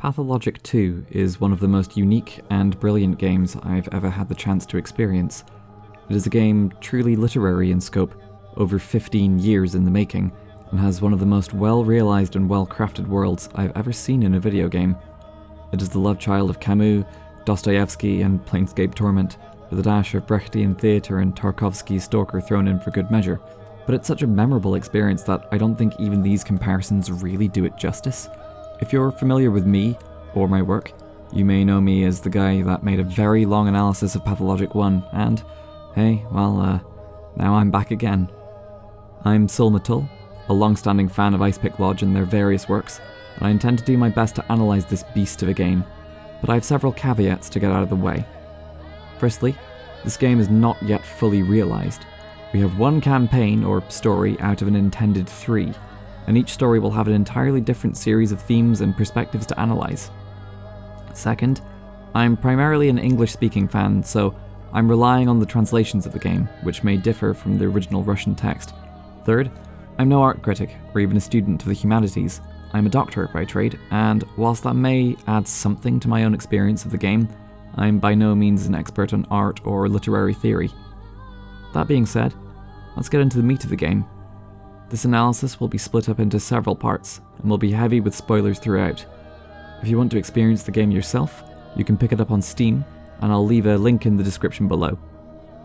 Pathologic 2 is one of the most unique and brilliant games I've ever had the chance to experience. It is a game truly literary in scope, over 15 years in the making, and has one of the most well-realised and well-crafted worlds I've ever seen in a video game. It is the love child of Camus, Dostoevsky and Planescape Torment, with a dash of Brechtian theatre and Tarkovsky's Stalker thrown in for good measure. But it's such a memorable experience that I don't think even these comparisons really do it justice. If you're familiar with me, or my work, you may know me as the guy that made a very long analysis of Pathologic 1, and, hey, well, now I'm back again. I'm Sulmatul, a long-standing fan of Icepick Lodge and their various works, and I intend to do my best to analyse this beast of a game, but I have several caveats to get out of the way. Firstly, this game is not yet fully realised. We have one campaign, or story, out of an intended 3, and each story will have an entirely different series of themes and perspectives to analyse. Second, I'm primarily an English-speaking fan, so I'm relying on the translations of the game, which may differ from the original Russian text. Third, I'm no art critic, or even a student of the humanities. I'm a doctor by trade, and whilst that may add something to my own experience of the game, I'm by no means an expert on art or literary theory. That being said, let's get into the meat of the game. This analysis will be split up into several parts, and will be heavy with spoilers throughout. If you want to experience the game yourself, you can pick it up on Steam, and I'll leave a link in the description below.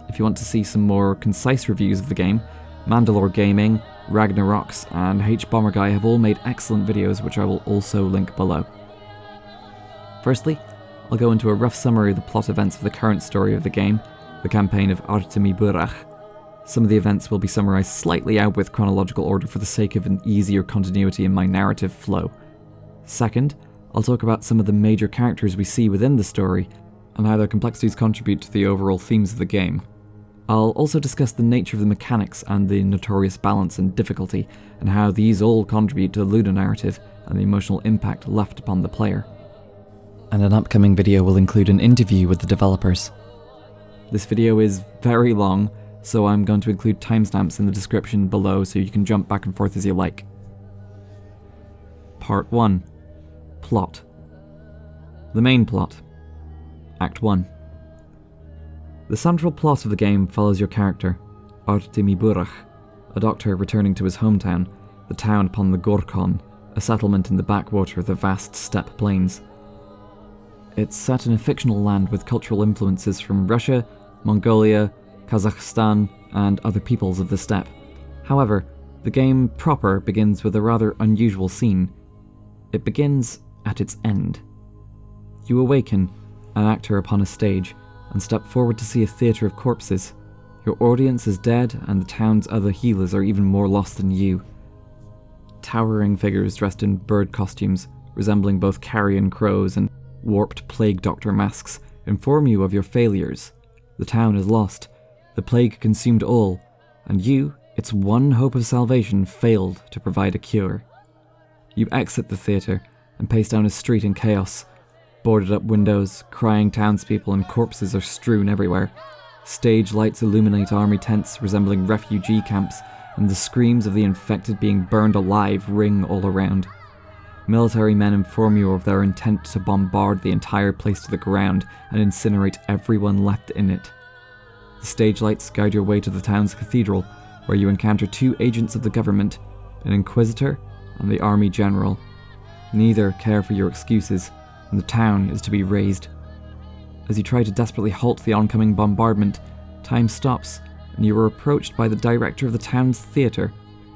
If you want to see some more concise reviews of the game, Mandalore Gaming, Ragnarox, and H-Bomber have all made excellent videos which I will also link below. Firstly, I'll go into a rough summary of the plot events of the current story of the game, the campaign of Artemi Burach. Some of the events will be summarised slightly out with chronological order for the sake of an easier continuity in my narrative flow. Second, I'll talk about some of the major characters we see within the story, and how their complexities contribute to the overall themes of the game. I'll also discuss the nature of the mechanics and the notorious balance and difficulty, and how these all contribute to the Ludonarrative and the emotional impact left upon the player. And an upcoming video will include an interview with the developers. This video is very long, so I'm going to include timestamps in the description below so you can jump back and forth as you like. Part 1. Plot. The main plot. Act 1. The central plot of the game follows your character, Artemi Burach, a doctor returning to his hometown, the town upon the Gorkon, a settlement in the backwater of the vast steppe plains. It's set in a fictional land with cultural influences from Russia, Mongolia, Kazakhstan, and other peoples of the steppe. However, the game proper begins with a rather unusual scene. It begins at its end. You awaken, an actor upon a stage, and step forward to see a theatre of corpses. Your audience is dead, and the town's other healers are even more lost than you. Towering figures dressed in bird costumes, resembling both carrion crows and warped plague doctor masks, inform you of your failures. The town is lost. The plague consumed all, and you, its one hope of salvation, failed to provide a cure. You exit the theatre and pace down a street in chaos. Boarded up windows, crying townspeople and corpses are strewn everywhere. Stage lights illuminate army tents resembling refugee camps, and the screams of the infected being burned alive ring all around. Military men inform you of their intent to bombard the entire place to the ground and incinerate everyone left in it. The stage lights guide your way to the town's cathedral, where you encounter 2 agents of the government, an inquisitor and the army general. Neither care for your excuses, and the town is to be razed. As you try to desperately halt the oncoming bombardment, time stops, and you are approached by the director of the town's theatre.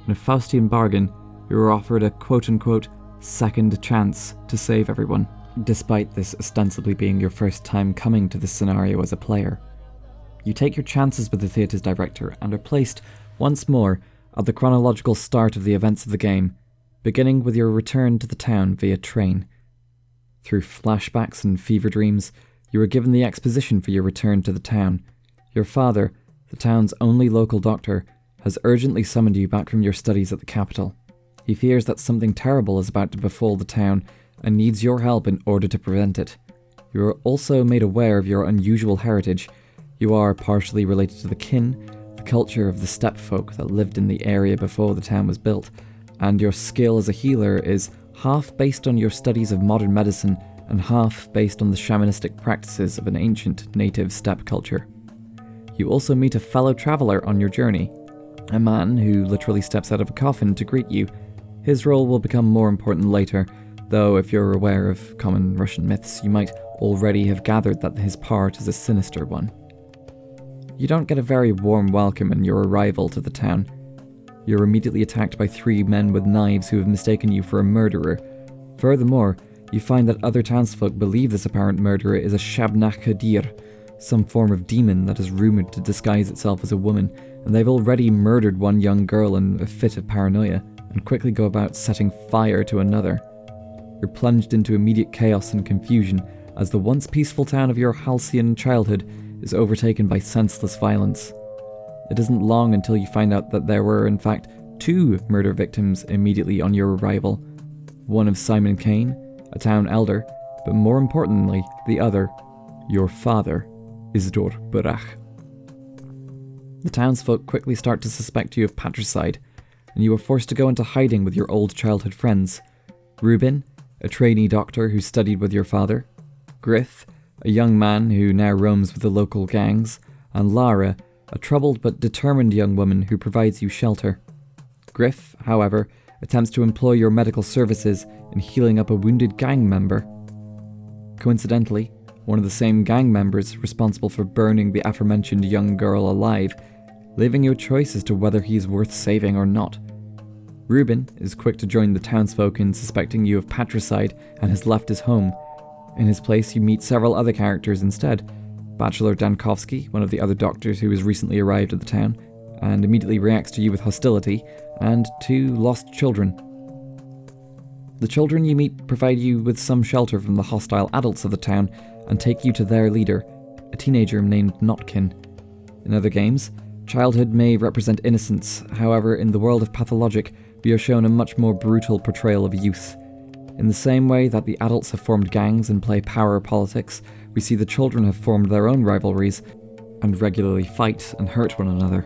In a Faustian bargain, you are offered a quote-unquote second chance to save everyone, despite this ostensibly being your first time coming to this scenario as a player. You take your chances with the theatre's director and are placed, once more, at the chronological start of the events of the game, beginning with your return to the town via train. Through flashbacks and fever dreams, you are given the exposition for your return to the town. Your father, the town's only local doctor, has urgently summoned you back from your studies at the capital. He fears that something terrible is about to befall the town and needs your help in order to prevent it. You are also made aware of your unusual heritage. You are partially related to the kin, the culture of the steppe folk that lived in the area before the town was built, and your skill as a healer is half based on your studies of modern medicine and half based on the shamanistic practices of an ancient native steppe culture. You also meet a fellow traveller on your journey, a man who literally steps out of a coffin to greet you. His role will become more important later, though if you're aware of common Russian myths, you might already have gathered that his part is a sinister one. You don't get a very warm welcome in your arrival to the town. You're immediately attacked by 3 men with knives who have mistaken you for a murderer. Furthermore, you find that other townsfolk believe this apparent murderer is a Shabnakadir, some form of demon that is rumoured to disguise itself as a woman, and they've already murdered one young girl in a fit of paranoia, and quickly go about setting fire to another. You're plunged into immediate chaos and confusion as the once peaceful town of your halcyon childhood is overtaken by senseless violence. It isn't long until you find out that there were, in fact, 2 murder victims immediately on your arrival. One of Simon Kane, a town elder, but more importantly, the other, your father, Isidor Burach. The townsfolk quickly start to suspect you of patricide, and you are forced to go into hiding with your old childhood friends. Reuben, a trainee doctor who studied with your father, Griff, a young man who now roams with the local gangs, and Lara, a troubled but determined young woman who provides you shelter. Griff, however, attempts to employ your medical services in healing up a wounded gang member. Coincidentally, one of the same gang members responsible for burning the aforementioned young girl alive, leaving you a choice as to whether he's worth saving or not. Reuben is quick to join the townsfolk in suspecting you of patricide and has left his home. In his place, you meet several other characters instead. Bachelor Dankovsky, one of the other doctors who has recently arrived at the town, and immediately reacts to you with hostility, and 2 lost children. The children you meet provide you with some shelter from the hostile adults of the town and take you to their leader, a teenager named Notkin. In other games, childhood may represent innocence, however, in the world of Pathologic, we are shown a much more brutal portrayal of youth. In the same way that the adults have formed gangs and play power politics, we see the children have formed their own rivalries and regularly fight and hurt one another.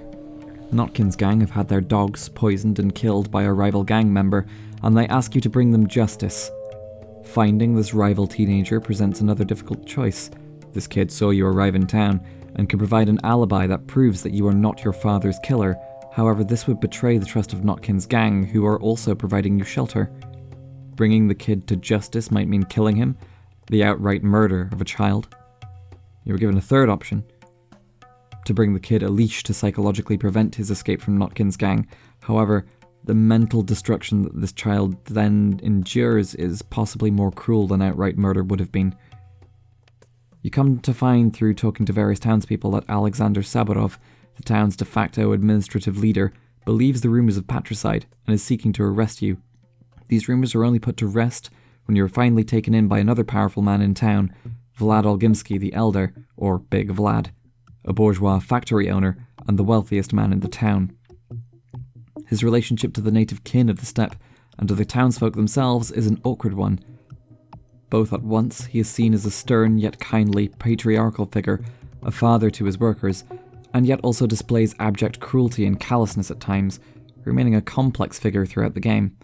Notkin's gang have had their dogs poisoned and killed by a rival gang member, and they ask you to bring them justice. Finding this rival teenager presents another difficult choice. This kid saw you arrive in town and can provide an alibi that proves that you are not your father's killer. However, this would betray the trust of Notkin's gang, who are also providing you shelter. Bringing the kid to justice might mean killing him, the outright murder of a child. You were given a third option, to bring the kid a leash to psychologically prevent his escape from Notkin's gang. However, the mental destruction that this child then endures is possibly more cruel than outright murder would have been. You come to find through talking to various townspeople that Alexander Saburov, the town's de facto administrative leader, believes the rumours of patricide and is seeking to arrest you. These rumours are only put to rest when you are finally taken in by another powerful man in town, Vlad Olgimsky the Elder, or Big Vlad, a bourgeois factory owner and the wealthiest man in the town. His relationship to the native kin of the steppe and to the townsfolk themselves is an awkward one. Both at once, he is seen as a stern yet kindly patriarchal figure, a father to his workers, and yet also displays abject cruelty and callousness at times, remaining a complex figure throughout the game.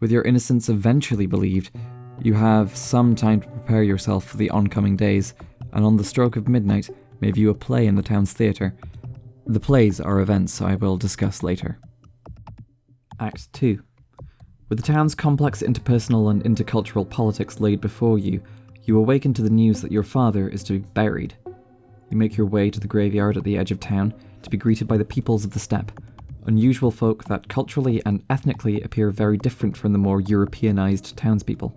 With your innocence eventually believed, you have some time to prepare yourself for the oncoming days, and on the stroke of midnight may view a play in the town's theatre. The plays are events I will discuss later. Act 2. With the town's complex interpersonal and intercultural politics laid before you, you awaken to the news that your father is to be buried. You make your way to the graveyard at the edge of town to be greeted by the peoples of the steppe, unusual folk that culturally and ethnically appear very different from the more Europeanized townspeople.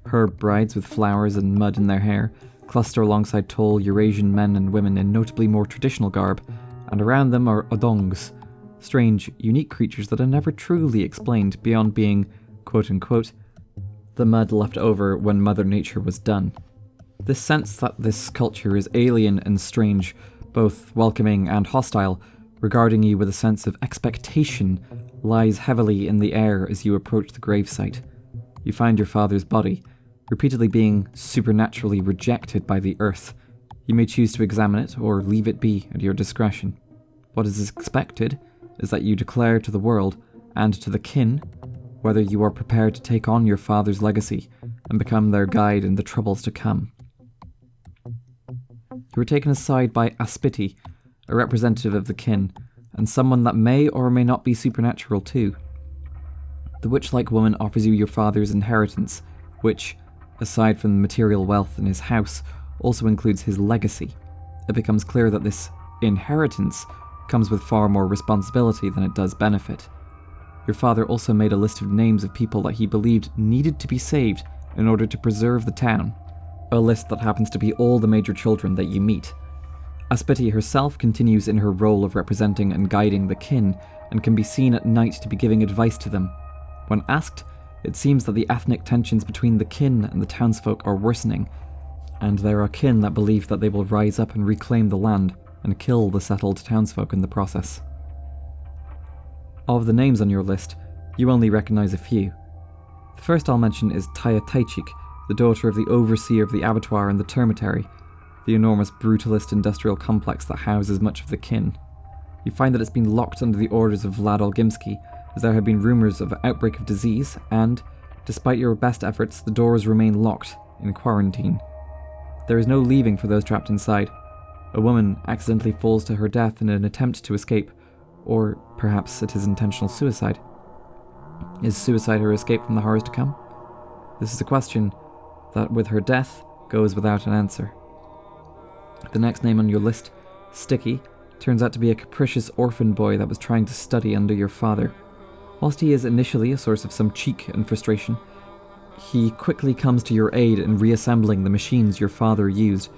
Herb brides with flowers and mud in their hair cluster alongside tall Eurasian men and women in notably more traditional garb, and around them are odongs, strange, unique creatures that are never truly explained beyond being, quote-unquote, the mud left over when Mother Nature was done. This sense that this culture is alien and strange, both welcoming and hostile, regarding you with a sense of expectation, lies heavily in the air as you approach the gravesite. You find your father's body, repeatedly being supernaturally rejected by the earth. You may choose to examine it or leave it be at your discretion. What is expected is that you declare to the world, and to the kin, whether you are prepared to take on your father's legacy and become their guide in the troubles to come. You were taken aside by Aspiti, a representative of the kin, and someone that may or may not be supernatural too. The witch-like woman offers you your father's inheritance, which, aside from the material wealth in his house, also includes his legacy. It becomes clear that this inheritance comes with far more responsibility than it does benefit. Your father also made a list of names of people that he believed needed to be saved in order to preserve the town, a list that happens to be all the major children that you meet. Aspiti herself continues in her role of representing and guiding the kin, and can be seen at night to be giving advice to them. When asked, it seems that the ethnic tensions between the kin and the townsfolk are worsening, and there are kin that believe that they will rise up and reclaim the land and kill the settled townsfolk in the process. Of the names on your list, you only recognise a few. The first I'll mention is Taya Taichik, the daughter of the overseer of the abattoir and the termitary, the enormous brutalist industrial complex that houses much of the kin. You find that it's been locked under the orders of Vlad Olgimsky, as there have been rumours of an outbreak of disease, and, despite your best efforts, the doors remain locked, in quarantine. There is no leaving for those trapped inside. A woman accidentally falls to her death in an attempt to escape, or perhaps it is intentional suicide. Is suicide her escape from the horrors to come? This is a question that, with her death, goes without an answer. The next name on your list, Sticky, turns out to be a capricious orphan boy that was trying to study under your father. Whilst he is initially a source of some cheek and frustration, he quickly comes to your aid in reassembling the machines your father used,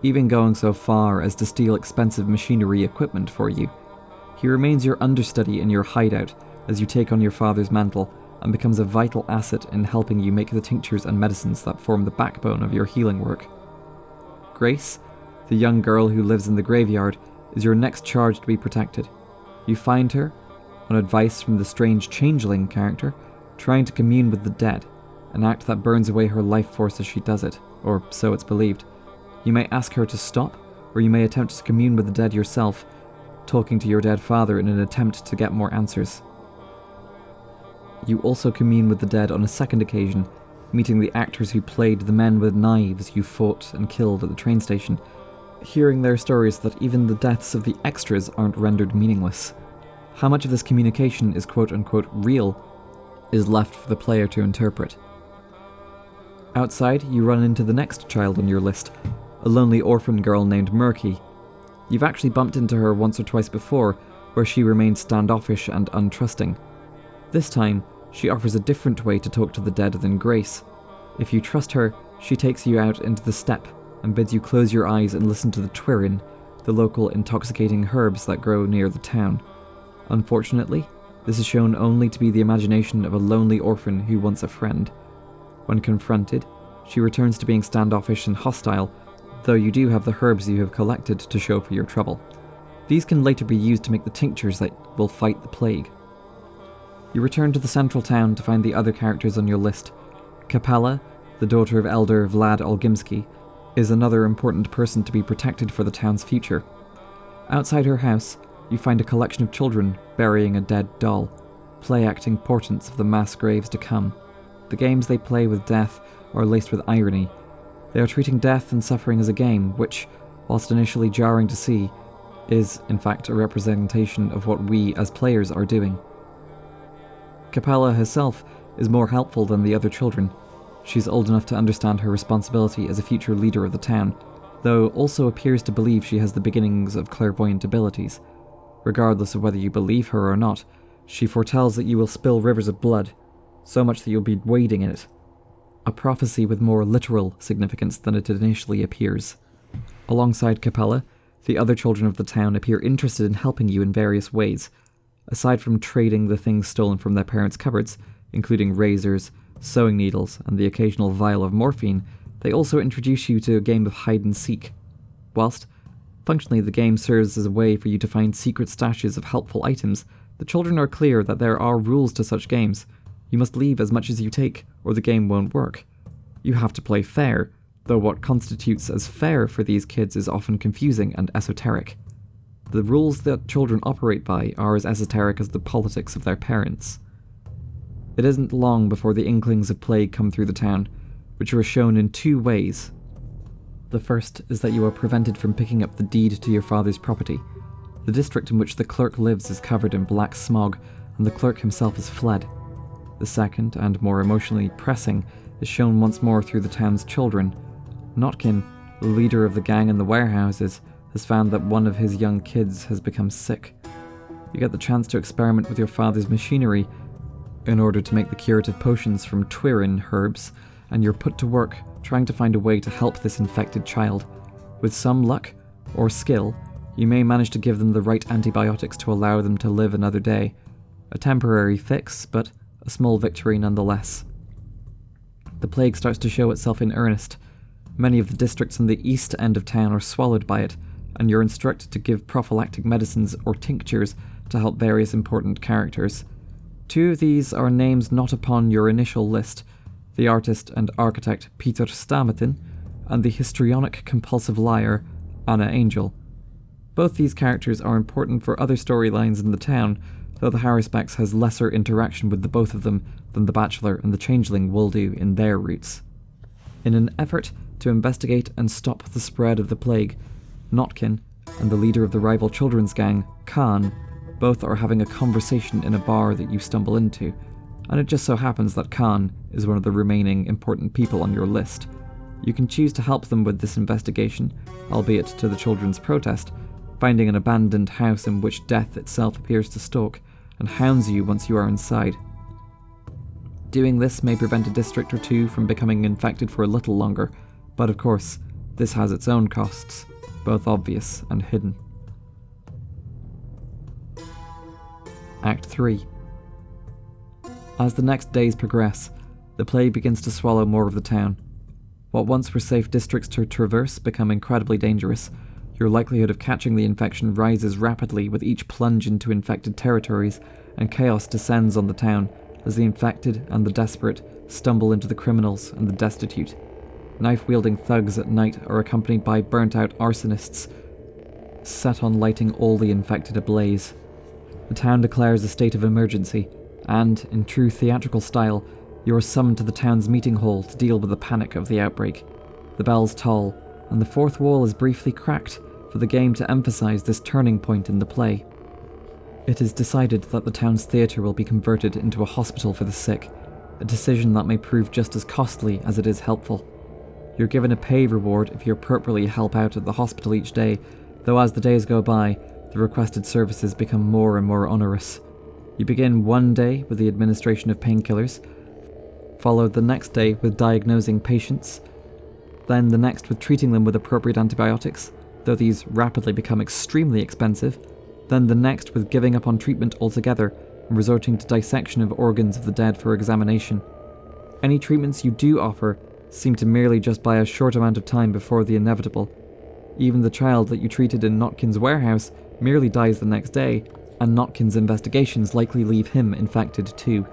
even going so far as to steal expensive machinery equipment for you. He remains your understudy in your hideout as you take on your father's mantle, and becomes a vital asset in helping you make the tinctures and medicines that form the backbone of your healing work. Grace, the young girl who lives in the graveyard, is your next charge to be protected. You find her, on advice from the strange changeling character, trying to commune with the dead, an act that burns away her life force as she does it, or so it's believed. You may ask her to stop, or you may attempt to commune with the dead yourself, talking to your dead father in an attempt to get more answers. You also commune with the dead on a second occasion, meeting the actors who played the men with knives you fought and killed at the train station, hearing their stories that even the deaths of the extras aren't rendered meaningless. How much of this communication is quote-unquote real is left for the player to interpret. Outside, you run into the next child on your list, a lonely orphan girl named Murky. You've actually bumped into her once or twice before, where she remained standoffish and untrusting. This time, she offers a different way to talk to the dead than Grace. If you trust her, she takes you out into the steppe and bids you close your eyes and listen to the twirin, the local intoxicating herbs that grow near the town. Unfortunately, this is shown only to be the imagination of a lonely orphan who wants a friend. When confronted, she returns to being standoffish and hostile, though you do have the herbs you have collected to show for your trouble. These can later be used to make the tinctures that will fight the plague. You return to the central town to find the other characters on your list. Capella, the daughter of Elder Vlad Olgimsky, is another important person to be protected for the town's future. Outside her house, you find a collection of children burying a dead doll, play-acting portents of the mass graves to come. The games they play with death are laced with irony. They are treating death and suffering as a game, which, whilst initially jarring to see, is, in fact, a representation of what we as players are doing. Capella herself is more helpful than the other children. She's old enough to understand her responsibility as a future leader of the town, though also appears to believe she has the beginnings of clairvoyant abilities. Regardless of whether you believe her or not, she foretells that you will spill rivers of blood, so much that you'll be wading in it. A prophecy with more literal significance than it initially appears. Alongside Capella, the other children of the town appear interested in helping you in various ways. Aside from trading the things stolen from their parents' cupboards, including razors, sewing needles, and the occasional vial of morphine, they also introduce you to a game of hide-and-seek. Whilst, functionally, the game serves as a way for you to find secret stashes of helpful items, the children are clear that there are rules to such games. You must leave as much as you take, or the game won't work. You have to play fair, though what constitutes as fair for these kids is often confusing and esoteric. The rules that children operate by are as esoteric as the politics of their parents. It isn't long before the inklings of plague come through the town, which are shown in two ways. The first is that you are prevented from picking up the deed to your father's property. The district in which the clerk lives is covered in black smog, and the clerk himself has fled. The second, and more emotionally pressing, is shown once more through the town's children. Notkin, the leader of the gang in the warehouses, has found that one of his young kids has become sick. You get the chance to experiment with your father's machinery in order to make the curative potions from Twirin herbs, and you're put to work trying to find a way to help this infected child. With some luck, or skill, you may manage to give them the right antibiotics to allow them to live another day. A temporary fix, but a small victory nonetheless. The plague starts to show itself in earnest. Many of the districts in the east end of town are swallowed by it, and you're instructed to give prophylactic medicines or tinctures to help various important characters. Two of these are names not upon your initial list: the artist and architect Peter Stametin, and the histrionic compulsive liar Anna Angel. Both these characters are important for other storylines in the town, though the Harrisbecks has lesser interaction with the both of them than the Bachelor and the Changeling will do in their roots. In an effort to investigate and stop the spread of the plague, Notkin and the leader of the rival children's gang, Khan, both are having a conversation in a bar that you stumble into, and it just so happens that Khan is one of the remaining important people on your list. You can choose to help them with this investigation, albeit to the children's protest, finding an abandoned house in which death itself appears to stalk, and hounds you once you are inside. Doing this may prevent a district or two from becoming infected for a little longer, but of course, this has its own costs, both obvious and hidden. Act 3. As the next days progress, the plague begins to swallow more of the town. What once were safe districts to traverse become incredibly dangerous. Your likelihood of catching the infection rises rapidly with each plunge into infected territories, and chaos descends on the town as the infected and the desperate stumble into the criminals and the destitute. Knife-wielding thugs at night are accompanied by burnt-out arsonists, set on lighting all the infected ablaze. The town declares a state of emergency, and, in true theatrical style, you are summoned to the town's meeting hall to deal with the panic of the outbreak. The bells toll, and the fourth wall is briefly cracked for the game to emphasize this turning point in the play. It is decided that the town's theatre will be converted into a hospital for the sick, a decision that may prove just as costly as it is helpful. You're given a pay reward if you appropriately help out at the hospital each day, though as the days go by, the requested services become more and more onerous. You begin one day with the administration of painkillers, followed the next day with diagnosing patients, then the next with treating them with appropriate antibiotics, though these rapidly become extremely expensive, then the next with giving up on treatment altogether and resorting to dissection of organs of the dead for examination. Any treatments you do offer seem to merely just buy a short amount of time before the inevitable. Even the child that you treated in Notkin's warehouse merely dies the next day, and Notkin's investigations likely leave him infected too.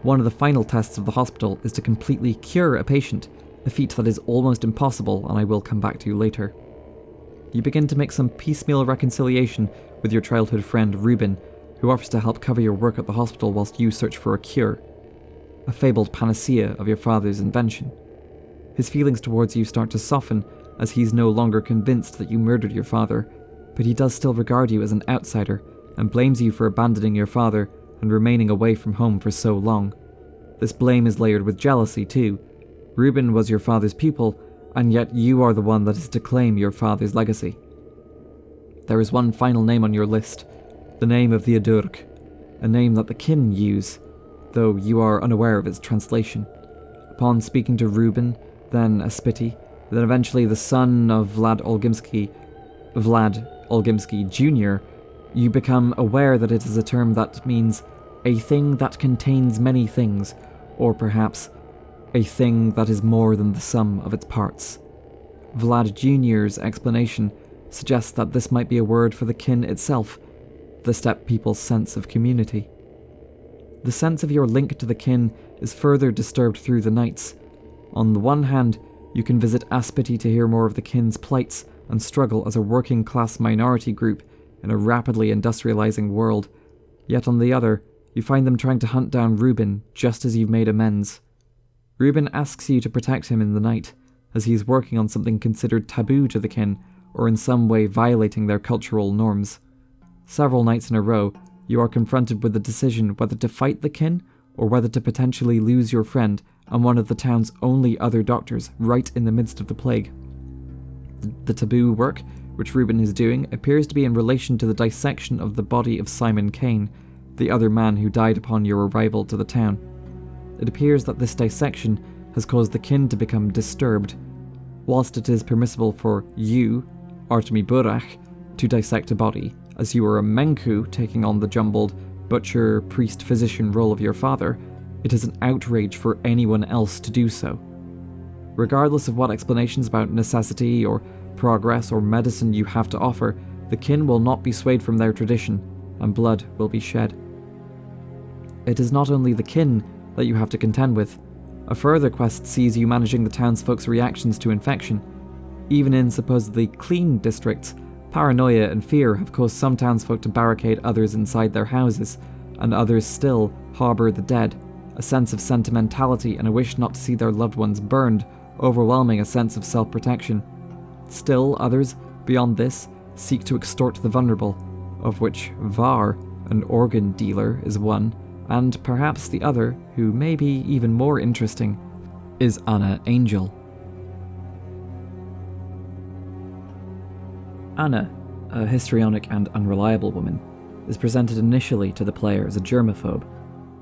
One of the final tests of the hospital is to completely cure a patient, a feat that is almost impossible, and I will come back to later. You begin to make some piecemeal reconciliation with your childhood friend Ruben, who offers to help cover your work at the hospital whilst you search for a cure, a fabled panacea of your father's invention. His feelings towards you start to soften as he's no longer convinced that you murdered your father, but he does still regard you as an outsider and blames you for abandoning your father and remaining away from home for so long. This blame is layered with jealousy too. Ruben was your father's pupil, and yet you are the one that is to claim your father's legacy. There is one final name on your list, the name of the Adurk, a name that the kin use, though you are unaware of its translation. Upon speaking to Ruben, then Aspiti, then eventually the son of Vlad Olgimsky Jr., you become aware that it is a term that means a thing that contains many things, or perhaps a thing that is more than the sum of its parts. Vlad Jr.'s explanation suggests that this might be a word for the kin itself, the steppe people's sense of community. The sense of your link to the kin is further disturbed through the nights. On the one hand, you can visit Aspiti to hear more of the kin's plights and struggle as a working-class minority group in a rapidly industrializing world, yet on the other, you find them trying to hunt down Reuben just as you've made amends. Reuben asks you to protect him in the night, as he is working on something considered taboo to the kin, or in some way violating their cultural norms. Several nights in a row, you are confronted with the decision whether to fight the kin, or whether to potentially lose your friend and one of the town's only other doctors right in the midst of the plague. The taboo work, which Reuben is doing, appears to be in relation to the dissection of the body of Simon Kane, the other man who died upon your arrival to the town. It appears that this dissection has caused the kin to become disturbed. Whilst it is permissible for you, Artemi Burach, to dissect a body, as you are a Menku taking on the jumbled butcher, priest, physician role of your father, it is an outrage for anyone else to do so. Regardless of what explanations about necessity or progress or medicine you have to offer, the kin will not be swayed from their tradition, and blood will be shed. It is not only the kin that you have to contend with. A further quest sees you managing the townsfolk's reactions to infection. Even in supposedly clean districts, paranoia and fear have caused some townsfolk to barricade others inside their houses, and others still harbour the dead, a sense of sentimentality and a wish not to see their loved ones burned, overwhelming a sense of self-protection. Still, others, beyond this, seek to extort the vulnerable, of which Var, an organ dealer, is one, and perhaps the other, who may be even more interesting, is Anna Angel. Anna, a histrionic and unreliable woman, is presented initially to the player as a germaphobe.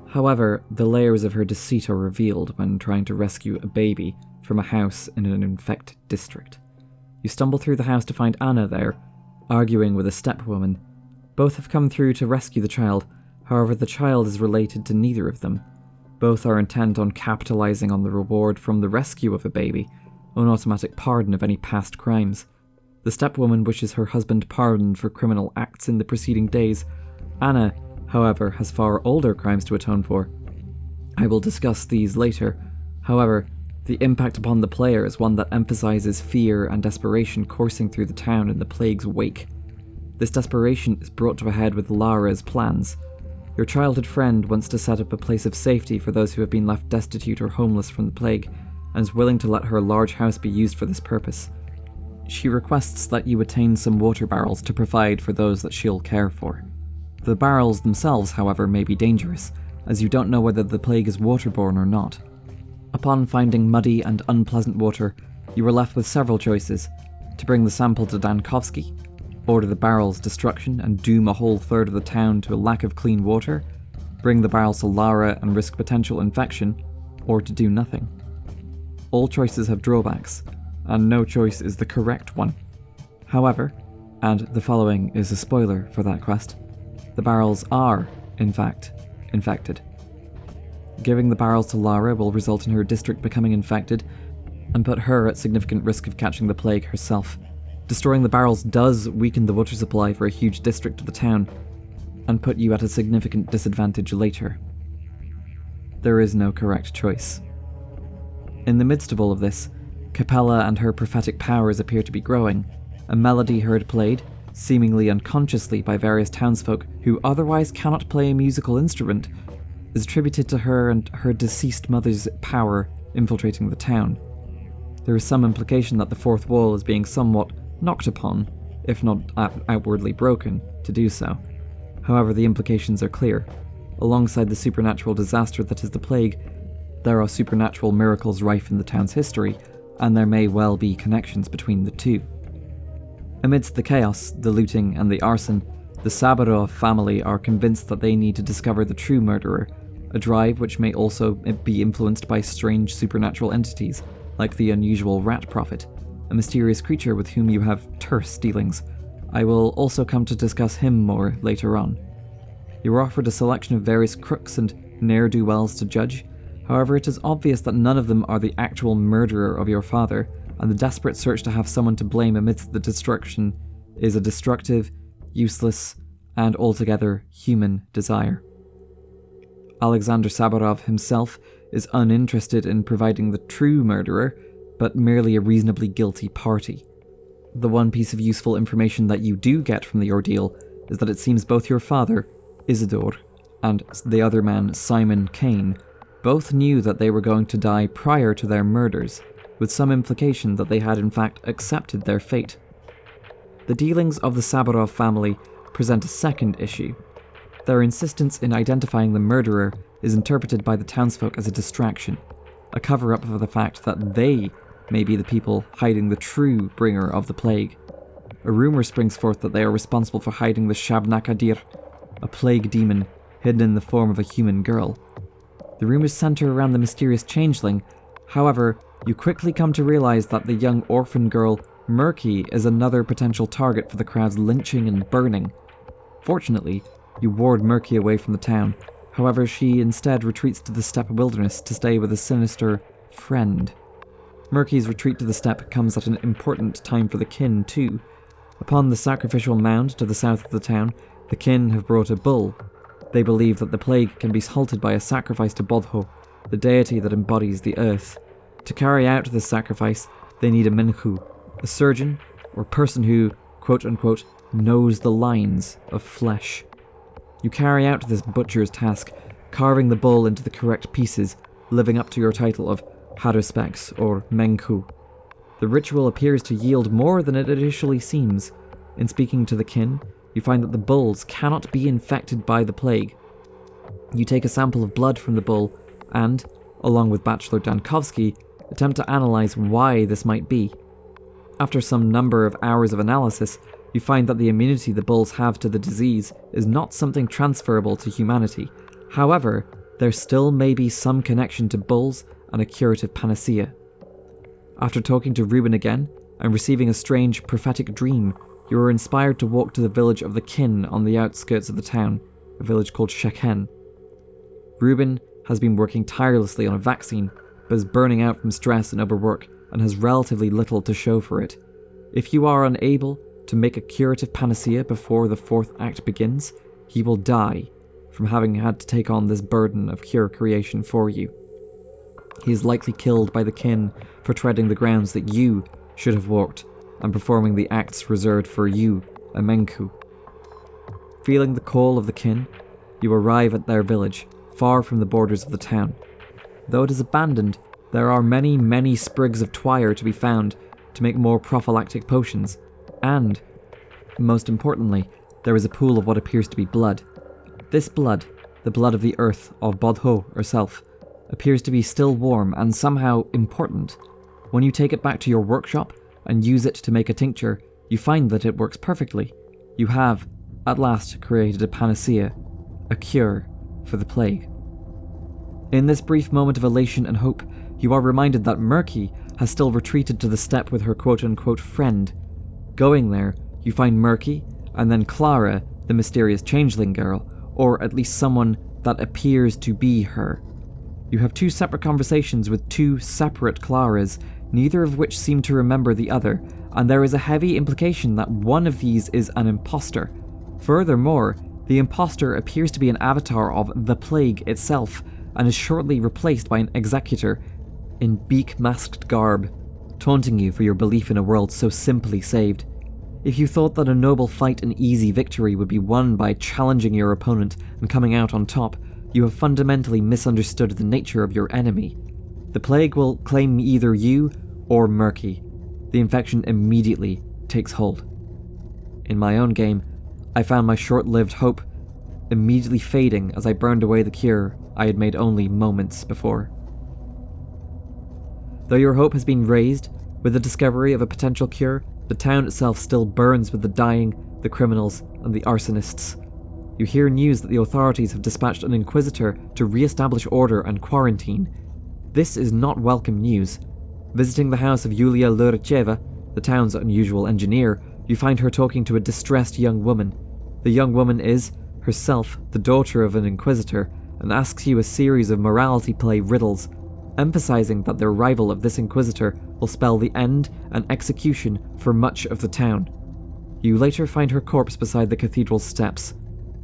However, the layers of her deceit are revealed when trying to rescue a baby from a house in an infected district. You stumble through the house to find Anna there, arguing with a stepwoman. Both have come through to rescue the child, however the child is related to neither of them. Both are intent on capitalizing on the reward from the rescue of a baby, an automatic pardon of any past crimes. The stepwoman wishes her husband pardoned for criminal acts in the preceding days. Anna, however, has far older crimes to atone for. I will discuss these later. However, the impact upon the player is one that emphasizes fear and desperation coursing through the town in the plague's wake. This desperation is brought to a head with Lara's plans. Your childhood friend wants to set up a place of safety for those who have been left destitute or homeless from the plague, and is willing to let her large house be used for this purpose. She requests that you attain some water barrels to provide for those that she'll care for. The barrels themselves, however, may be dangerous, as you don't know whether the plague is waterborne or not. Upon finding muddy and unpleasant water, you are left with several choices: to bring the sample to Dankovsky, order the barrel's destruction and doom a whole third of the town to a lack of clean water, bring the barrels to Lara and risk potential infection, or to do nothing. All choices have drawbacks, and no choice is the correct one. However, and the following is a spoiler for that quest, the barrels are, in fact, infected. Giving the barrels to Lara will result in her district becoming infected, and put her at significant risk of catching the plague herself. Destroying the barrels does weaken the water supply for a huge district of the town, and put you at a significant disadvantage later. There is no correct choice. In the midst of all of this, Capella and her prophetic powers appear to be growing. A melody heard played, seemingly unconsciously by various townsfolk who otherwise cannot play a musical instrument, is attributed to her and her deceased mother's power infiltrating the town. There is some implication that the fourth wall is being somewhat knocked upon, if not outwardly broken, to do so. However, the implications are clear. Alongside the supernatural disaster that is the plague, there are supernatural miracles rife in the town's history, and there may well be connections between the two. Amidst the chaos, the looting, and the arson, the Sabarov family are convinced that they need to discover the true murderer, a drive which may also be influenced by strange supernatural entities, like the unusual rat prophet, a mysterious creature with whom you have terse dealings. I will also come to discuss him more later on. You are offered a selection of various crooks and ne'er-do-wells to judge. However, it is obvious that none of them are the actual murderer of your father, and the desperate search to have someone to blame amidst the destruction is a destructive, useless, and altogether human desire. Alexander Sabarov himself is uninterested in providing the true murderer, but merely a reasonably guilty party. The one piece of useful information that you do get from the ordeal is that it seems both your father, Isidore, and the other man, Simon Kane, both knew that they were going to die prior to their murders, with some implication that they had in fact accepted their fate. The dealings of the Saburov family present a second issue. Their insistence in identifying the murderer is interpreted by the townsfolk as a distraction, a cover-up of the fact that they may be the people hiding the true bringer of the plague. A rumour springs forth that they are responsible for hiding the Shabnakadir, a plague demon hidden in the form of a human girl. The rumours centre around the mysterious changeling. However, you quickly come to realise that the young orphan girl, Murky, is another potential target for the crowd's lynching and burning. Fortunately, you ward Murky away from the town. However, she instead retreats to the steppe wilderness to stay with a sinister friend. Murky's retreat to the steppe comes at an important time for the kin, too. Upon the sacrificial mound to the south of the town, the kin have brought a bull. They believe that the plague can be halted by a sacrifice to Bodho, the deity that embodies the earth. To carry out this sacrifice, they need a menhu, a surgeon or person who, quote-unquote, knows the lines of flesh. You carry out this butcher's task, carving the bull into the correct pieces, living up to your title of Haruspex or Menku. The ritual appears to yield more than it initially seems. In speaking to the kin, you find that the bulls cannot be infected by the plague. You take a sample of blood from the bull and, along with Bachelor Dankovsky, attempt to analyze why this might be. After some number of hours of analysis, you find that the immunity the bulls have to the disease is not something transferable to humanity. However, there still may be some connection to bulls and a curative panacea. After talking to Ruben again, and receiving a strange prophetic dream, you are inspired to walk to the village of the kin on the outskirts of the town, a village called Shekhen. Ruben has been working tirelessly on a vaccine, but is burning out from stress and overwork, and has relatively little to show for it. If you are unable to make a curative panacea before the fourth act begins, he will die from having had to take on this burden of cure creation for you. He is likely killed by the kin for treading the grounds that you should have walked and performing the acts reserved for you, a Menku. Feeling the call of the kin, you arrive at their village, far from the borders of the town. Though it is abandoned, there are many, many sprigs of twire to be found to make more prophylactic potions, and, most importantly, there is a pool of what appears to be blood. This blood, the blood of the earth of Bodho herself, appears to be still warm and somehow important. When you take it back to your workshop and use it to make a tincture, you find that it works perfectly. You have, at last, created a panacea, a cure for the plague. In this brief moment of elation and hope, you are reminded that Murky has still retreated to the steppe with her quote-unquote friend. Going there, you find Murky, and then Clara, the mysterious changeling girl, or at least someone that appears to be her. You have two separate conversations with two separate Claras, neither of which seem to remember the other, and there is a heavy implication that one of these is an imposter. Furthermore, the imposter appears to be an avatar of the plague itself, and is shortly replaced by an executor in beak-masked garb, taunting you for your belief in a world so simply saved. If you thought that a noble fight and easy victory would be won by challenging your opponent and coming out on top, you have fundamentally misunderstood the nature of your enemy. The plague will claim either you or Murky. The infection immediately takes hold. In my own game, I found my short-lived hope immediately fading as I burned away the cure I had made only moments before. Though your hope has been raised with the discovery of a potential cure, the town itself still burns with the dying, the criminals, and the arsonists. You hear news that the authorities have dispatched an inquisitor to re-establish order and quarantine. This is not welcome news. Visiting the house of Yulia Luricheva, the town's unusual engineer, you find her talking to a distressed young woman. The young woman is, herself, the daughter of an inquisitor, and asks you a series of morality play riddles, emphasizing that the arrival of this inquisitor will spell the end and execution for much of the town. You later find her corpse beside the cathedral steps.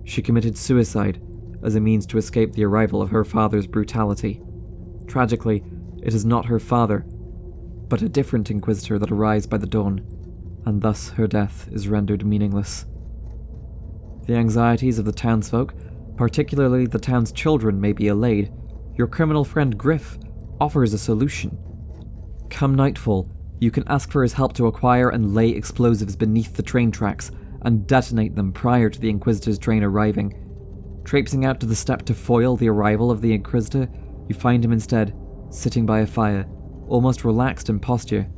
She committed suicide as a means to escape the arrival of her father's brutality. Tragically, it is not her father, but a different inquisitor that arrives by the dawn, and thus her death is rendered meaningless. The anxieties of the townsfolk, particularly the town's children, may be allayed, your criminal friend Griff offers a solution. Come nightfall, you can ask for his help to acquire and lay explosives beneath the train tracks and detonate them prior to the Inquisitor's train arriving. Traipsing out to the step to foil the arrival of the Inquisitor, you find him instead sitting by a fire, almost relaxed in posture.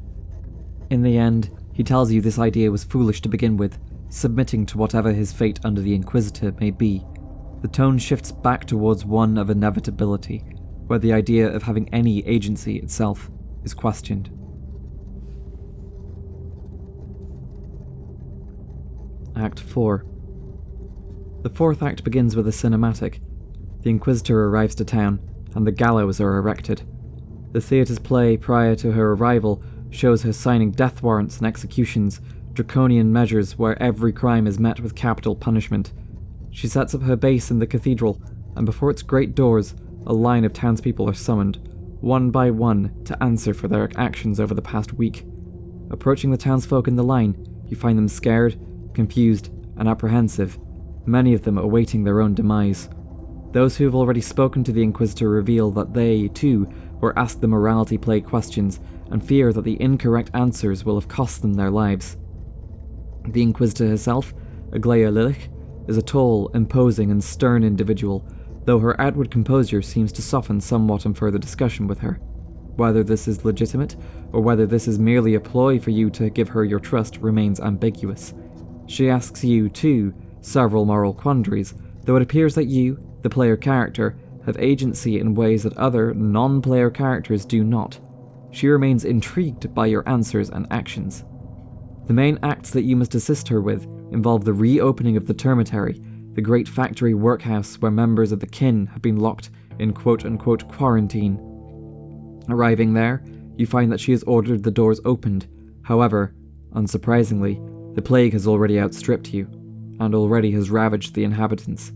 In the end, he tells you this idea was foolish to begin with, submitting to whatever his fate under the Inquisitor may be. The tone shifts back towards one of inevitability, where the idea of having any agency itself is questioned. Act 4. The fourth act begins with a cinematic. The Inquisitor arrives to town, and the gallows are erected. The theatre's play prior to her arrival shows her signing death warrants and executions, draconian measures where every crime is met with capital punishment. She sets up her base in the cathedral, and before its great doors, a line of townspeople are summoned, one by one, to answer for their actions over the past week. Approaching the townsfolk in the line, you find them scared, confused, and apprehensive, many of them awaiting their own demise. Those who have already spoken to the Inquisitor reveal that they, too, were asked the morality play questions and fear that the incorrect answers will have cost them their lives. The Inquisitor herself, Aglaia Lilich, is a tall, imposing, and stern individual, though her outward composure seems to soften somewhat in further discussion with her. Whether this is legitimate, or whether this is merely a ploy for you to give her your trust, remains ambiguous. She asks you, too, several moral quandaries, though it appears that you, the player character, have agency in ways that other, non-player characters do not. She remains intrigued by your answers and actions. The main acts that you must assist her with involve the reopening of the Termitary, the great factory workhouse where members of the kin have been locked in quote-unquote quarantine. Arriving there, you find that she has ordered the doors opened. However, unsurprisingly, the plague has already outstripped you, and already has ravaged the inhabitants.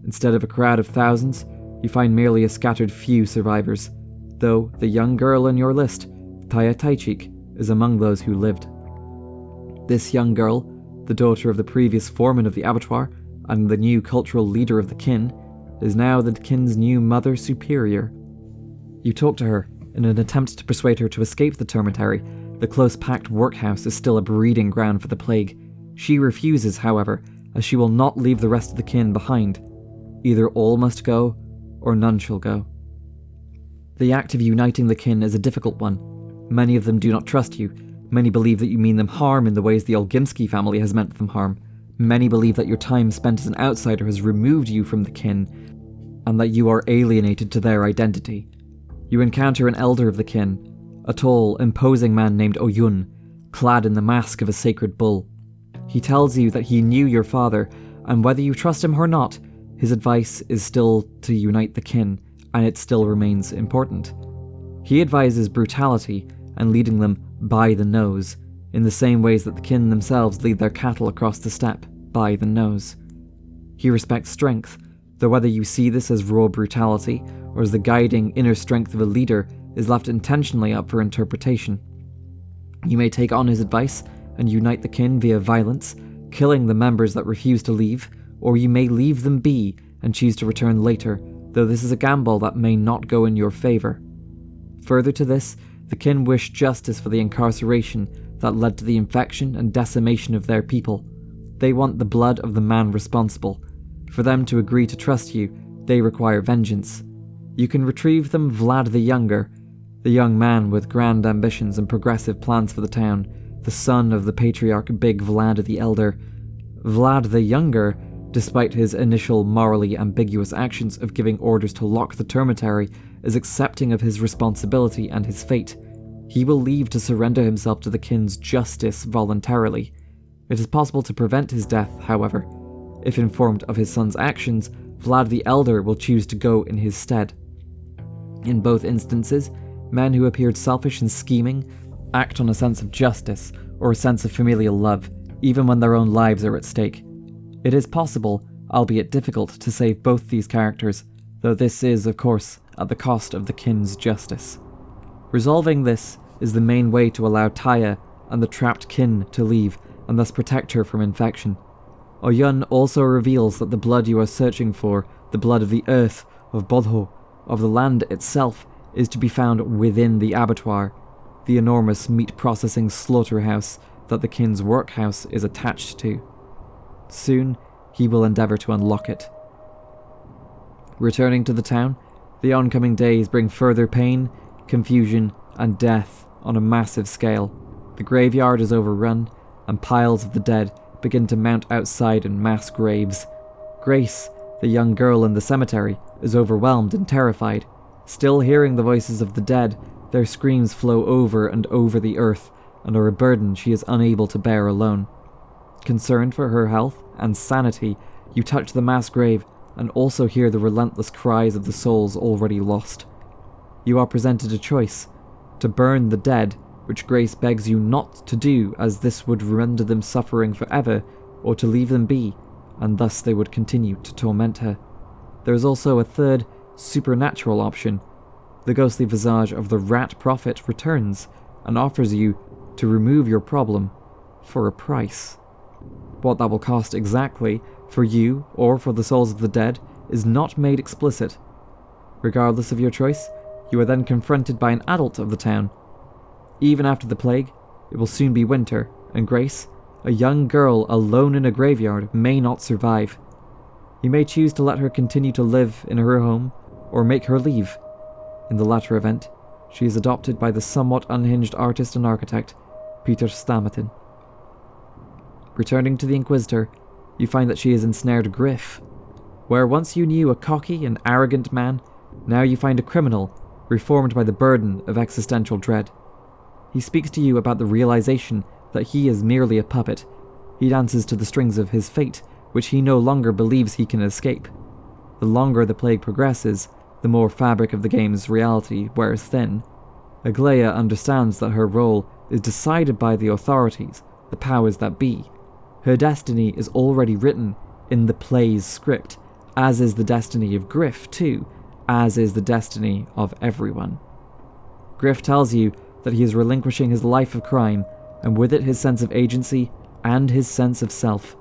Instead of a crowd of thousands, you find merely a scattered few survivors, though the young girl in your list, Taya Taichik, is among those who lived. This young girl, the daughter of the previous foreman of the abattoir and the new cultural leader of the kin, is now the kin's new mother superior. You talk to her in an attempt to persuade her to escape the Termitary. The close-packed workhouse is still a breeding ground for the plague. She refuses, however, as she will not leave the rest of the kin behind. Either all must go, or none shall go. The act of uniting the kin is a difficult one. Many of them do not trust you. Many believe that you mean them harm in the ways the Olgimsky family has meant them harm. Many believe that your time spent as an outsider has removed you from the kin, and that you are alienated to their identity. You encounter an elder of the kin, a tall, imposing man named Oyun, clad in the mask of a sacred bull. He tells you that he knew your father, and whether you trust him or not, his advice is still to unite the kin, and it still remains important. He advises brutality and leading them by the nose, in the same ways that the kin themselves lead their cattle across the steppe by the nose. He respects strength, though whether you see this as raw brutality or as the guiding inner strength of a leader is left intentionally up for interpretation. You may take on his advice and unite the kin via violence, killing the members that refuse to leave, or you may leave them be and choose to return later, though this is a gamble that may not go in your favour. Further to this, the kin wish justice for the incarceration that led to the infection and decimation of their people. They want the blood of the man responsible. For them to agree to trust you, they require vengeance. You can retrieve them Vlad the Younger, the young man with grand ambitions and progressive plans for the town, the son of the patriarch Big Vlad the Elder. Vlad the Younger, despite his initial morally ambiguous actions of giving orders to lock the Termitary, is accepting of his responsibility and his fate. He will leave to surrender himself to the kin's justice voluntarily. It is possible to prevent his death, however. If informed of his son's actions, Vlad the Elder will choose to go in his stead. In both instances, men who appeared selfish and scheming act on a sense of justice or a sense of familial love, even when their own lives are at stake. It is possible, albeit difficult, to save both these characters, though this is, of course, at the cost of the kin's justice. Resolving this is the main way to allow Taya and the trapped kin to leave, and thus protect her from infection. Oyun also reveals that the blood you are searching for The blood of the earth, of Bodho, of the land itself, is to be found within the abattoir, the enormous meat-processing slaughterhouse that the kin's workhouse is attached to. Soon, he will endeavour to unlock it. Returning to the town, the oncoming days bring further pain, confusion, and death on a massive scale. The graveyard is overrun, and piles of the dead begin to mount outside in mass graves. Grace, the young girl in the cemetery, is overwhelmed and terrified. Still hearing the voices of the dead, their screams flow over and over the earth, and are a burden she is unable to bear alone. Concerned for her health and sanity, you touch the mass grave and also hear the relentless cries of the souls already lost. You are presented a choice: to burn the dead, which Grace begs you not to do as this would render them suffering forever, or to leave them be, and thus they would continue to torment her. There is also a third, supernatural option. The ghostly visage of the Rat Prophet returns and offers you to remove your problem for a price. What that will cost exactly, for you or for the souls of the dead, is not made explicit. Regardless of your choice, you are then confronted by an adult of the town. Even after the plague, it will soon be winter, and Grace, a young girl alone in a graveyard, may not survive. You may choose to let her continue to live in her home, or make her leave. In the latter event, she is adopted by the somewhat unhinged artist and architect, Peter Stamatin. Returning to the Inquisitor, you find that she has ensnared Griff. Where once you knew a cocky and arrogant man, now you find a criminal, reformed by the burden of existential dread. He speaks to you about the realization that he is merely a puppet. He dances to the strings of his fate, which he no longer believes he can escape. The longer the plague progresses, the more fabric of the game's reality wears thin. Aglaia understands that her role is decided by the authorities, the powers that be. Her destiny is already written in the play's script, as is the destiny of Griff too, as is the destiny of everyone. Griff tells you that he is relinquishing his life of crime, and with it his sense of agency and his sense of self.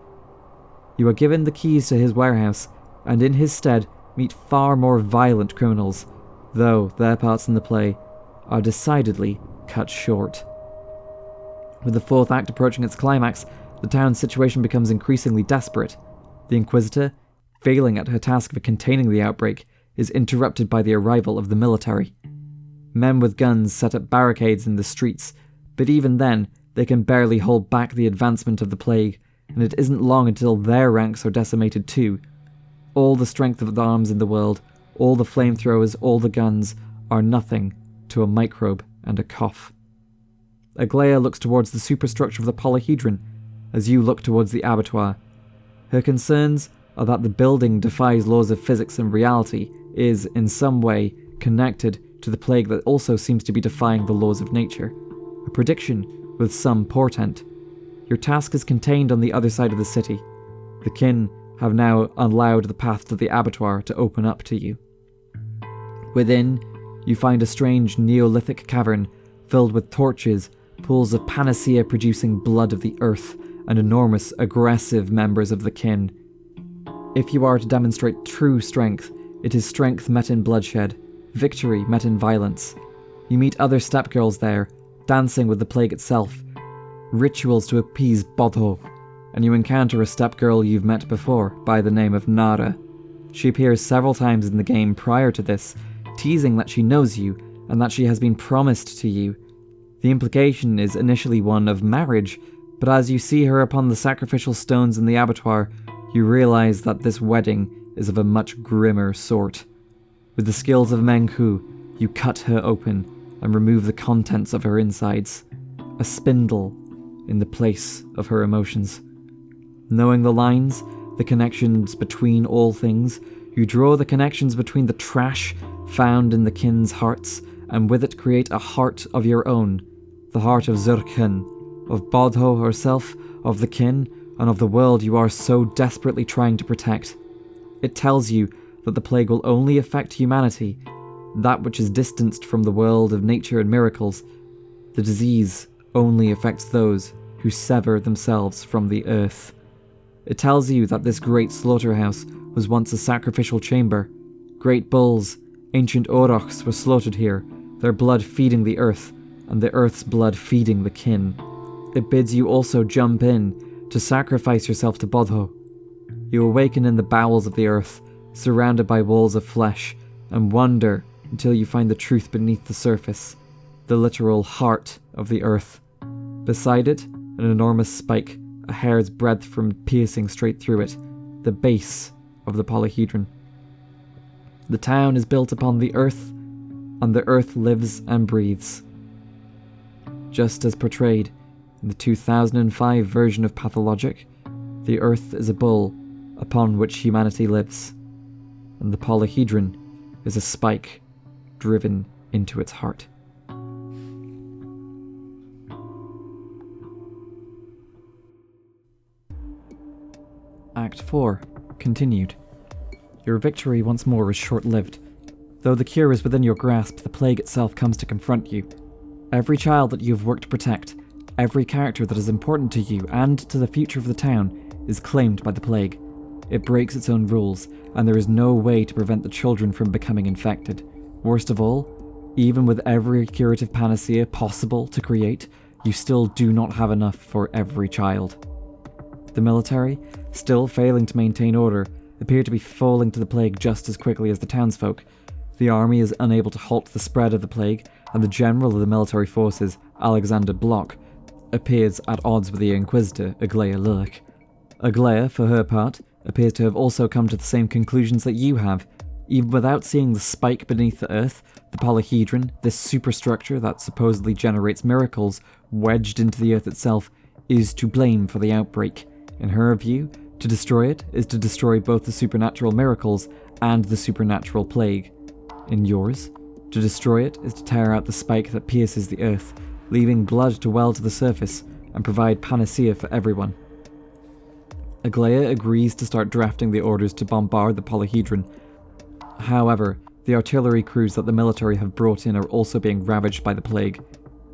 You are given the keys to his warehouse, and in his stead meet far more violent criminals, though their parts in the play are decidedly cut short. With the fourth act approaching its climax, the town's situation becomes increasingly desperate. The Inquisitor, failing at her task of containing the outbreak, is interrupted by the arrival of the military. Men with guns set up barricades in the streets, but even then, they can barely hold back the advancement of the plague, and it isn't long until their ranks are decimated too. All the strength of the arms in the world, all the flamethrowers, all the guns, are nothing to a microbe and a cough. Aglaia looks towards the superstructure of the polyhedron, as you look towards the abattoir. Her concerns are that the building defies laws of physics and reality, is, in some way, connected to the plague that also seems to be defying the laws of nature. A prediction with some portent. Your task is contained on the other side of the city. The kin have now allowed the path to the abattoir to open up to you. Within, you find a strange Neolithic cavern filled with torches, pools of panacea producing blood of the earth, and enormous, aggressive members of the kin. If you are to demonstrate true strength, it is strength met in bloodshed, victory met in violence. You meet other stepgirls there, dancing with the plague itself, rituals to appease Bodho, and you encounter a stepgirl you've met before by the name of Nara. She appears several times in the game prior to this, teasing that she knows you and that she has been promised to you. The implication is initially one of marriage, but as you see her upon the sacrificial stones in the abattoir, you realize that this wedding is of a much grimmer sort. With the skills of Menghu, you cut her open and remove the contents of her insides, a spindle in the place of her emotions. Knowing the lines, the connections between all things, you draw the connections between the trash found in the kin's hearts, and with it create a heart of your own, the heart of Zurkhan, of Bodho herself, of the kin, and of the world you are so desperately trying to protect. It tells you that the plague will only affect humanity, that which is distanced from the world of nature and miracles. The disease only affects those who sever themselves from the earth. It tells you that this great slaughterhouse was once a sacrificial chamber. Great bulls, ancient aurochs, were slaughtered here, their blood feeding the earth, and the earth's blood feeding the kin. It bids you also jump in, to sacrifice yourself to Bodho. You awaken in the bowels of the earth, surrounded by walls of flesh, and wander until you find the truth beneath the surface, the literal heart of the earth. Beside it, an enormous spike, a hair's breadth from piercing straight through it, the base of the polyhedron. The town is built upon the earth, and the earth lives and breathes. Just as portrayed in the 2005 version of Pathologic, the earth is a bull upon which humanity lives, and the polyhedron is a spike driven into its heart. Act 4. Continued. Your victory once more is short-lived. Though the cure is within your grasp, the plague itself comes to confront you. Every child that you have worked to protect, every character that is important to you and to the future of the town, is claimed by the plague. It breaks its own rules, and there is no way to prevent the children from becoming infected. Worst of all, even with every curative panacea possible to create, you still do not have enough for every child. The military, still failing to maintain order, appear to be falling to the plague just as quickly as the townsfolk. The army is unable to halt the spread of the plague, and the general of the military forces, Alexander Block, appears at odds with the Inquisitor, Aglaia Lillich. Aglaia, for her part, appears to have also come to the same conclusions that you have. Even without seeing the spike beneath the earth, the polyhedron, this superstructure that supposedly generates miracles wedged into the earth itself, is to blame for the outbreak. In her view, to destroy it is to destroy both the supernatural miracles and the supernatural plague. In yours, to destroy it is to tear out the spike that pierces the earth, leaving blood to well to the surface and provide panacea for everyone. Aglaia agrees to start drafting the orders to bombard the polyhedron. However, the artillery crews that the military have brought in are also being ravaged by the plague.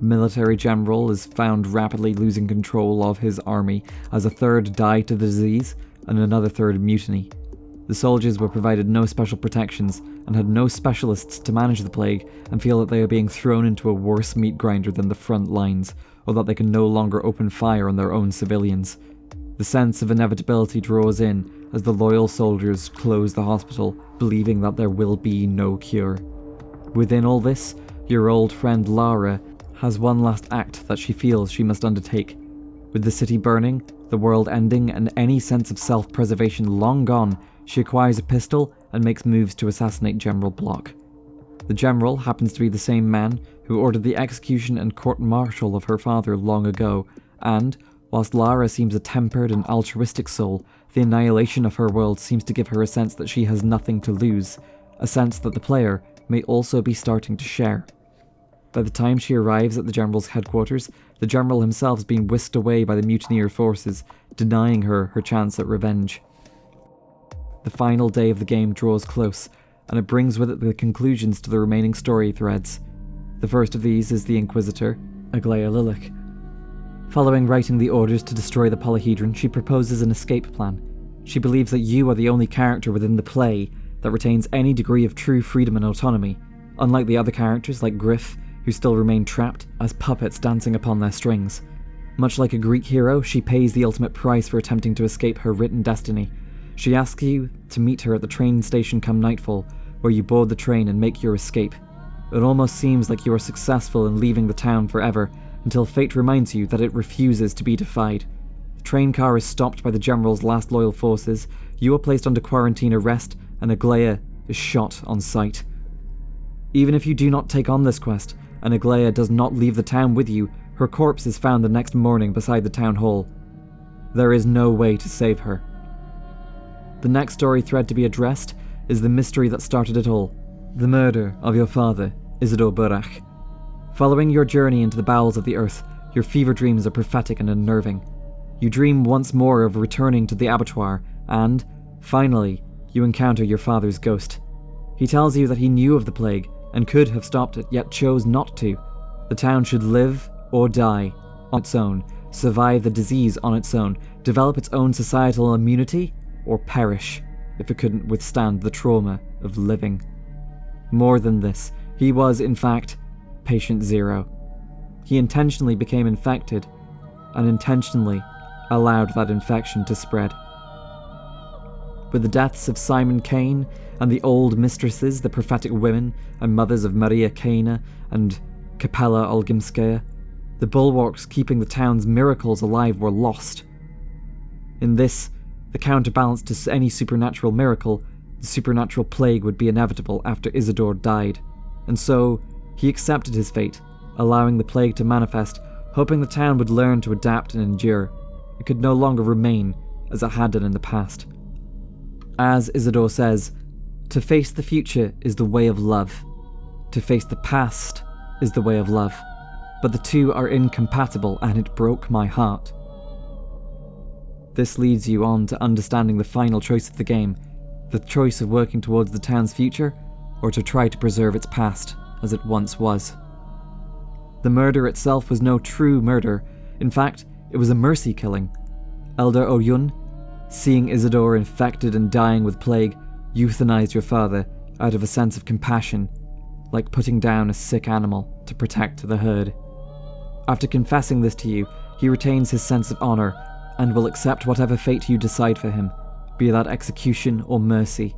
Military general is found rapidly losing control of his army as a third die to the disease and another third mutiny. The soldiers were provided no special protections and had no specialists to manage the plague, and feel that they are being thrown into a worse meat grinder than the front lines, or that they can no longer open fire on their own civilians. The sense of inevitability draws in as the loyal soldiers close the hospital, believing that there will be no cure. Within all this, your old friend Lara has one last act that she feels she must undertake. With the city burning, the world ending, and any sense of self-preservation long gone, she acquires a pistol and makes moves to assassinate General Block. The general happens to be the same man who ordered the execution and court-martial of her father long ago, and, whilst Lara seems a tempered and altruistic soul, the annihilation of her world seems to give her a sense that she has nothing to lose, a sense that the player may also be starting to share. By the time she arrives at the general's headquarters, the general himself has been whisked away by the mutineer forces, denying her her chance at revenge. The final day of the game draws close, and it brings with it the conclusions to the remaining story threads. The first of these is the Inquisitor, Aglaia Lillich. Following writing the orders to destroy the polyhedron, she proposes an escape plan. She believes that you are the only character within the play that retains any degree of true freedom and autonomy, unlike the other characters like Griff, who still remain trapped as puppets dancing upon their strings. Much like a Greek hero, she pays the ultimate price for attempting to escape her written destiny. She asks you to meet her at the train station come nightfall, where you board the train and make your escape. It almost seems like you are successful in leaving the town forever, until fate reminds you that it refuses to be defied. The train car is stopped by the general's last loyal forces, you are placed under quarantine arrest, and Aglaia is shot on sight. Even if you do not take on this quest, and Aglaia does not leave the town with you, her corpse is found the next morning beside the town hall. There is no way to save her. The next story thread to be addressed is the mystery that started it all, the murder of your father, Isidore Burach. Following your journey into the bowels of the earth, your fever dreams are prophetic and unnerving. You dream once more of returning to the abattoir, and, finally, you encounter your father's ghost. He tells you that he knew of the plague and could have stopped it, yet chose not to. The town should live or die on its own, survive the disease on its own, develop its own societal immunity, or perish. if it couldn't withstand the trauma of living. More than this, he was, in fact, patient zero. He intentionally became infected, and intentionally allowed that infection to spread. With the deaths of Simon Kane and the old mistresses, the prophetic women and mothers of Maria Kejna and Kapella Olgimskaya, the bulwarks keeping the town's miracles alive were lost. In this, the counterbalance to any supernatural miracle, the supernatural plague would be inevitable after Isidore died, and so he accepted his fate, allowing the plague to manifest, hoping the town would learn to adapt and endure. It could no longer remain as it had done in the past. As Isidore says, to face the future is the way of love. To face the past is the way of love. But the two are incompatible, and it broke my heart. This leads you on to understanding the final choice of the game, the choice of working towards the town's future, or to try to preserve its past as it once was. The murder itself was no true murder. In fact, it was a mercy killing. Elder Oyun, seeing Isidore infected and dying with plague, euthanized your father out of a sense of compassion, like putting down a sick animal to protect the herd. After confessing this to you, he retains his sense of honor and will accept whatever fate you decide for him, be that execution or mercy.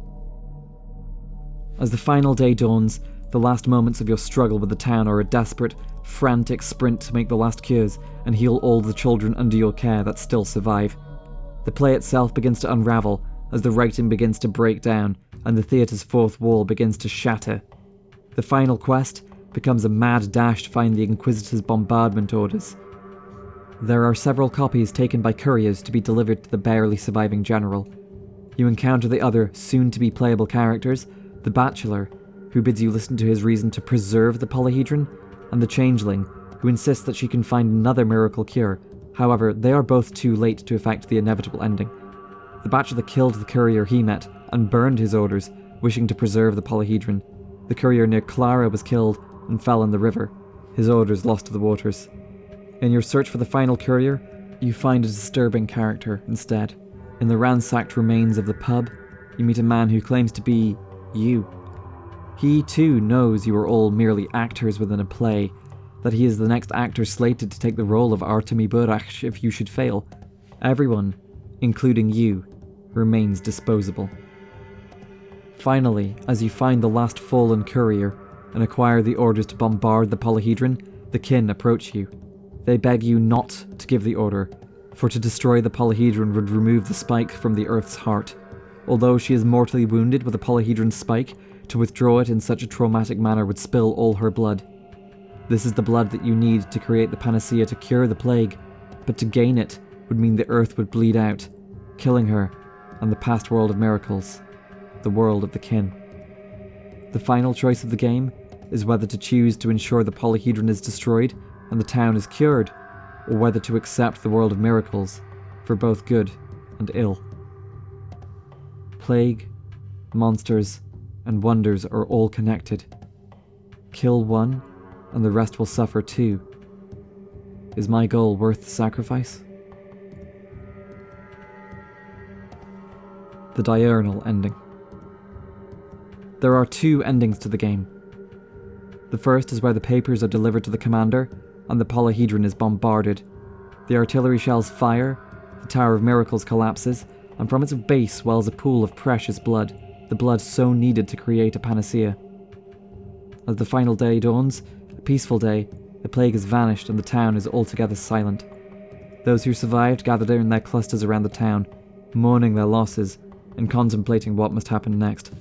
As the final day dawns, the last moments of your struggle with the town are a desperate, frantic sprint to make the last cures and heal all the children under your care that still survive. The play itself begins to unravel as the writing begins to break down and the theatre's fourth wall begins to shatter. The final quest becomes a mad dash to find the Inquisitor's bombardment orders. There are several copies taken by couriers to be delivered to the barely surviving general. You encounter the other soon-to-be playable characters, the Bachelor, who bids you listen to his reason to preserve the polyhedron, and the Changeling, who insists that she can find another miracle cure. However, they are both too late to effect the inevitable ending. The Bachelor killed the courier he met and burned his orders, wishing to preserve the polyhedron. The courier near Clara was killed and fell in the river, his orders lost to the waters. In your search for the final courier, you find a disturbing character instead. In the ransacked remains of the pub, you meet a man who claims to be you. He too knows you are all merely actors within a play, that he is the next actor slated to take the role of Artemi Burach if you should fail. Everyone, including you, remains disposable. Finally, as you find the last fallen courier and acquire the orders to bombard the polyhedron, the kin approach you. They beg you not to give the order, for to destroy the polyhedron would remove the spike from the Earth's heart. Although she is mortally wounded with a polyhedron spike, to withdraw it in such a traumatic manner would spill all her blood. This is the blood that you need to create the panacea to cure the plague, but to gain it would mean the Earth would bleed out, killing her and the past world of miracles, the world of the kin. The final choice of the game is whether to choose to ensure the polyhedron is destroyed and the town is cured, or whether to accept the world of miracles, for both good and ill. Plague, monsters, and wonders are all connected. Kill one, and the rest will suffer too. Is my goal worth the sacrifice? The diurnal ending. There are two endings to the game. The first is where the papers are delivered to the commander, and the polyhedron is bombarded. The artillery shells fire, the Tower of Miracles collapses, and from its base wells a pool of precious blood, the blood so needed to create a panacea. As the final day dawns, a peaceful day, the plague has vanished and the town is altogether silent. Those who survived gathered in their clusters around the town, mourning their losses and contemplating what must happen next.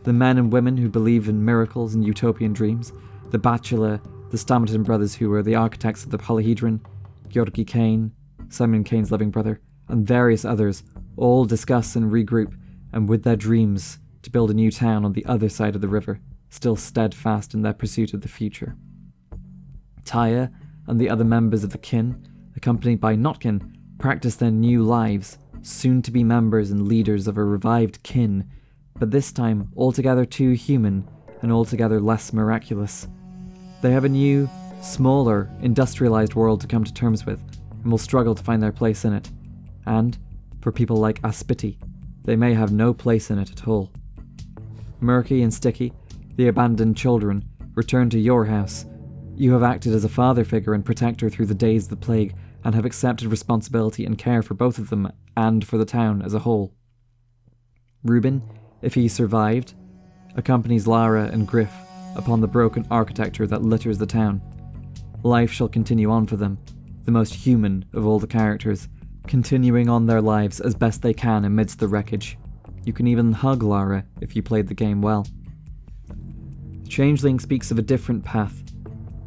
The men and women who believe in miracles and utopian dreams, the Bachelor, the Stamerton brothers who were the architects of the polyhedron, Georgi Kane, Simon Kane's living brother, and various others, all discuss and regroup, and with their dreams to build a new town on the other side of the river, still steadfast in their pursuit of the future. Taya and the other members of the kin, accompanied by Notkin, practice their new lives, soon to be members and leaders of a revived kin, but this time altogether too human and altogether less miraculous. They have a new, smaller, industrialized world to come to terms with, and will struggle to find their place in it. And, for people like Aspiti, they may have no place in it at all. Murky and Sticky, the abandoned children, return to your house. You have acted as a father figure and protector through the days of the plague, and have accepted responsibility and care for both of them and for the town as a whole. Reuben, if he survived, accompanies Lara and Griff upon the broken architecture that litters the town. Life shall continue on for them, the most human of all the characters, continuing on their lives as best they can amidst the wreckage. You can even hug Lara if you played the game well. Changeling speaks of a different path.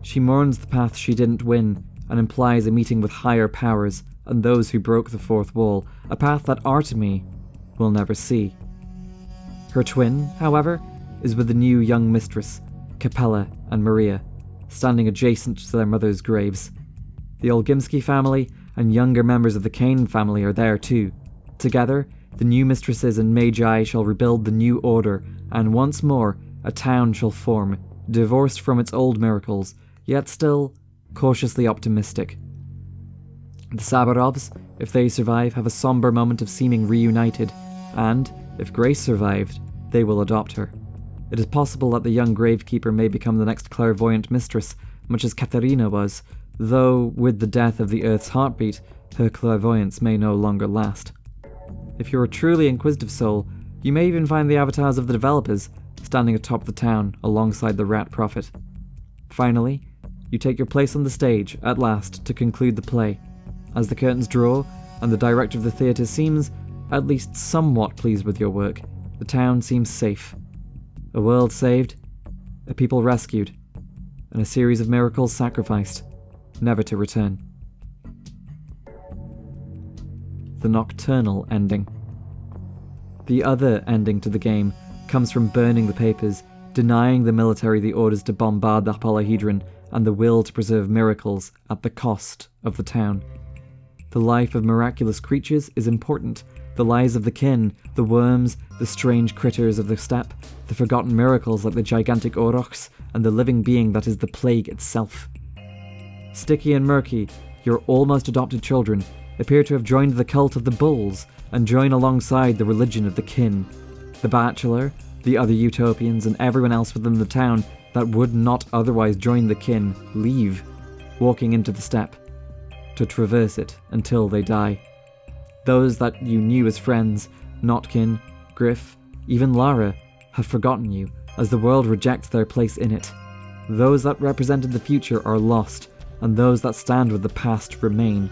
She mourns the path she didn't win and implies a meeting with higher powers and those who broke the fourth wall, a path that Artemi will never see. Her twin, however, is with the new young mistress, Capella and Maria, standing adjacent to their mother's graves. The Olgimski family and younger members of the Kane family are there too. Together, the new mistresses and Magi shall rebuild the new order, and once more a town shall form, divorced from its old miracles, yet still cautiously optimistic. The Sabarovs, if they survive, have a somber moment of seeming reunited, and, if Grace survived, they will adopt her. It is possible that the young gravekeeper may become the next clairvoyant mistress, much as Katerina was, though with the death of the Earth's heartbeat, her clairvoyance may no longer last. If you're a truly inquisitive soul, you may even find the avatars of the developers standing atop the town alongside the Rat Prophet. Finally, you take your place on the stage, at last, to conclude the play. As the curtains draw, and the director of the theatre seems at least somewhat pleased with your work, the town seems safe. A world saved, a people rescued, and a series of miracles sacrificed, never to return. The nocturnal ending. The other ending to the game comes from burning the papers, denying the military the orders to bombard the polyhedron and the will to preserve miracles at the cost of the town. The life of miraculous creatures is important. The lives of the kin, the worms, the strange critters of the steppe, the forgotten miracles like the gigantic aurochs, and the living being that is the plague itself. Sticky and Murky, your almost adopted children, appear to have joined the cult of the bulls and join alongside the religion of the kin. The Bachelor, the other utopians, and everyone else within the town that would not otherwise join the kin leave, walking into the steppe, to traverse it until they die. Those that you knew as friends, Notkin, Griff, even Lara, have forgotten you as the world rejects their place in it. Those that represented the future are lost, and those that stand with the past remain.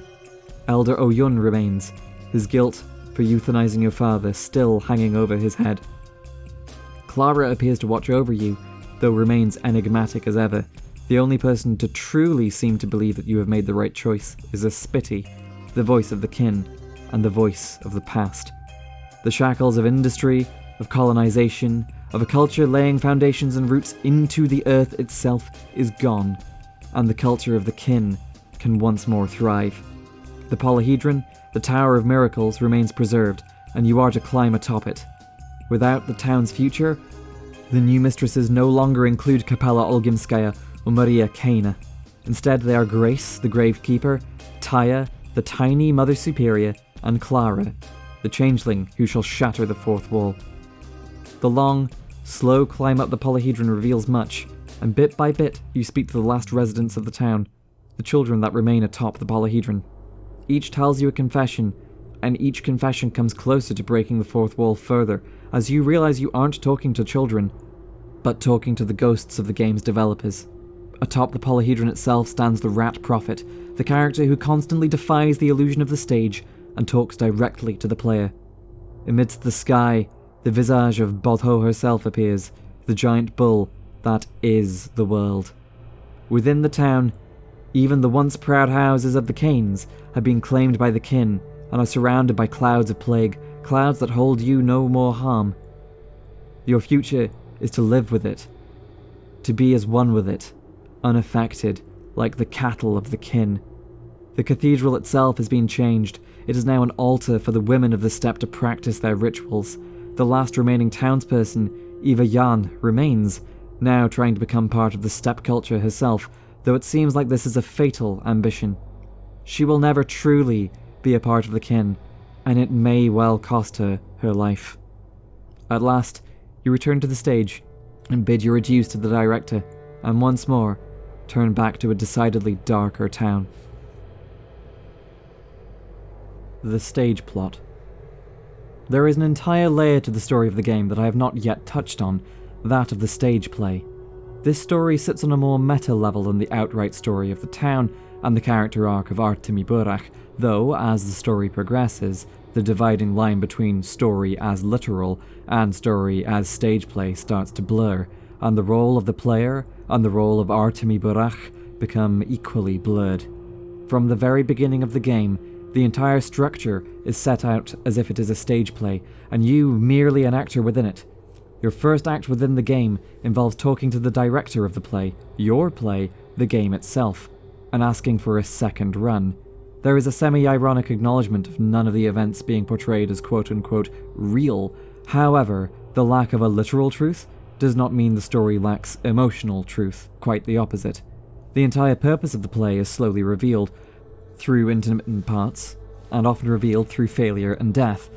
Elder Oyun remains, his guilt for euthanizing your father still hanging over his head. Clara appears to watch over you, though remains enigmatic as ever. The only person to truly seem to believe that you have made the right choice is a Spitty, the voice of the kin, and the voice of the past. The shackles of industry, of colonization, of a culture laying foundations and roots into the earth itself is gone, and the culture of the kin can once more thrive. The polyhedron, the Tower of Miracles, remains preserved, and you are to climb atop it. Without the town's future, the new mistresses no longer include Capella Olgimskaya or Maria Kana. Instead, they are Grace, the Gravekeeper, Taya, the tiny Mother Superior, and Clara, the changeling who shall shatter the fourth wall. The long, slow climb up the polyhedron reveals much, and bit by bit you speak to the last residents of the town, the children that remain atop the polyhedron. Each tells you a confession, and each confession comes closer to breaking the fourth wall further, as you realize you aren't talking to children, but talking to the ghosts of the game's developers. Atop the polyhedron itself stands the Rat Prophet, the character who constantly defies the illusion of the stage and talks directly to the player. Amidst the sky, the visage of Bodho herself appears, the giant bull that is the world. Within the town, even the once proud houses of the Kanes have been claimed by the kin and are surrounded by clouds of plague, clouds that hold you no more harm. Your future is to live with it, to be as one with it, unaffected, like the cattle of the kin. The cathedral itself has been changed. It is now an altar for the women of the steppe to practice their rituals. The last remaining townsperson, Eva Jan, remains, now trying to become part of the steppe culture herself, though it seems like this is a fatal ambition. She will never truly be a part of the kin, and it may well cost her her life. At last, you return to the stage and bid your adieus to the director, and once more, turn back to a decidedly darker town. The stage plot. There is an entire layer to the story of the game that I have not yet touched on, that of the stage play. This story sits on a more meta level than the outright story of the town and the character arc of Artemi Burak, though, as the story progresses, the dividing line between story as literal and story as stage play starts to blur, and the role of the player and the role of Artemi Burak become equally blurred. From the very beginning of the game, the entire structure is set out as if it is a stage play, and you merely an actor within it. Your first act within the game involves talking to the director of the play, your play, the game itself, and asking for a second run. There is a semi-ironic acknowledgement of none of the events being portrayed as quote-unquote real. However, the lack of a literal truth does not mean the story lacks emotional truth, quite the opposite. The entire purpose of the play is slowly revealed through intermittent parts, and often revealed through failure and death.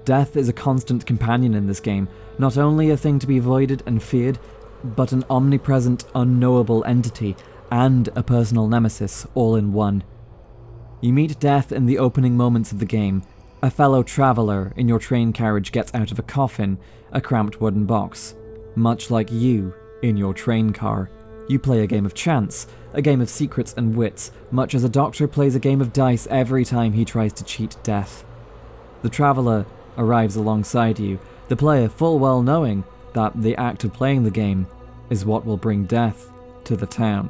Death is a constant companion in this game, not only a thing to be avoided and feared, but an omnipresent, unknowable entity and a personal nemesis all in one. You meet death in the opening moments of the game. A fellow traveller in your train carriage gets out of a coffin, a cramped wooden box. Much like you in your train car. You play a game of chance, a game of secrets and wits, much as a doctor plays a game of dice every time he tries to cheat death. The traveller arrives alongside you, the player full well knowing that the act of playing the game is what will bring death to the town.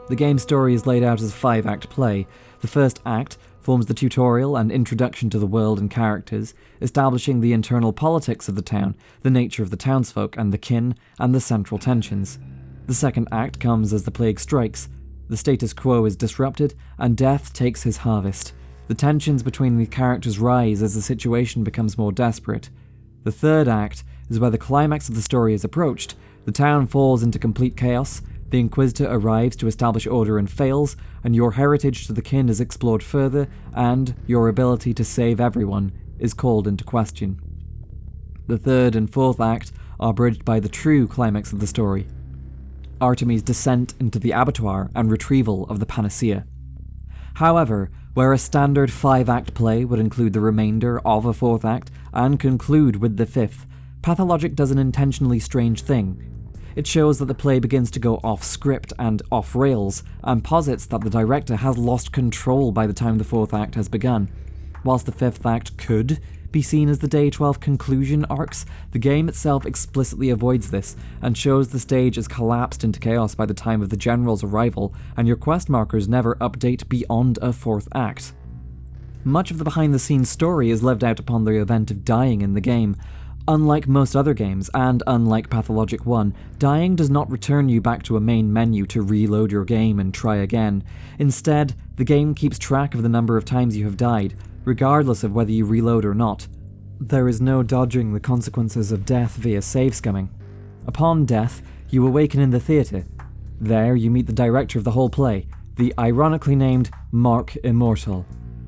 The game's story is laid out as a 5-act play. The first act forms the tutorial and introduction to the world and characters, establishing the internal politics of the town, the nature of the townsfolk and the kin, and the central tensions. The second act comes as the plague strikes. The status quo is disrupted, and death takes his harvest. The tensions between the characters rise as the situation becomes more desperate. The third act is where the climax of the story is approached. The town falls into complete chaos, the Inquisitor arrives to establish order and fails, and your heritage to the kin is explored further, and your ability to save everyone is called into question. The third and fourth act are bridged by the true climax of the story: Artemi's descent into the abattoir and retrieval of the panacea. However, where a standard 5-act play would include the remainder of a 4th act and conclude with the 5th, Pathologic does an intentionally strange thing. It shows that the play begins to go off-script and off-rails, and posits that the director has lost control by the time the 4th act has begun. Whilst the 5th act could be seen as the Day 12 conclusion arcs, the game itself explicitly avoids this, and shows the stage as collapsed into chaos by the time of the General's arrival, and your quest markers never update beyond a 4th act. Much of the behind-the-scenes story is lived out upon the event of dying in the game. Unlike most other games, and unlike Pathologic 1, dying does not return you back to a main menu to reload your game and try again. Instead, the game keeps track of the number of times you have died, regardless of whether you reload or not. There is no dodging the consequences of death via save scumming. Upon death, you awaken in the theatre. There you meet the director of the whole play, the ironically named Mark Immortal.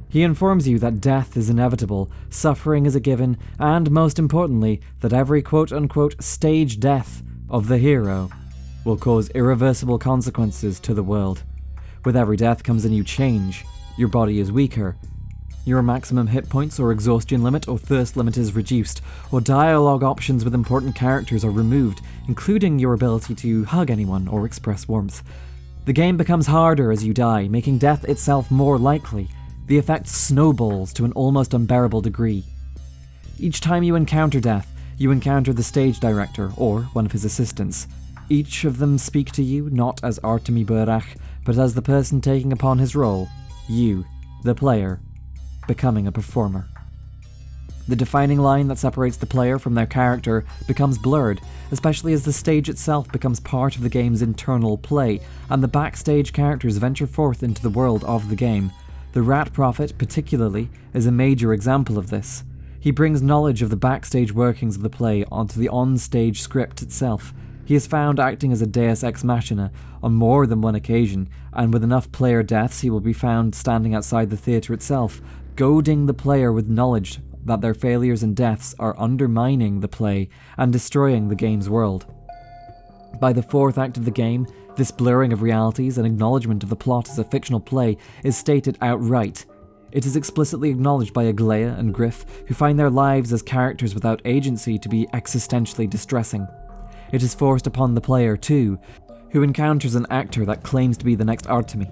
He informs you that death is inevitable, suffering is a given, and most importantly, that every quote-unquote stage death of the hero will cause irreversible consequences to the world. With every death comes a new change. Your body is weaker. Your maximum hit points or exhaustion limit or thirst limit is reduced, or dialogue options with important characters are removed, including your ability to hug anyone or express warmth. The game becomes harder as you die, making death itself more likely. The effect snowballs to an almost unbearable degree. Each time you encounter death, you encounter the stage director, or one of his assistants. Each of them speak to you not as Artemi Burak, but as the person taking upon his role, you, the player, becoming a performer. The defining line that separates the player from their character becomes blurred, especially as the stage itself becomes part of the game's internal play, and the backstage characters venture forth into the world of the game. The Rat Prophet, particularly, is a major example of this. He brings knowledge of the backstage workings of the play onto the on-stage script itself. He is found acting as a deus ex machina on more than one occasion, and with enough player deaths he will be found standing outside the theatre itself, goading the player with knowledge that their failures and deaths are undermining the play and destroying the game's world. By the fourth act of the game, this blurring of realities and acknowledgement of the plot as a fictional play is stated outright. It is explicitly acknowledged by Aglaia and Griff, who find their lives as characters without agency to be existentially distressing. It is forced upon the player, too, who encounters an actor that claims to be the next Artemi.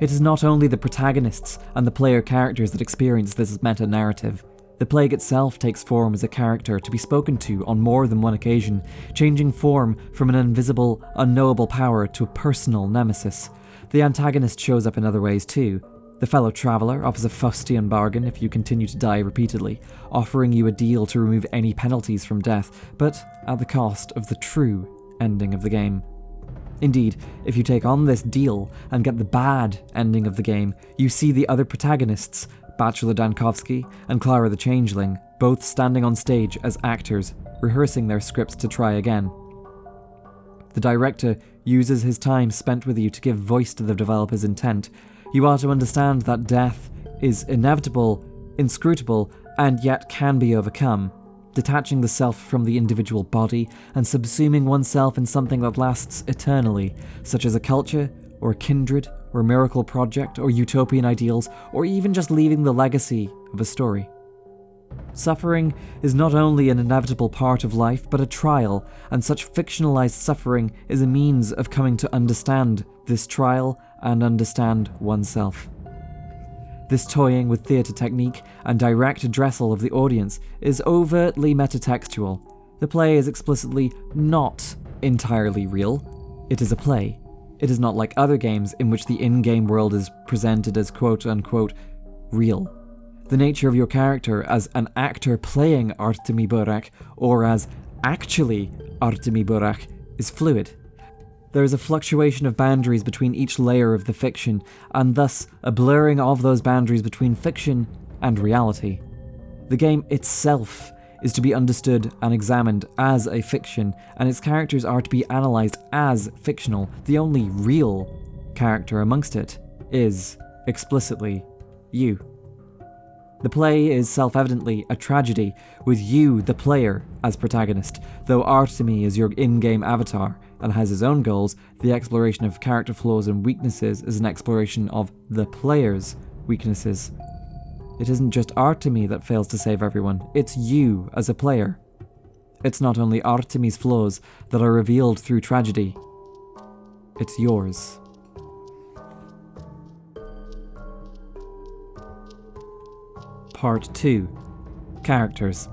It is not only the protagonists and the player characters that experience this meta-narrative. The plague itself takes form as a character to be spoken to on more than one occasion, changing form from an invisible, unknowable power to a personal nemesis. The antagonist shows up in other ways too. The fellow traveller offers a Faustian bargain if you continue to die repeatedly, offering you a deal to remove any penalties from death, but at the cost of the true ending of the game. Indeed, if you take on this deal and get the bad ending of the game, you see the other protagonists, Bachelor Dankovsky and Clara the Changeling, both standing on stage as actors, rehearsing their scripts to try again. The director uses his time spent with you to give voice to the developer's intent. You are to understand that death is inevitable, inscrutable, and yet can be overcome, detaching the self from the individual body and subsuming oneself in something that lasts eternally, such as a culture, or a kindred, or a miracle project, or utopian ideals, or even just leaving the legacy of a story. Suffering is not only an inevitable part of life, but a trial, and such fictionalized suffering is a means of coming to understand this trial and understand oneself. This toying with theatre technique and direct addressal of the audience is overtly metatextual. The play is explicitly not entirely real. It is a play. It is not like other games in which the in-game world is presented as quote-unquote real. The nature of your character as an actor playing Artemi Burak or as actually Artemi Burak is fluid. There is a fluctuation of boundaries between each layer of the fiction, and thus a blurring of those boundaries between fiction and reality. The game itself is to be understood and examined as a fiction, and its characters are to be analysed as fictional. The only real character amongst it is, explicitly, you. The play is self-evidently a tragedy, with you, the player, as protagonist. Though Artemi is your in-game avatar and has his own goals, the exploration of character flaws and weaknesses is an exploration of the player's weaknesses. It isn't just Artemi that fails to save everyone, it's you as a player. It's not only Artemi's flaws that are revealed through tragedy, it's yours. Part 2. Characters.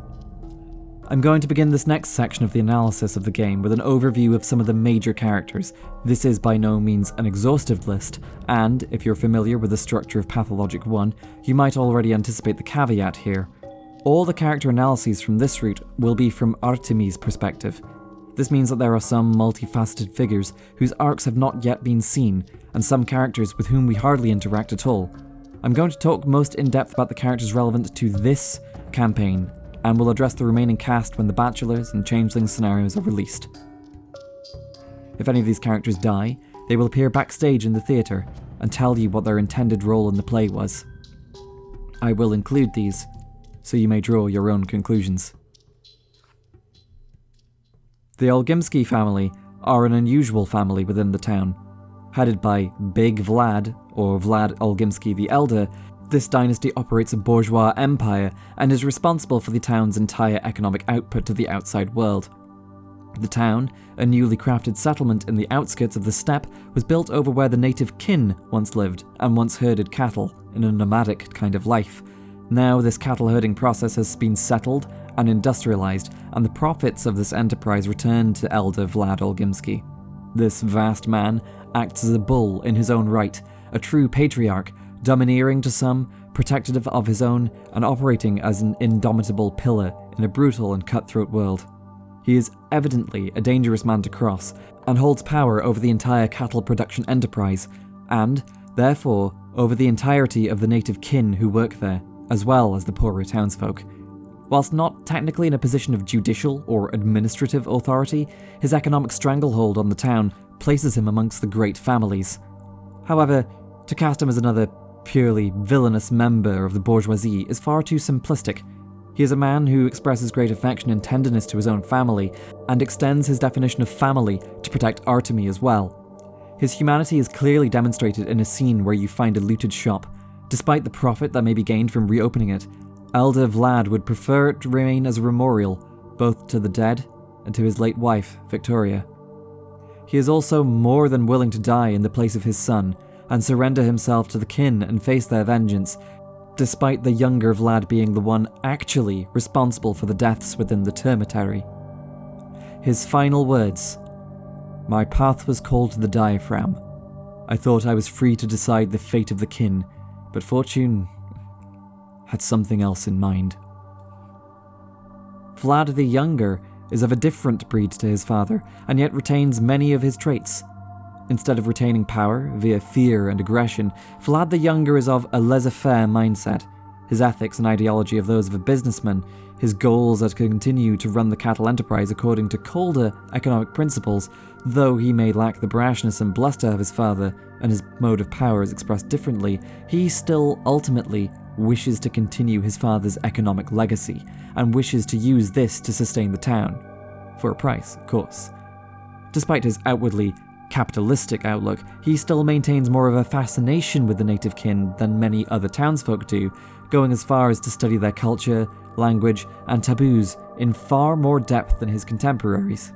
I'm going to begin this next section of the analysis of the game with an overview of some of the major characters. This is by no means an exhaustive list, and if you're familiar with the structure of Pathologic 1, you might already anticipate the caveat here. All the character analyses from this route will be from Artemi's perspective. This means that there are some multifaceted figures whose arcs have not yet been seen, and some characters with whom we hardly interact at all. I'm going to talk most in depth about the characters relevant to this campaign, and will address the remaining cast when the Bachelors and Changeling scenarios are released. If any of these characters die, they will appear backstage in the theatre and tell you what their intended role in the play was. I will include these, so you may draw your own conclusions. The Olgimsky family are an unusual family within the town. Headed by Big Vlad, or Vlad Olgimsky the Elder, this dynasty operates a bourgeois empire and is responsible for the town's entire economic output to the outside world. The town, a newly crafted settlement in the outskirts of the steppe, was built over where the native kin once lived and once herded cattle in a nomadic kind of life. Now this cattle herding process has been settled and industrialized, and the profits of this enterprise return to Elder Vlad Olgimsky. This vast man acts as a bull in his own right, a true patriarch, domineering to some, protective of his own, and operating as an indomitable pillar in a brutal and cutthroat world. He is evidently a dangerous man to cross, and holds power over the entire cattle production enterprise, and, therefore, over the entirety of the native kin who work there, as well as the poorer townsfolk. Whilst not technically in a position of judicial or administrative authority, his economic stranglehold on the town places him amongst the great families. However, to cast him as another purely villainous member of the bourgeoisie is far too simplistic. He is a man who expresses great affection and tenderness to his own family, and extends his definition of family to protect Artemi as well. His humanity is clearly demonstrated in a scene where you find a looted shop. Despite the profit that may be gained from reopening it, Elder Vlad would prefer it to remain as a memorial, both to the dead and to his late wife, Victoria. He is also more than willing to die in the place of his son, and surrender himself to the kin and face their vengeance, despite the younger Vlad being the one actually responsible for the deaths within the termitary. His final words: "My path was called the diaphragm. I thought I was free to decide the fate of the kin, but fortune had something else in mind." Vlad the Younger is of a different breed to his father, and yet retains many of his traits. Instead of retaining power via fear and aggression, Vlad the Younger is of a laissez-faire mindset. His ethics and ideology of those of a businessman, his goals are to continue to run the cattle enterprise according to colder economic principles, though he may lack the brashness and bluster of his father, and his mode of power is expressed differently, he still ultimately wishes to continue his father's economic legacy, and wishes to use this to sustain the town. For a price, of course. Despite his outwardly capitalistic outlook, he still maintains more of a fascination with the native kin than many other townsfolk do, going as far as to study their culture, language, and taboos in far more depth than his contemporaries.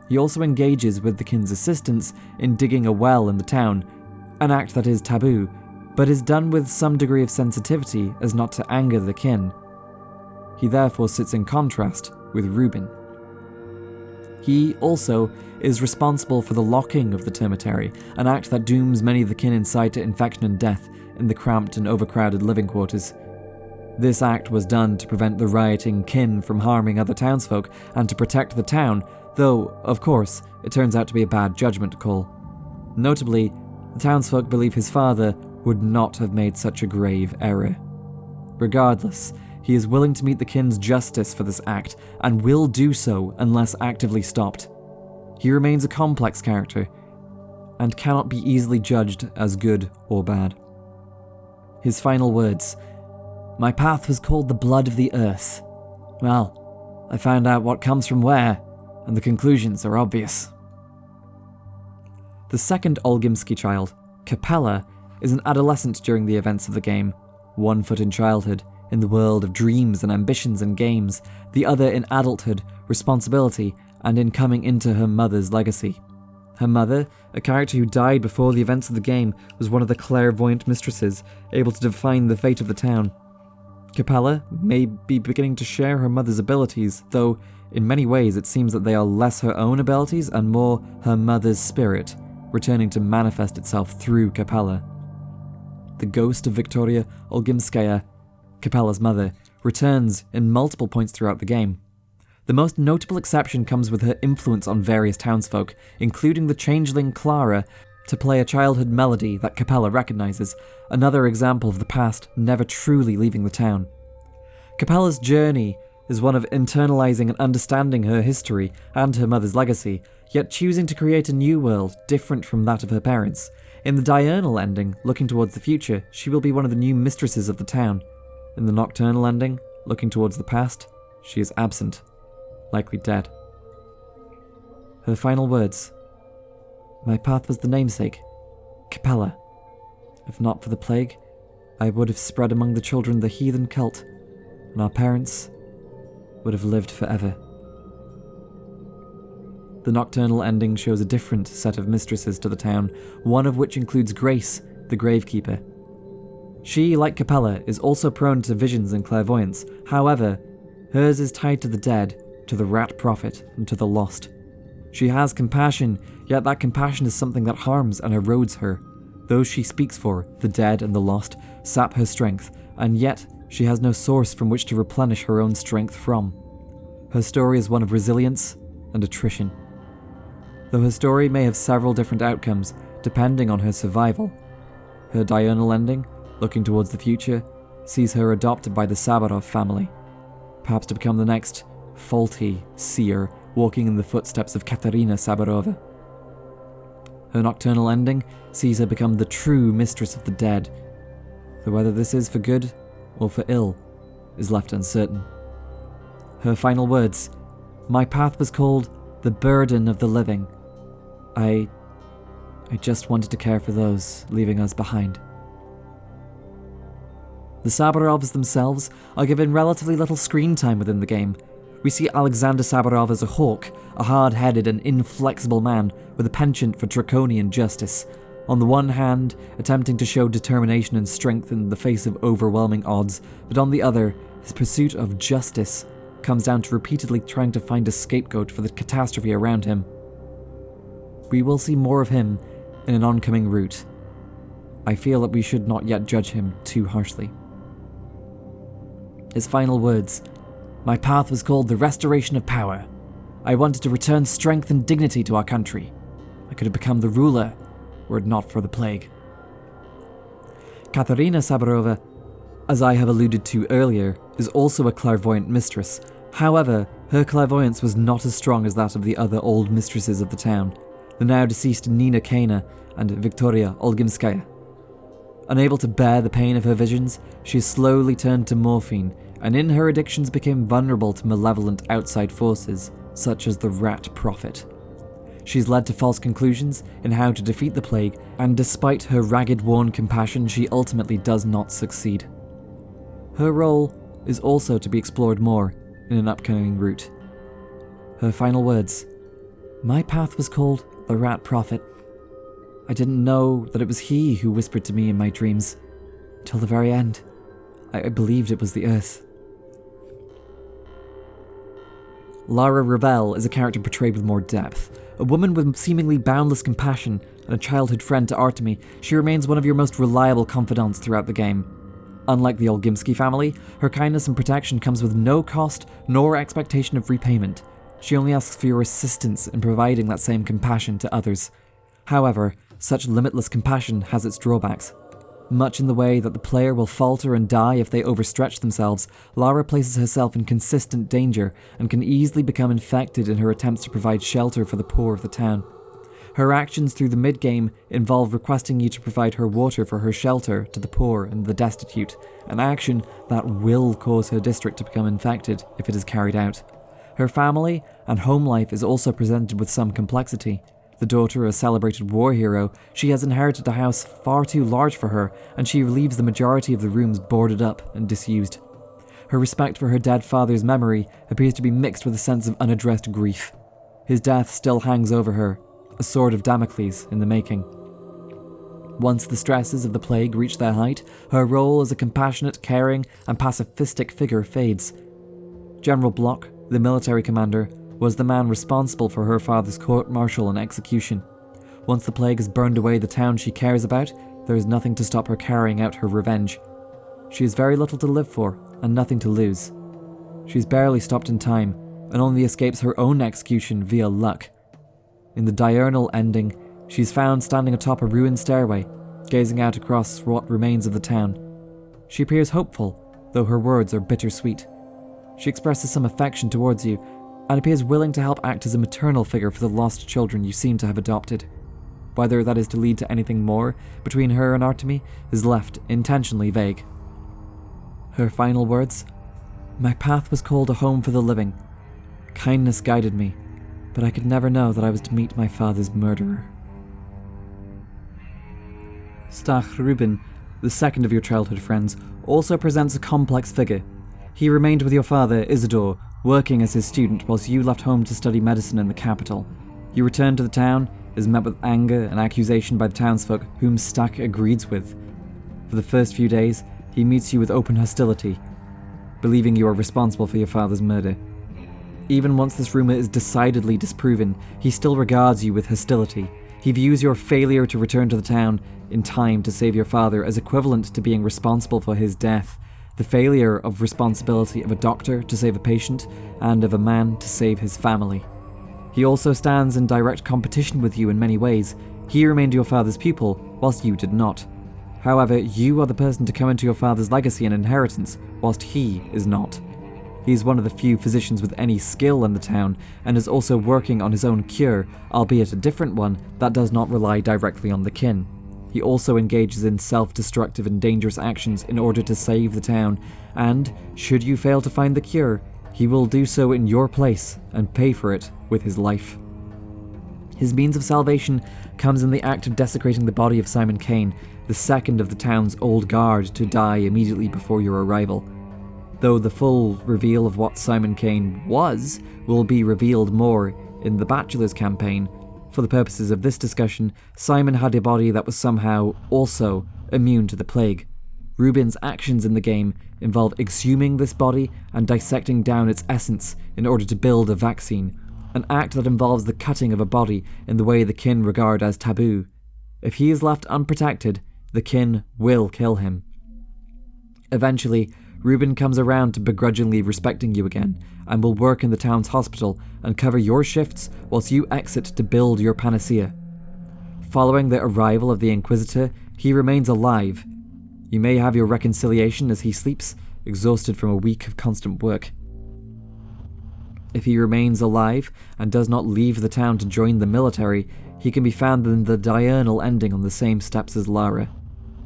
He also engages with the kin's assistance in digging a well in the town, an act that is taboo, but is done with some degree of sensitivity as not to anger the kin. He therefore sits in contrast with Reuben. He also is responsible for the locking of the termitary, an act that dooms many of the kin inside to infection and death in the cramped and overcrowded living quarters. This act was done to prevent the rioting kin from harming other townsfolk and to protect the town, though, of course, it turns out to be a bad judgment call. Notably, the townsfolk believe his father would not have made such a grave error. Regardless, he is willing to meet the kin's justice for this act, and will do so unless actively stopped. He remains a complex character, and cannot be easily judged as good or bad. His final words: "My path was called the blood of the earth. Well, I found out what comes from where, and the conclusions are obvious." The second Olgimsky child, Capella, is an adolescent during the events of the game, one foot in childhood, in the world of dreams and ambitions and games, the other in adulthood, responsibility, and in coming into her mother's legacy. Her mother, a character who died before the events of the game, was one of the clairvoyant mistresses, able to define the fate of the town. Capella may be beginning to share her mother's abilities, though in many ways it seems that they are less her own abilities and more her mother's spirit, returning to manifest itself through Capella. The ghost of Victoria Olgimskaya, Capella's mother, returns in multiple points throughout the game. The most notable exception comes with her influence on various townsfolk, including the changeling Clara, to play a childhood melody that Capella recognizes, another example of the past never truly leaving the town. Capella's journey is one of internalizing and understanding her history and her mother's legacy, yet choosing to create a new world different from that of her parents. In the diurnal ending, looking towards the future, she will be one of the new mistresses of the town. In the nocturnal ending, looking towards the past, she is absent, likely dead. Her final words: "My path was the namesake, Capella. If not for the plague, I would have spread among the children the heathen cult, and our parents would have lived forever." The nocturnal ending shows a different set of mistresses to the town, one of which includes Grace, the gravekeeper. She, like Capella, is also prone to visions and clairvoyance. However, hers is tied to the dead, to the rat prophet, and to the lost. She has compassion, yet that compassion is something that harms and erodes her. Those she speaks for, the dead and the lost, sap her strength, and yet she has no source from which to replenish her own strength from. Her story is one of resilience and attrition. Though her story may have several different outcomes, depending on her survival, her diurnal ending, looking towards the future, sees her adopted by the Sabarov family, perhaps to become the next faulty seer walking in the footsteps of Katerina Sabarova. Her nocturnal ending sees her become the true mistress of the dead, though whether this is for good or for ill is left uncertain. Her final words, "My path was called the burden of the living. I just wanted to care for those leaving us behind." The Saburovs themselves are given relatively little screen time within the game. We see Alexander Saburov as a hawk, a hard-headed and inflexible man with a penchant for draconian justice. On the one hand, attempting to show determination and strength in the face of overwhelming odds, but on the other, his pursuit of justice comes down to repeatedly trying to find a scapegoat for the catastrophe around him. We will see more of him in an oncoming route. I feel that we should not yet judge him too harshly. His final words, "My path was called the restoration of power. I wanted to return strength and dignity to our country. I could have become the ruler were it not for the plague." Katerina Saburova, as I have alluded to earlier, is also a clairvoyant mistress. However, her clairvoyance was not as strong as that of the other old mistresses of the town, the now deceased Nina Kaina and Viktoria Olgimskaya. Unable to bear the pain of her visions, she slowly turned to morphine, and in her addictions became vulnerable to malevolent outside forces, such as the Rat Prophet. She's led to false conclusions in how to defeat the plague, and despite her ragged worn compassion, she ultimately does not succeed. Her role is also to be explored more in an upcoming route. Her final words, "My path was called the Rat Prophet. I didn't know that it was he who whispered to me in my dreams. Till the very end, I believed it was the Earth." Lara Ravel is a character portrayed with more depth. A woman with seemingly boundless compassion and a childhood friend to Artemy, she remains one of your most reliable confidants throughout the game. Unlike the Olgimsky family, her kindness and protection comes with no cost nor expectation of repayment. She only asks for your assistance in providing that same compassion to others. However, such limitless compassion has its drawbacks. Much in the way that the player will falter and die if they overstretch themselves, Lara places herself in consistent danger and can easily become infected in her attempts to provide shelter for the poor of the town. Her actions through the mid-game involve requesting you to provide her water for her shelter to the poor and the destitute, an action that will cause her district to become infected if it is carried out. Her family and home life is also presented with some complexity. The daughter of a celebrated war hero, she has inherited a house far too large for her, and she leaves the majority of the rooms boarded up and disused. Her respect for her dead father's memory appears to be mixed with a sense of unaddressed grief. His death still hangs over her, a sword of Damocles in the making. Once the stresses of the plague reach their height, her role as a compassionate, caring, and pacifistic figure fades. General Bloch, the military commander, was the man responsible for her father's court-martial and execution. Once the plague has burned away the town she cares about, there is nothing to stop her carrying out her revenge. She has very little to live for, and nothing to lose. She's barely stopped in time, and only escapes her own execution via luck. In the diurnal ending, she's found standing atop a ruined stairway, gazing out across what remains of the town. She appears hopeful, though her words are bittersweet. She expresses some affection towards you, and appears willing to help act as a maternal figure for the lost children you seem to have adopted. Whether that is to lead to anything more between her and Artemy is left intentionally vague. Her final words, "My path was called a home for the living. Kindness guided me, but I could never know that I was to meet my father's murderer." Stach Rubin, the second of your childhood friends, also presents a complex figure. He remained with your father, Isidore, working as his student whilst you left home to study medicine in the capital. You return to the town, is met with anger and accusation by the townsfolk, whom Stach agrees with. For the first few days, he meets you with open hostility, believing you are responsible for your father's murder. Even once this rumour is decidedly disproven, he still regards you with hostility. He views your failure to return to the town in time to save your father as equivalent to being responsible for his death, the failure of responsibility of a doctor to save a patient, and of a man to save his family. He also stands in direct competition with you in many ways. He remained your father's pupil, whilst you did not. However, you are the person to come into your father's legacy and inheritance, whilst he is not. He is one of the few physicians with any skill in the town, and is also working on his own cure, albeit a different one that does not rely directly on the kin. He also engages in self-destructive and dangerous actions in order to save the town, and, should you fail to find the cure, he will do so in your place and pay for it with his life. His means of salvation comes in the act of desecrating the body of Simon Kane, the second of the town's old guard to die immediately before your arrival. Though the full reveal of what Simon Kane was will be revealed more in the Bachelor's campaign, for the purposes of this discussion, Simon had a body that was somehow also immune to the plague. Rubin's actions in the game involve exhuming this body and dissecting down its essence in order to build a vaccine, an act that involves the cutting of a body in the way the kin regard as taboo. If he is left unprotected, the kin will kill him. Eventually, Rubin comes around to begrudgingly respecting you again, and will work in the town's hospital and cover your shifts whilst you exit to build your panacea. Following the arrival of the Inquisitor, he remains alive. You may have your reconciliation as he sleeps, exhausted from a week of constant work. If he remains alive and does not leave the town to join the military, he can be found in the diurnal ending on the same steps as Lara.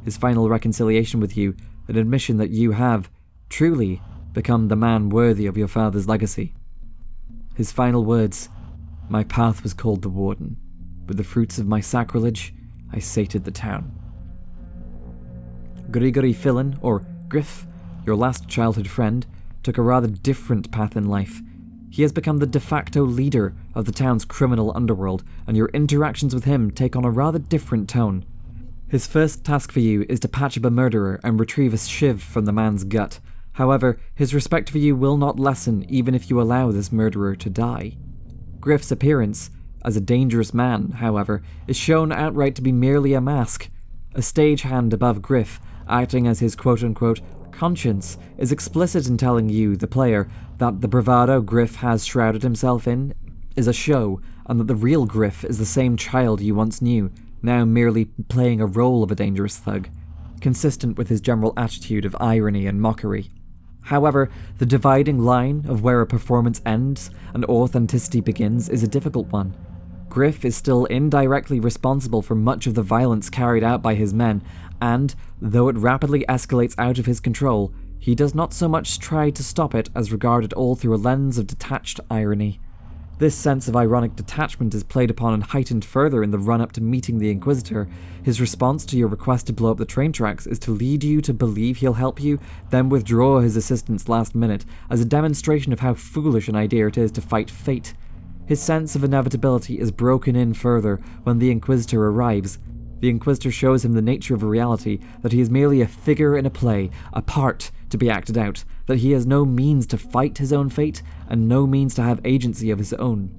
His final reconciliation with you, an admission that you have, truly, become the man worthy of your father's legacy. His final words, "My path was called the Warden. With the fruits of my sacrilege, I sated the town." Grigory Filin, or Griff, your last childhood friend, took a rather different path in life. He has become the de facto leader of the town's criminal underworld, and your interactions with him take on a rather different tone. His first task for you is to patch up a murderer and retrieve a shiv from the man's gut. However, his respect for you will not lessen even if you allow this murderer to die. Griff's appearance, as a dangerous man, however, is shown outright to be merely a mask. A stagehand above Griff, acting as his quote-unquote conscience, is explicit in telling you, the player, that the bravado Griff has shrouded himself in is a show, and that the real Griff is the same child you once knew, now merely playing a role of a dangerous thug, consistent with his general attitude of irony and mockery. However, the dividing line of where a performance ends and authenticity begins is a difficult one. Griff is still indirectly responsible for much of the violence carried out by his men, and, though it rapidly escalates out of his control, he does not so much try to stop it as regard it all through a lens of detached irony. This sense of ironic detachment is played upon and heightened further in the run-up to meeting the Inquisitor. His response to your request to blow up the train tracks is to lead you to believe he'll help you, then withdraw his assistance last minute, as a demonstration of how foolish an idea it is to fight fate. His sense of inevitability is broken in further when the Inquisitor arrives. The Inquisitor shows him the nature of a reality, that he is merely a figure in a play, a part to be acted out, that he has no means to fight his own fate, and no means to have agency of his own.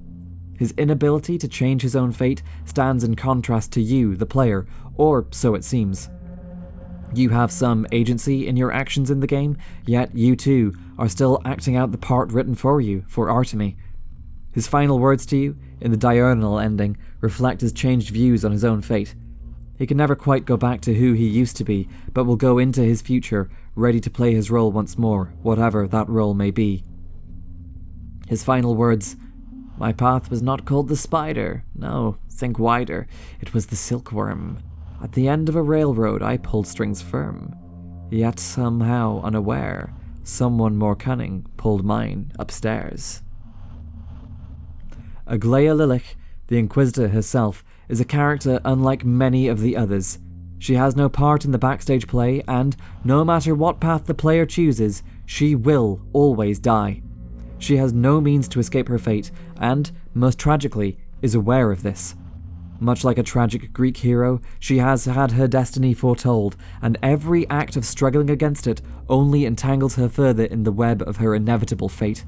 His inability to change his own fate stands in contrast to you, the player, or so it seems. You have some agency in your actions in the game, yet you too are still acting out the part written for you, for Artemy. His final words to you, in the diurnal ending, reflect his changed views on his own fate. He can never quite go back to who he used to be, but will go into his future, ready to play his role once more, whatever that role may be. His final words, "My path was not called the spider. No, think wider. It was the silkworm. At the end of a railroad I pulled strings firm. Yet somehow unaware, someone more cunning pulled mine upstairs." Aglaia Lilich, the Inquisitor herself, is a character unlike many of the others. She has no part in the backstage play, and, no matter what path the player chooses, she will always die. She has no means to escape her fate, and, most tragically, is aware of this. Much like a tragic Greek hero, she has had her destiny foretold, and every act of struggling against it only entangles her further in the web of her inevitable fate.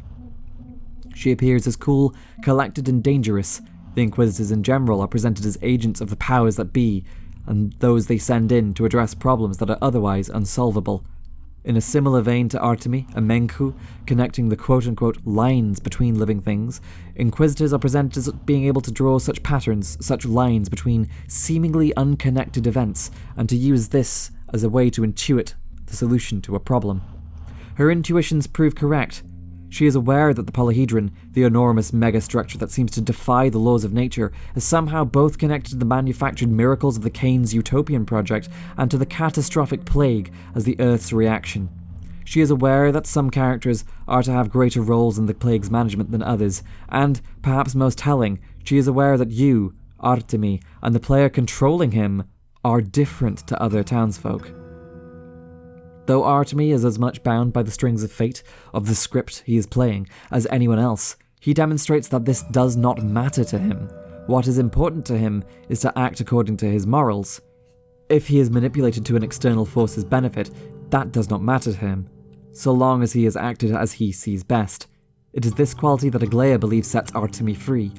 She appears as cool, collected, and dangerous. The Inquisitors in general are presented as agents of the powers that be, and those they send in to address problems that are otherwise unsolvable. In a similar vein to Artemy and Menku, connecting the quote-unquote lines between living things, Inquisitors are presented as being able to draw such patterns, such lines between seemingly unconnected events, and to use this as a way to intuit the solution to a problem. Her intuitions prove correct. She is aware that the polyhedron, the enormous megastructure that seems to defy the laws of nature, is somehow both connected to the manufactured miracles of the Kane's Utopian project and to the catastrophic plague as the Earth's reaction. She is aware that some characters are to have greater roles in the plague's management than others, and, perhaps most telling, she is aware that you, Artemi, and the player controlling him are different to other townsfolk. Though Artemi is as much bound by the strings of fate of the script he is playing as anyone else, he demonstrates that this does not matter to him. What is important to him is to act according to his morals. If he is manipulated to an external force's benefit, that does not matter to him, so long as he has acted as he sees best. It is this quality that Aglaia believes sets Artemi free.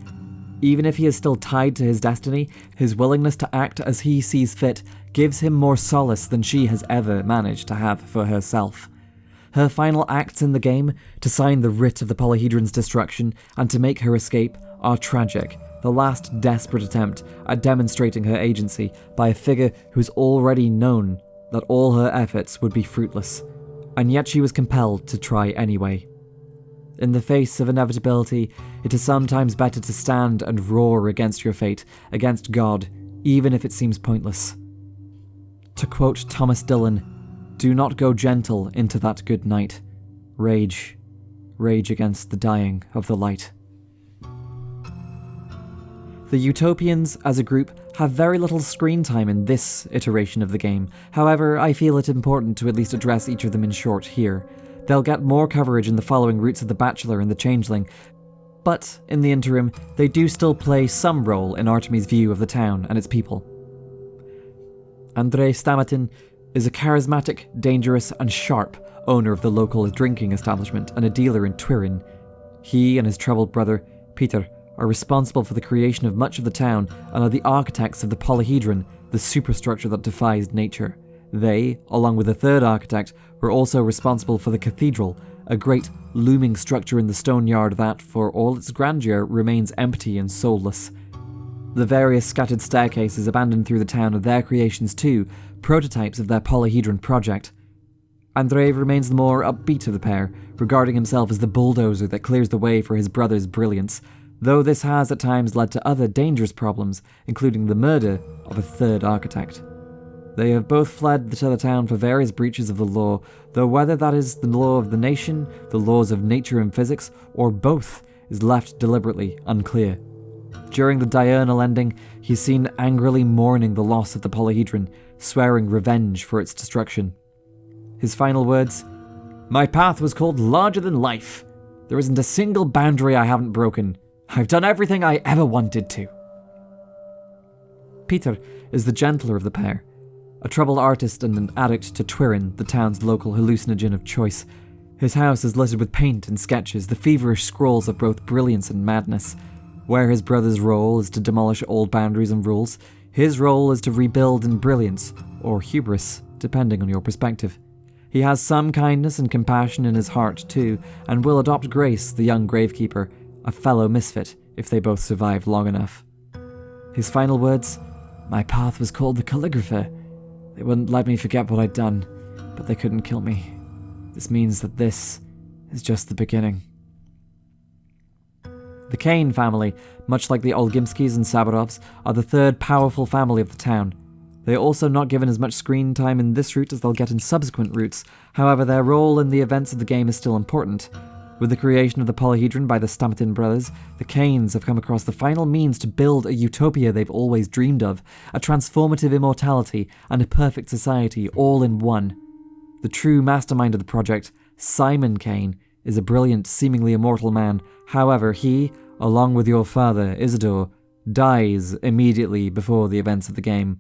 Even if he is still tied to his destiny, his willingness to act as he sees fit gives him more solace than she has ever managed to have for herself. Her final acts in the game, to sign the writ of the Polyhedron's destruction and to make her escape, are tragic, the last desperate attempt at demonstrating her agency by a figure who's already known that all her efforts would be fruitless, and yet she was compelled to try anyway. In the face of inevitability, it is sometimes better to stand and roar against your fate, against God, even if it seems pointless. To quote Thomas Dillon, "Do not go gentle into that good night. Rage, rage against the dying of the light." The Utopians, as a group, have very little screen time in this iteration of the game. However, I feel it important to at least address each of them in short here. They'll get more coverage in the following routes of the Bachelor and the Changeling, but in the interim, they do still play some role in Artemi's view of the town and its people. Andrei Stamatin is a charismatic, dangerous, and sharp owner of the local drinking establishment and a dealer in Twirin. He and his troubled brother, Peter, are responsible for the creation of much of the town and are the architects of the Polyhedron, the superstructure that defies nature. They, along with a third architect, were also responsible for the cathedral, a great, looming structure in the stone yard that, for all its grandeur, remains empty and soulless. The various scattered staircases abandoned through the town are their creations too, prototypes of their Polyhedron project. Andrei remains the more upbeat of the pair, regarding himself as the bulldozer that clears the way for his brother's brilliance, though this has at times led to other dangerous problems, including the murder of a third architect. They have both fled to the town for various breaches of the law, though whether that is the law of the nation, the laws of nature and physics, or both, is left deliberately unclear. During the diurnal ending, he is seen angrily mourning the loss of the Polyhedron, swearing revenge for its destruction. His final words, "My path was called larger than life. There isn't a single boundary I haven't broken. I've done everything I ever wanted to." Peter is the gentler of the pair, a troubled artist and an addict to Twirin, the town's local hallucinogen of choice. His house is littered with paint and sketches, the feverish scrolls of both brilliance and madness. Where his brother's role is to demolish old boundaries and rules, his role is to rebuild in brilliance, or hubris, depending on your perspective. He has some kindness and compassion in his heart too, and will adopt Grace, the young gravekeeper, a fellow misfit, if they both survive long enough. His final words, "My path was called the Calligrapher. They wouldn't let me forget what I'd done, but they couldn't kill me. This means that this is just the beginning." The Kane family, much like the Olgimskis and Sabarovs, are the third powerful family of the town. They are also not given as much screen time in this route as they'll get in subsequent routes, however their role in the events of the game is still important. With the creation of the Polyhedron by the Stamatin brothers, the Kanes have come across the final means to build a utopia they've always dreamed of, a transformative immortality and a perfect society all in one. The true mastermind of the project, Simon Kane, is a brilliant, seemingly immortal man. However, he, along with your father, Isidore, dies immediately before the events of the game.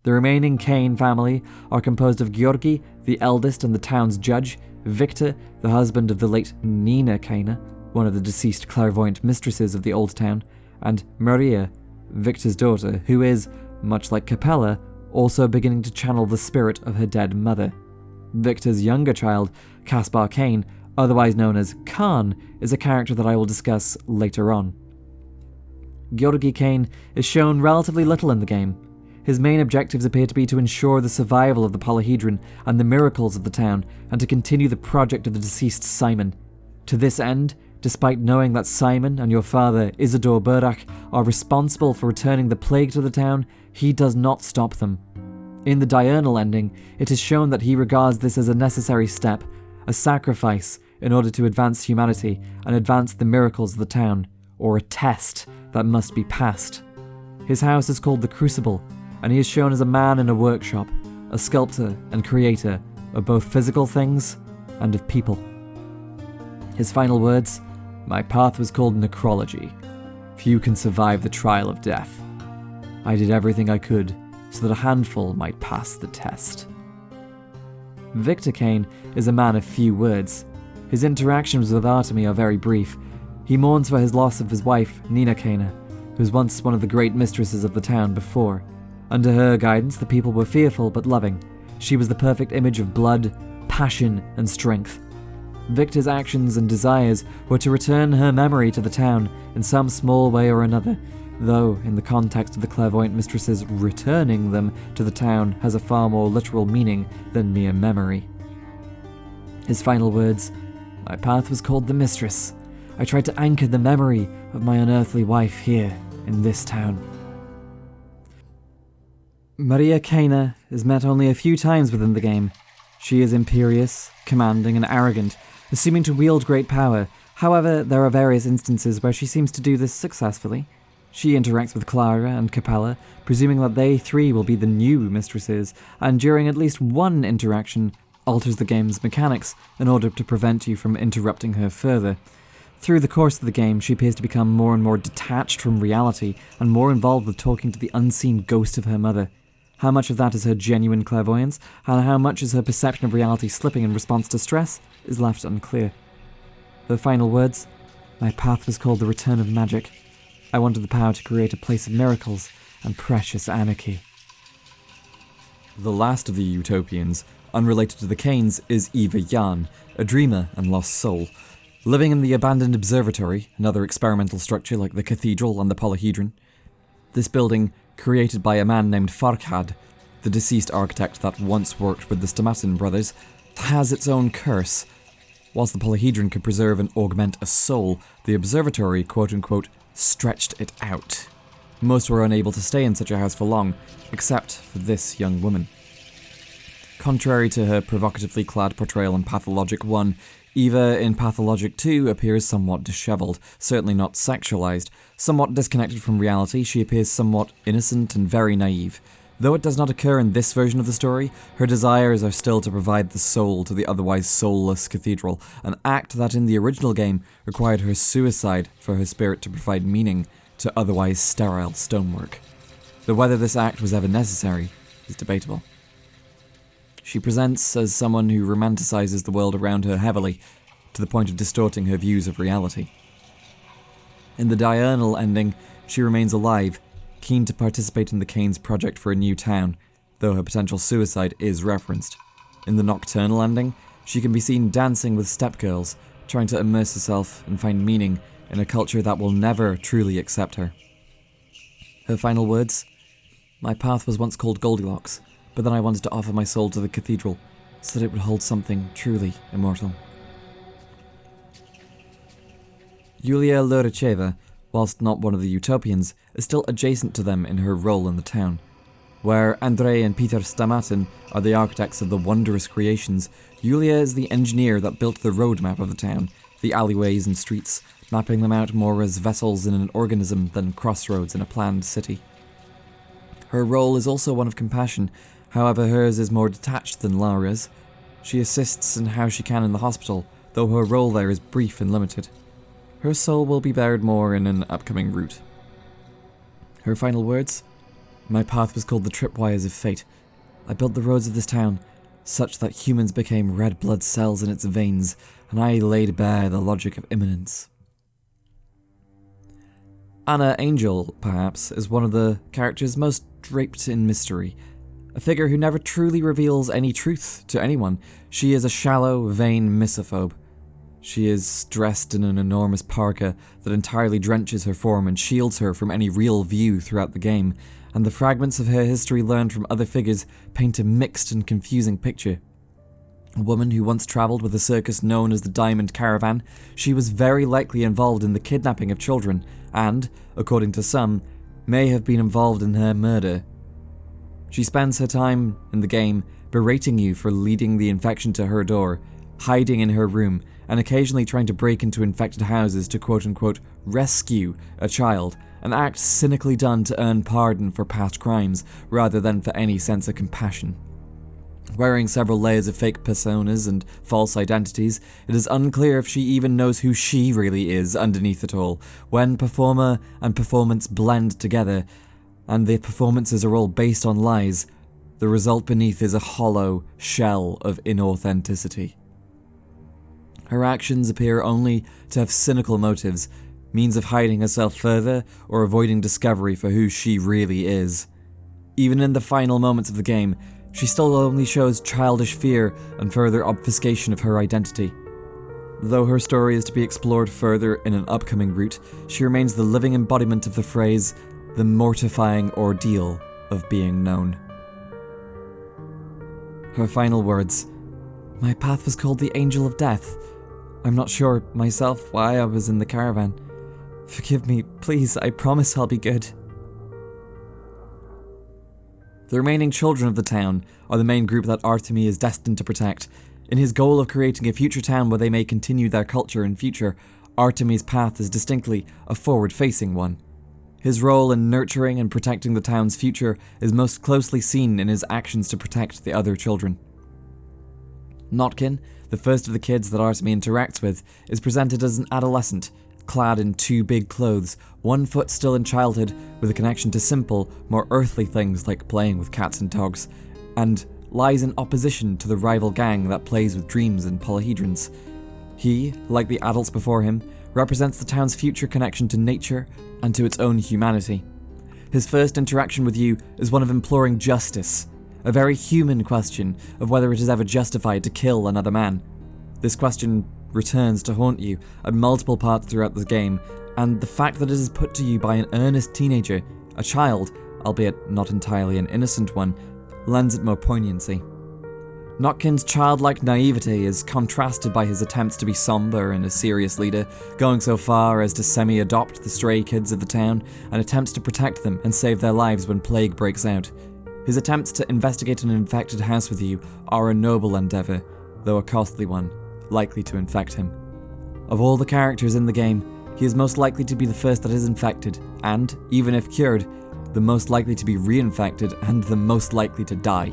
The remaining Kane family are composed of Georgi, the eldest and the town's judge, Victor, the husband of the late Nina Kane, one of the deceased clairvoyant mistresses of the old town, and Maria, Victor's daughter, who is, much like Capella, also beginning to channel the spirit of her dead mother. Victor's younger child, Caspar Kane, otherwise known as Khan, is a character that I will discuss later on. Georgi Kane is shown relatively little in the game. His main objectives appear to be to ensure the survival of the Polyhedron and the miracles of the town, and to continue the project of the deceased Simon. To this end, despite knowing that Simon and your father, Isidore Burach, are responsible for returning the plague to the town, he does not stop them. In the diurnal ending, it is shown that he regards this as a necessary step, a sacrifice in order to advance humanity and advance the miracles of the town, or a test that must be passed. His house is called the Crucible, and he is shown as a man in a workshop, a sculptor and creator of both physical things and of people. His final words, "My path was called necrology. Few can survive the trial of death. I did everything I could so that a handful might pass the test." Victor Kane is a man of few words. His interactions with Artemy are very brief. He mourns for his loss of his wife, Nina Kane, who was once one of the great mistresses of the town before. Under her guidance, the people were fearful but loving. She was the perfect image of blood, passion, and strength. Victor's actions and desires were to return her memory to the town in some small way or another, though in the context of the clairvoyant mistresses, returning them to the town has a far more literal meaning than mere memory. His final words, "My path was called the Mistress. I tried to anchor the memory of my unearthly wife here in this town." Maria Kane is met only a few times within the game. She is imperious, commanding, and arrogant, assuming to wield great power. However, there are various instances where she seems to do this successfully. She interacts with Clara and Capella, presuming that they three will be the new mistresses, and during at least one interaction, alters the game's mechanics in order to prevent you from interrupting her further. Through the course of the game, she appears to become more and more detached from reality and more involved with talking to the unseen ghost of her mother. How much of that is her genuine clairvoyance, and how much is her perception of reality slipping in response to stress, is left unclear. Her final words, "My path was called the return of magic. I wanted the power to create a place of miracles and precious anarchy." The last of the Utopians, unrelated to the Kanes, is Eva Jan, a dreamer and lost soul. Living in the abandoned observatory, another experimental structure like the cathedral and the polyhedron. This building, created by a man named Farkhad, the deceased architect that once worked with the Stamatin brothers, has its own curse. Whilst the polyhedron could preserve and augment a soul, the observatory, quote-unquote, stretched it out. Most were unable to stay in such a house for long, except for this young woman. Contrary to her provocatively clad portrayal in Pathologic 1, Eva in Pathologic 2 appears somewhat dishevelled, certainly not sexualized. Somewhat disconnected from reality, she appears somewhat innocent and very naive. Though it does not occur in this version of the story, her desires are still to provide the soul to the otherwise soulless cathedral, an act that in the original game required her suicide for her spirit to provide meaning to otherwise sterile stonework. Though whether this act was ever necessary is debatable. She presents as someone who romanticizes the world around her heavily, to the point of distorting her views of reality. In the diurnal ending, she remains alive, keen to participate in the Kane's project for a new town, though her potential suicide is referenced. In the nocturnal ending, she can be seen dancing with stepgirls, trying to immerse herself and find meaning in a culture that will never truly accept her. Her final words, "My path was once called Goldilocks, but then I wanted to offer my soul to the cathedral so that it would hold something truly immortal." Yulia Luricheva, whilst not one of the Utopians, is still adjacent to them in her role in the town. Where Andrei and Peter Stamatin are the architects of the wondrous creations, Yulia is the engineer that built the roadmap of the town, the alleyways and streets, mapping them out more as vessels in an organism than crossroads in a planned city. Her role is also one of compassion. However, hers is more detached than Lara's. She assists in how she can in the hospital, though her role there is brief and limited. Her soul will be buried more in an upcoming route. Her final words? "My path was called the tripwires of fate. I built the roads of this town, such that humans became red blood cells in its veins, and I laid bare the logic of imminence." Anna Angel, perhaps, is one of the characters most draped in mystery. A figure who never truly reveals any truth to anyone. She is a shallow, vain misophobe. She is dressed in an enormous parka that entirely drenches her form and shields her from any real view throughout the game, and the fragments of her history learned from other figures paint a mixed and confusing picture. A woman who once travelled with a circus known as the Diamond Caravan, she was very likely involved in the kidnapping of children, and, according to some, may have been involved in her murder. She spends her time in the game berating you for leading the infection to her door, hiding in her room, and occasionally trying to break into infected houses to quote-unquote rescue a child, an act cynically done to earn pardon for past crimes, rather than for any sense of compassion. Wearing several layers of fake personas and false identities, it is unclear if she even knows who she really is underneath it all, when performer and performance blend together, and the performances are all based on lies. The result beneath is a hollow shell of inauthenticity. Her actions appear only to have cynical motives, means of hiding herself further or avoiding discovery for who she really is. Even in the final moments of the game, she still only shows childish fear and further obfuscation of her identity. Though her story is to be explored further in an upcoming route, she remains the living embodiment of the phrase, the mortifying ordeal of being known. Her final words, "My path was called the Angel of Death. I'm not sure myself why I was in the caravan. Forgive me, please, I promise I'll be good." The remaining children of the town are the main group that Artemy is destined to protect. In his goal of creating a future town where they may continue their culture in future, Artemy's path is distinctly a forward-facing one. His role in nurturing and protecting the town's future is most closely seen in his actions to protect the other children. Notkin, the first of the kids that Artemy interacts with, is presented as an adolescent, clad in two big clothes, one foot still in childhood, with a connection to simple, more earthly things like playing with cats and dogs, and lies in opposition to the rival gang that plays with dreams and polyhedrons. He, like the adults before him, represents the town's future connection to nature and to its own humanity. His first interaction with you is one of imploring justice, a very human question of whether it is ever justified to kill another man. This question returns to haunt you at multiple parts throughout the game, and the fact that it is put to you by an earnest teenager, a child, albeit not entirely an innocent one, lends it more poignancy. Notkin's childlike naivety is contrasted by his attempts to be somber and a serious leader, going so far as to semi-adopt the stray kids of the town, and attempts to protect them and save their lives when plague breaks out. His attempts to investigate an infected house with you are a noble endeavour, though a costly one, likely to infect him. Of all the characters in the game, he is most likely to be the first that is infected, and, even if cured, the most likely to be reinfected and the most likely to die.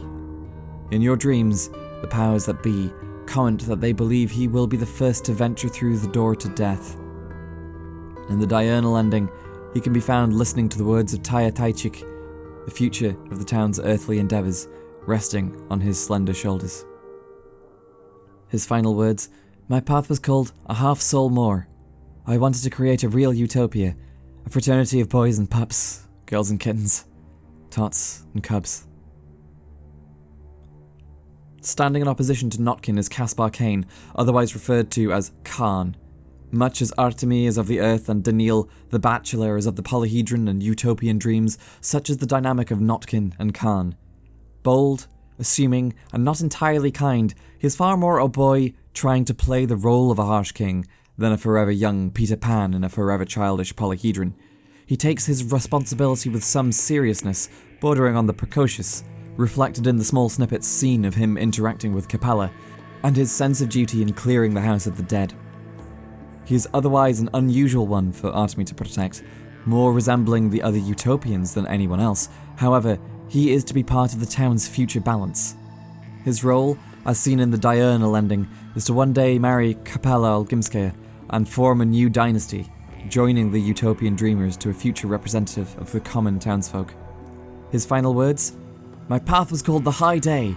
In your dreams, the powers that be comment that they believe he will be the first to venture through the door to death. In the diurnal ending, he can be found listening to the words of Taya Taichik, the future of the town's earthly endeavours, resting on his slender shoulders. His final words, "My path was called a half soul more. I wanted to create a real utopia, a fraternity of boys and pups, girls and kittens, tots and cubs." Standing in opposition to Notkin is Caspar Kane, otherwise referred to as Khan. Much as Artemy is of the earth and Daniil, the Bachelor, is of the polyhedron and utopian dreams, such is the dynamic of Notkin and Khan. Bold, assuming, and not entirely kind, he is far more a boy trying to play the role of a harsh king than a forever young Peter Pan in a forever childish polyhedron. He takes his responsibility with some seriousness, bordering on the precocious, reflected in the small snippets seen of him interacting with Capella, and his sense of duty in clearing the house of the dead. He is otherwise an unusual one for Artemy to protect, more resembling the other utopians than anyone else. However, he is to be part of the town's future balance. His role, as seen in the diurnal ending, is to one day marry Capella Olgimskaya and form a new dynasty, joining the utopian dreamers to a future representative of the common townsfolk. His final words? "My path was called the High Day.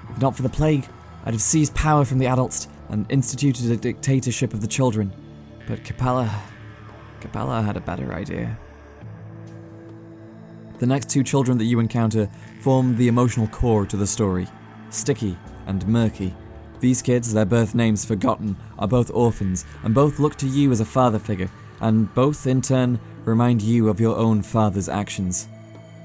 If not for the plague, I'd have seized power from the adults and instituted a dictatorship of the children. But Capella had a better idea." The next two children that you encounter form the emotional core to the story, Sticky and Murky. These kids, their birth names forgotten, are both orphans, and both look to you as a father figure, and both, in turn, remind you of your own father's actions.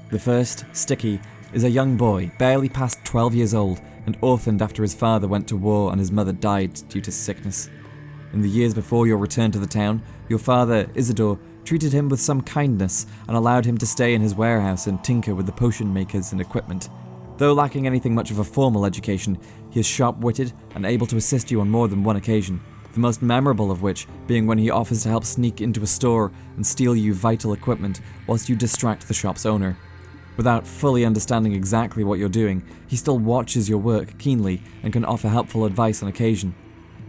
The first, Sticky, is a young boy, barely past 12 years old, and orphaned after his father went to war and his mother died due to sickness. In the years before your return to the town, your father, Isidore, treated him with some kindness and allowed him to stay in his warehouse and tinker with the potion makers and equipment. Though lacking anything much of a formal education, he is sharp-witted and able to assist you on more than one occasion, the most memorable of which being when he offers to help sneak into a store and steal you vital equipment whilst you distract the shop's owner. Without fully understanding exactly what you're doing, he still watches your work keenly and can offer helpful advice on occasion.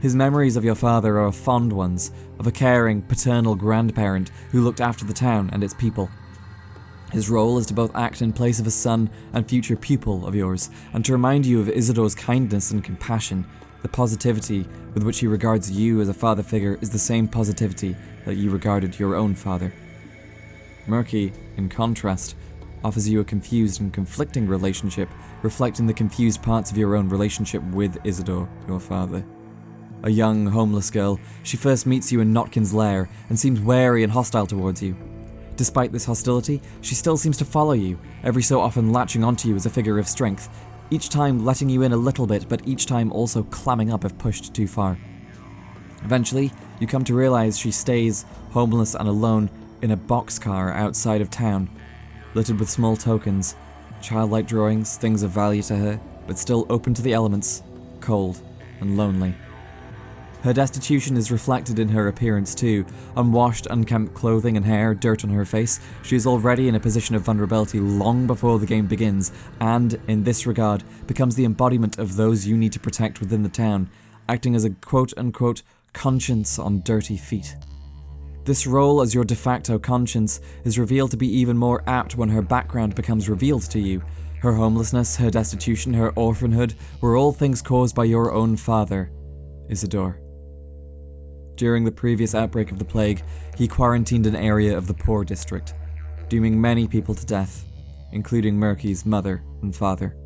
His memories of your father are fond ones, of a caring, paternal grandparent who looked after the town and its people. His role is to both act in place of a son and future pupil of yours, and to remind you of Isidore's kindness and compassion. The positivity with which he regards you as a father figure is the same positivity that you regarded your own father. Murky, in contrast, offers you a confused and conflicting relationship, reflecting the confused parts of your own relationship with Isidore, your father. A young, homeless girl, she first meets you in Notkin's lair and seems wary and hostile towards you. Despite this hostility, she still seems to follow you, every so often latching onto you as a figure of strength, each time letting you in a little bit, but each time also clamming up if pushed too far. Eventually, you come to realize she stays, homeless and alone, in a boxcar outside of town, littered with small tokens, childlike drawings, things of value to her, but still open to the elements, cold and lonely. Her destitution is reflected in her appearance too. Unwashed, unkempt clothing and hair, dirt on her face, she is already in a position of vulnerability long before the game begins, and, in this regard, becomes the embodiment of those you need to protect within the town, acting as a quote-unquote conscience on dirty feet. This role as your de facto conscience is revealed to be even more apt when her background becomes revealed to you. Her homelessness, her destitution, her orphanhood were all things caused by your own father, Isidore. During the previous outbreak of the plague, he quarantined an area of the poor district, dooming many people to death, including Murky's mother and father.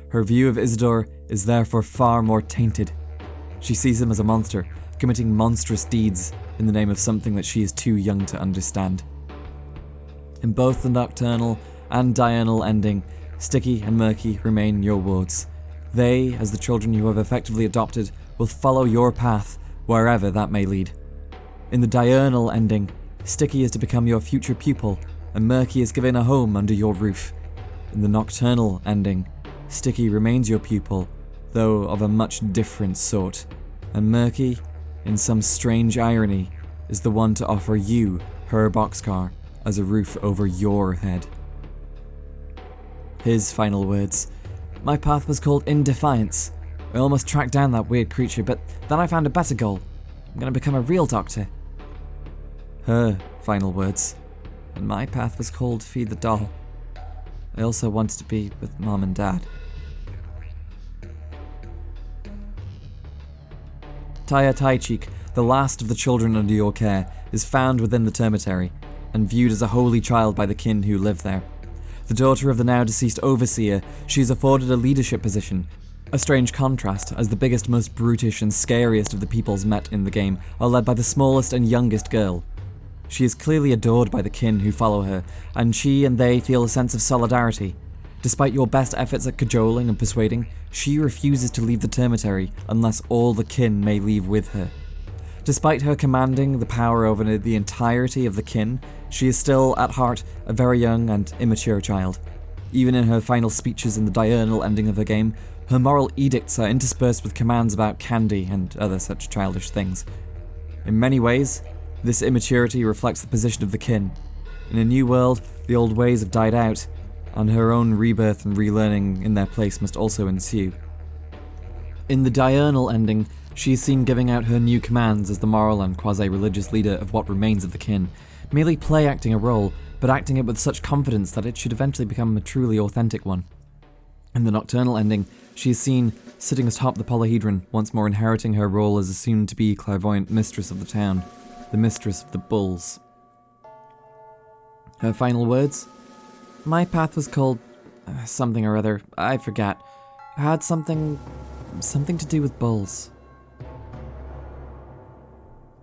Her view of Isidore is therefore far more tainted. She sees him as a monster, committing monstrous deeds in the name of something that she is too young to understand. In both the nocturnal and diurnal ending, Sticky and Murky remain your wards. They, as the children you have effectively adopted, will follow your path wherever that may lead. In the diurnal ending, Sticky is to become your future pupil, and Murky is given a home under your roof. In the nocturnal ending, Sticky remains your pupil, though of a much different sort, and Murky, in some strange irony, is the one to offer you her boxcar as a roof over your head. His final words: "My path was called In Defiance. I almost tracked down that weird creature, but then I found a better goal. I'm going to become a real doctor." Her final words: "And my path was called Feed the Doll. I also wanted to be with Mom and Dad." Taya Taichik, the last of the children under your care, is found within the termitary, and viewed as a holy child by the kin who live there. The daughter of the now-deceased overseer, she is afforded a leadership position. A strange contrast, as the biggest, most brutish and scariest of the peoples met in the game are led by the smallest and youngest girl. She is clearly adored by the kin who follow her, and she and they feel a sense of solidarity. Despite your best efforts at cajoling and persuading, she refuses to leave the termitary unless all the kin may leave with her. Despite her commanding the power over the entirety of the kin, she is still, at heart, a very young and immature child. Even in her final speeches in the diurnal ending of her game, her moral edicts are interspersed with commands about candy and other such childish things. In many ways, this immaturity reflects the position of the kin. In a new world, the old ways have died out, and her own rebirth and relearning in their place must also ensue. In the diurnal ending, she is seen giving out her new commands as the moral and quasi-religious leader of what remains of the kin, merely play-acting a role, but acting it with such confidence that it should eventually become a truly authentic one. In the nocturnal ending, she is seen sitting atop the polyhedron, once more inheriting her role as a soon-to-be clairvoyant mistress of the town, the mistress of the bulls. Her final words? "My path was called something or other, I forget. It had something to do with bulls."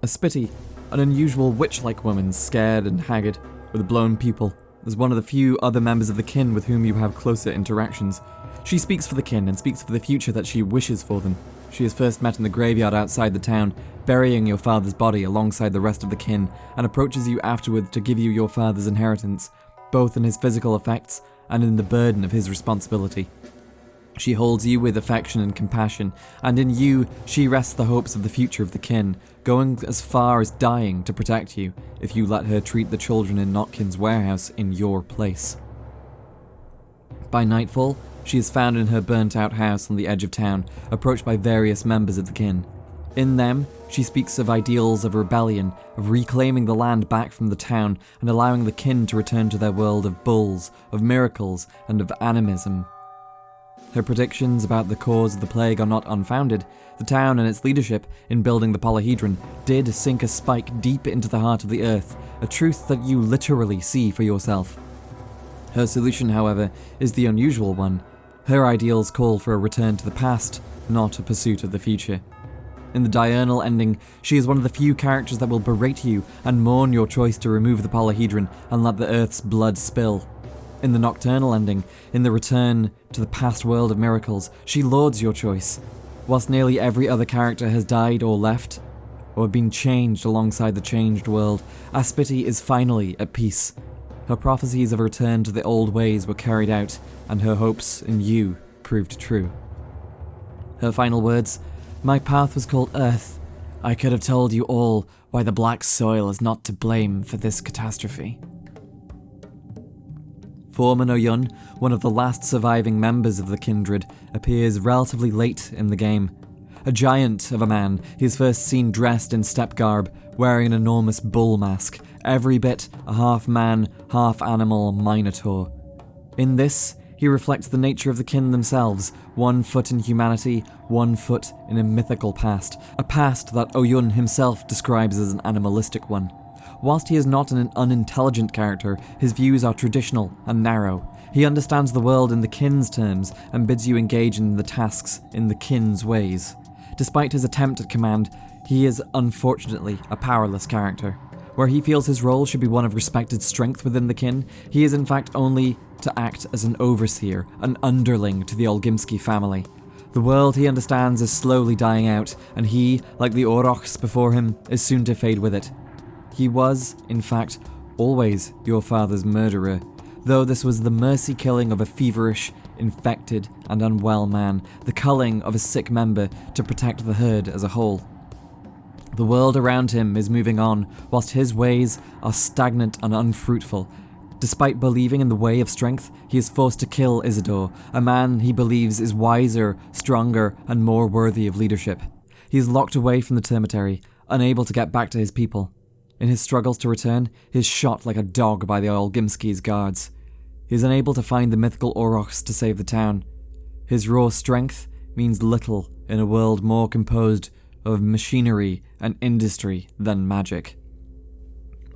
A Spitty, an unusual witch-like woman, scared and haggard, with a blown pupil, is one of the few other members of the kin with whom you have closer interactions. She speaks for the kin and speaks for the future that she wishes for them. She is first met in the graveyard outside the town, burying your father's body alongside the rest of the kin, and approaches you afterward to give you your father's inheritance, both in his physical effects and in the burden of his responsibility. She holds you with affection and compassion, and in you she rests the hopes of the future of the kin, going as far as dying to protect you if you let her treat the children in Notkin's warehouse in your place. By nightfall, she is found in her burnt-out house on the edge of town, approached by various members of the kin. In them, she speaks of ideals of rebellion, of reclaiming the land back from the town and allowing the kin to return to their world of bulls, of miracles, and of animism. Her predictions about the cause of the plague are not unfounded. The town and its leadership in building the polyhedron did sink a spike deep into the heart of the earth, a truth that you literally see for yourself. Her solution, however, is the unusual one. Her ideals call for a return to the past, not a pursuit of the future. In the diurnal ending, she is one of the few characters that will berate you and mourn your choice to remove the polyhedron and let the Earth's blood spill. In the nocturnal ending, in the return to the past world of miracles, she lauds your choice. Whilst nearly every other character has died or left, or been changed alongside the changed world, Aspity is finally at peace. Her prophecies of a return to the old ways were carried out, and her hopes in you proved true. Her final words: "My path was called Earth. I could have told you all why the black soil is not to blame for this catastrophe." Foreman Oyun, one of the last surviving members of the kindred, appears relatively late in the game. A giant of a man, he is first seen dressed in steppe garb, wearing an enormous bull mask, every bit a half-man, half-animal minotaur. In this, he reflects the nature of the kin themselves, 1 foot in humanity, 1 foot in a mythical past, a past that Oyun himself describes as an animalistic one. Whilst he is not an unintelligent character, his views are traditional and narrow. He understands the world in the kin's terms and bids you engage in the tasks in the kin's ways. Despite his attempt at command, he is unfortunately a powerless character. Where he feels his role should be one of respected strength within the kin, he is in fact only to act as an overseer, an underling to the Olgimsky family. The world he understands is slowly dying out, and he, like the Orochs before him, is soon to fade with it. He was, in fact, always your father's murderer, though this was the mercy killing of a feverish, infected, and unwell man, the culling of a sick member to protect the herd as a whole. The world around him is moving on, whilst his ways are stagnant and unfruitful. Despite believing in the way of strength, he is forced to kill Isidore, a man he believes is wiser, stronger, and more worthy of leadership. He is locked away from the termitary, unable to get back to his people. In his struggles to return, he is shot like a dog by the Olgimsky's guards. He is unable to find the mythical Orochs to save the town. His raw strength means little in a world more composed of machinery and industry than magic.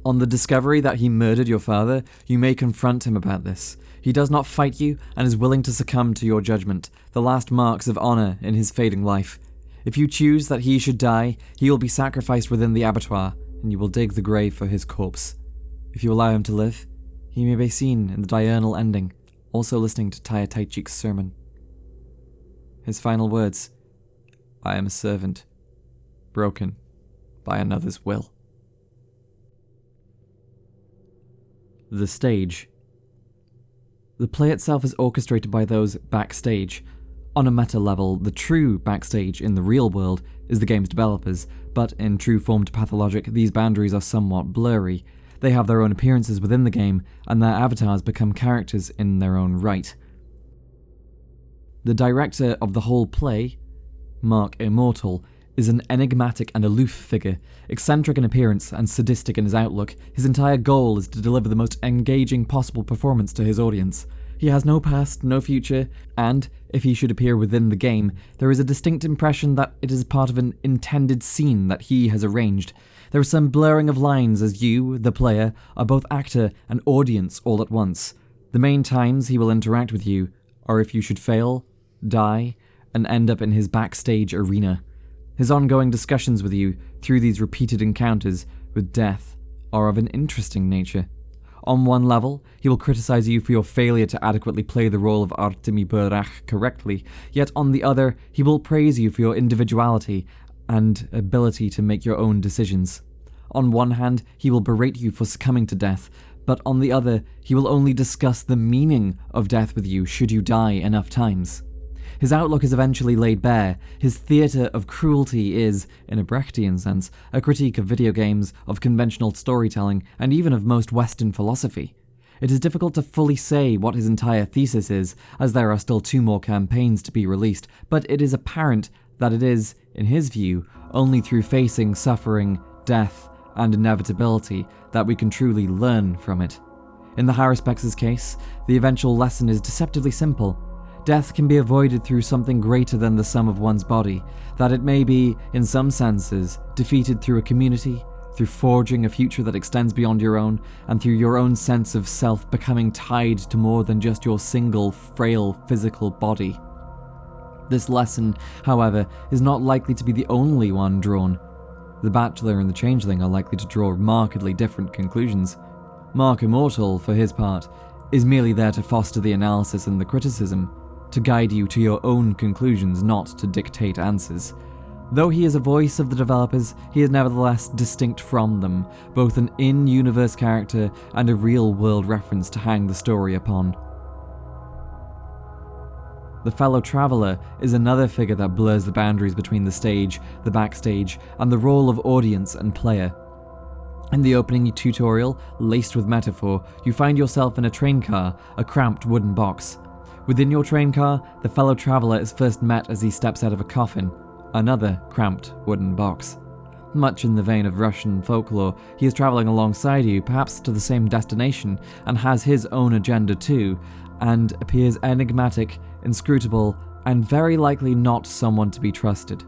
On the discovery that he murdered your father, you may confront him about this. He does not fight you and is willing to succumb to your judgment, the last marks of honor in his fading life. If you choose that he should die, he will be sacrificed within the abattoir, and you will dig the grave for his corpse. If you allow him to live, he may be seen in the diurnal ending, also listening to Taya Taichik's sermon. His final words: "I am a servant, broken by another's will." The stage. The play itself is orchestrated by those backstage. On a meta level, the true backstage in the real world is the game's developers, but in true form to Pathologic, these boundaries are somewhat blurry. They have their own appearances within the game, and their avatars become characters in their own right. The director of the whole play, Mark Immortal, is an enigmatic and aloof figure, eccentric in appearance and sadistic in his outlook. His entire goal is to deliver the most engaging possible performance to his audience. He has no past, no future, and, if he should appear within the game, there is a distinct impression that it is part of an intended scene that he has arranged. There is some blurring of lines as you, the player, are both actor and audience all at once. The main times he will interact with you are if you should fail, die, and end up in his backstage arena. His ongoing discussions with you through these repeated encounters with death are of an interesting nature. On one level, he will criticize you for your failure to adequately play the role of Artemi Burach correctly, yet on the other, he will praise you for your individuality and ability to make your own decisions. On one hand, he will berate you for succumbing to death, but on the other, he will only discuss the meaning of death with you should you die enough times. His outlook is eventually laid bare. His theatre of cruelty is, in a Brechtian sense, a critique of video games, of conventional storytelling, and even of most Western philosophy. It is difficult to fully say what his entire thesis is, as there are still 2 more campaigns to be released, but it is apparent that it is, in his view, only through facing suffering, death, and inevitability that we can truly learn from it. In the Harrispex's case, the eventual lesson is deceptively simple. Death can be avoided through something greater than the sum of one's body, that it may be, in some senses, defeated through a community, through forging a future that extends beyond your own, and through your own sense of self becoming tied to more than just your single, frail, physical body. This lesson, however, is not likely to be the only one drawn. The Bachelor and the Changeling are likely to draw markedly different conclusions. Mark Immortal, for his part, is merely there to foster the analysis and the criticism, to guide you to your own conclusions, not to dictate answers. Though he is a voice of the developers, he is nevertheless distinct from them, both an in-universe character and a real-world reference to hang the story upon. The Fellow Traveler is another figure that blurs the boundaries between the stage, the backstage, and the role of audience and player. In the opening tutorial, laced with metaphor, you find yourself in a train car, a cramped wooden box. Within your train car, the Fellow Traveler is first met as he steps out of a coffin, another cramped wooden box. Much in the vein of Russian folklore, he is travelling alongside you, perhaps to the same destination, and has his own agenda too, and appears enigmatic, inscrutable, and very likely not someone to be trusted.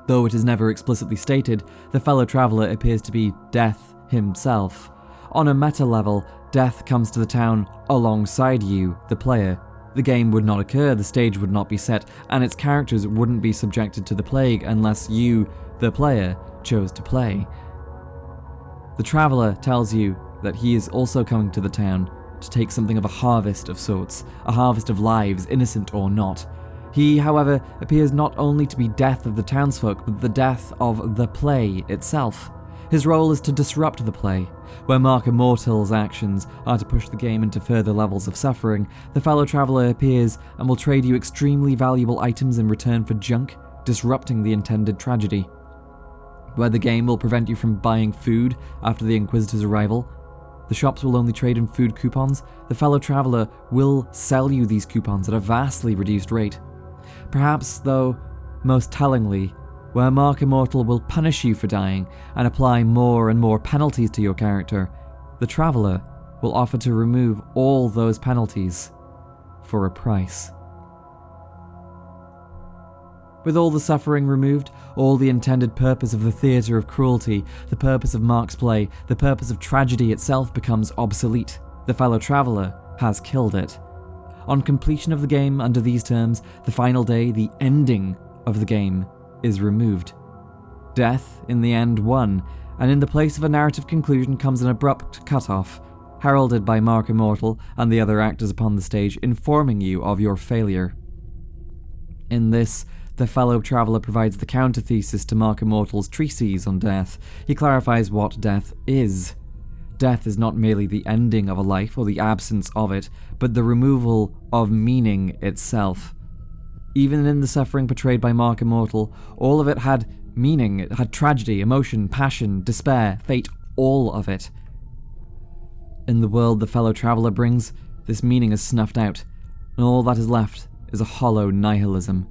Though it is never explicitly stated, the Fellow Traveler appears to be Death himself. On a meta level, Death comes to the town alongside you, the player. The game would not occur, the stage would not be set, and its characters wouldn't be subjected to the plague unless you, the player, chose to play. The Traveler tells you that he is also coming to the town to take something of a harvest of sorts, a harvest of lives, innocent or not. He, however, appears not only to be death of the townsfolk, but the death of the play itself. His role is to disrupt the play. Where Mark Immortal's actions are to push the game into further levels of suffering, the Fellow Traveler appears and will trade you extremely valuable items in return for junk, disrupting the intended tragedy. Where the game will prevent you from buying food after the Inquisitor's arrival, the shops will only trade in food coupons, the Fellow Traveler will sell you these coupons at a vastly reduced rate. Perhaps, though, most tellingly, where Mark Immortal will punish you for dying and apply more and more penalties to your character, the Traveler will offer to remove all those penalties for a price. With all the suffering removed, all the intended purpose of the theatre of cruelty, the purpose of Mark's play, the purpose of tragedy itself becomes obsolete. The Fellow Traveler has killed it. On completion of the game under these terms, the final day, the ending of the game, is removed. Death, in the end, won, and in the place of a narrative conclusion comes an abrupt cut-off, heralded by Mark Immortal and the other actors upon the stage, informing you of your failure. In this, the Fellow Traveler provides the counter-thesis to Mark Immortal's treatise on death. He clarifies what death is. Death is not merely the ending of a life or the absence of it, but the removal of meaning itself. Even in the suffering portrayed by Mark Immortal, all of it had meaning. It had tragedy, emotion, passion, despair, fate, all of it. In the world the Fellow Traveler brings, this meaning is snuffed out, and all that is left is a hollow nihilism.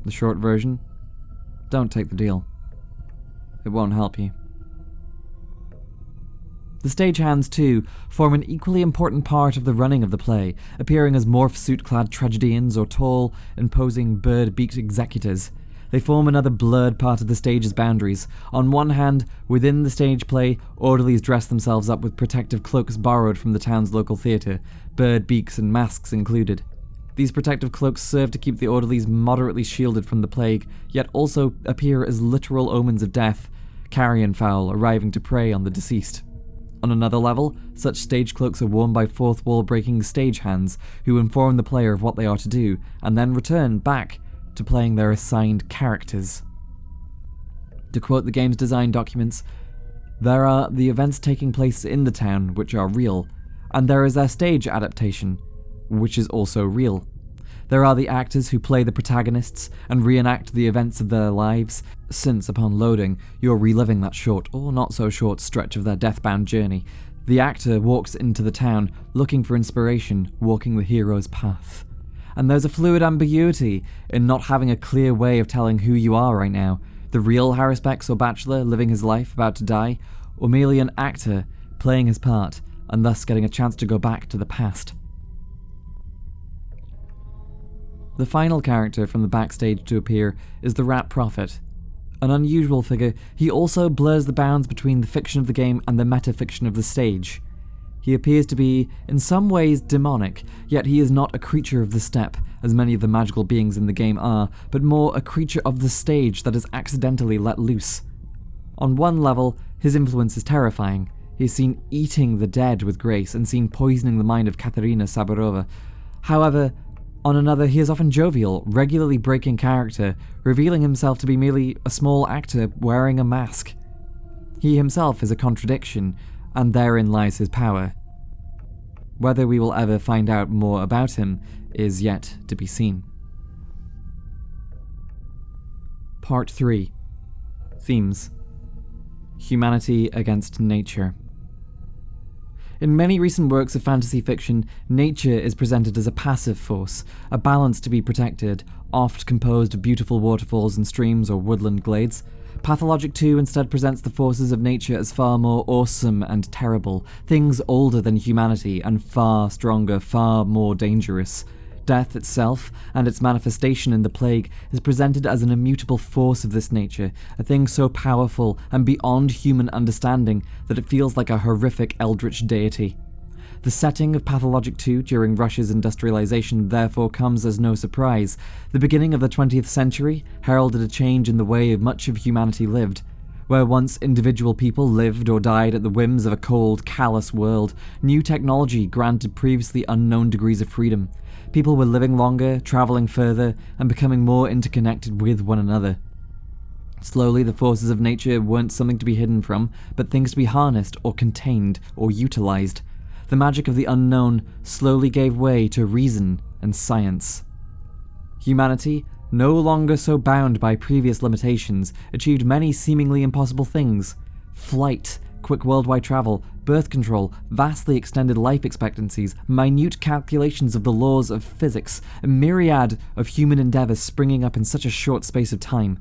The short version? Don't take the deal. It won't help you. The stagehands, too, form an equally important part of the running of the play, appearing as morph-suit-clad tragedians or tall, imposing bird-beaked executors. They form another blurred part of the stage's boundaries. On one hand, within the stage play, orderlies dress themselves up with protective cloaks borrowed from the town's local theatre, bird beaks and masks included. These protective cloaks serve to keep the orderlies moderately shielded from the plague, yet also appear as literal omens of death, carrion fowl arriving to prey on the deceased. On another level, such stage cloaks are worn by fourth wall breaking stagehands who inform the player of what they are to do, and then return back to playing their assigned characters. To quote the game's design documents, There are the events taking place in the town, which are real, and there is their stage adaptation, which is also real. There are the actors who play the protagonists and reenact the events of their lives, since upon loading, you're reliving that short or not so short stretch of their deathbound journey. The actor walks into the town looking for inspiration, walking the hero's path. And there's a fluid ambiguity in not having a clear way of telling who you are right now. The real Harrispex or Bachelor living his life about to die, or merely an actor playing his part and thus getting a chance to go back to the past. The final character from the backstage to appear is the Rat Prophet. An unusual figure, he also blurs the bounds between the fiction of the game and the metafiction of the stage. He appears to be, in some ways, demonic, yet he is not a creature of the steppe, as many of the magical beings in the game are, but more a creature of the stage that is accidentally let loose. On one level, his influence is terrifying. He is seen eating the dead with grace and seen poisoning the mind of Katerina Saburova. However, on another, he is often jovial, regularly breaking character, revealing himself to be merely a small actor wearing a mask. He himself is a contradiction, and therein lies his power. Whether we will ever find out more about him is yet to be seen. Part 3. Themes. Humanity against nature. In many recent works of fantasy fiction, nature is presented as a passive force, a balance to be protected, oft composed of beautiful waterfalls and streams or woodland glades. Pathologic 2 instead presents the forces of nature as far more awesome and terrible, things older than humanity and far stronger, far more dangerous. Death itself, and its manifestation in the plague, is presented as an immutable force of this nature, a thing so powerful and beyond human understanding that it feels like a horrific eldritch deity. The setting of Pathologic 2 during Russia's industrialization therefore comes as no surprise. The beginning of the 20th century heralded a change in the way much of humanity lived. Where once individual people lived or died at the whims of a cold, callous world, new technology granted previously unknown degrees of freedom. People were living longer, traveling further, and becoming more interconnected with one another. Slowly, the forces of nature weren't something to be hidden from, but things to be harnessed or contained or utilized. The magic of the unknown slowly gave way to reason and science. Humanity, no longer so bound by previous limitations, achieved many seemingly impossible things. Flight, quick worldwide travel, birth control, vastly extended life expectancies, minute calculations of the laws of physics, a myriad of human endeavors springing up in such a short space of time.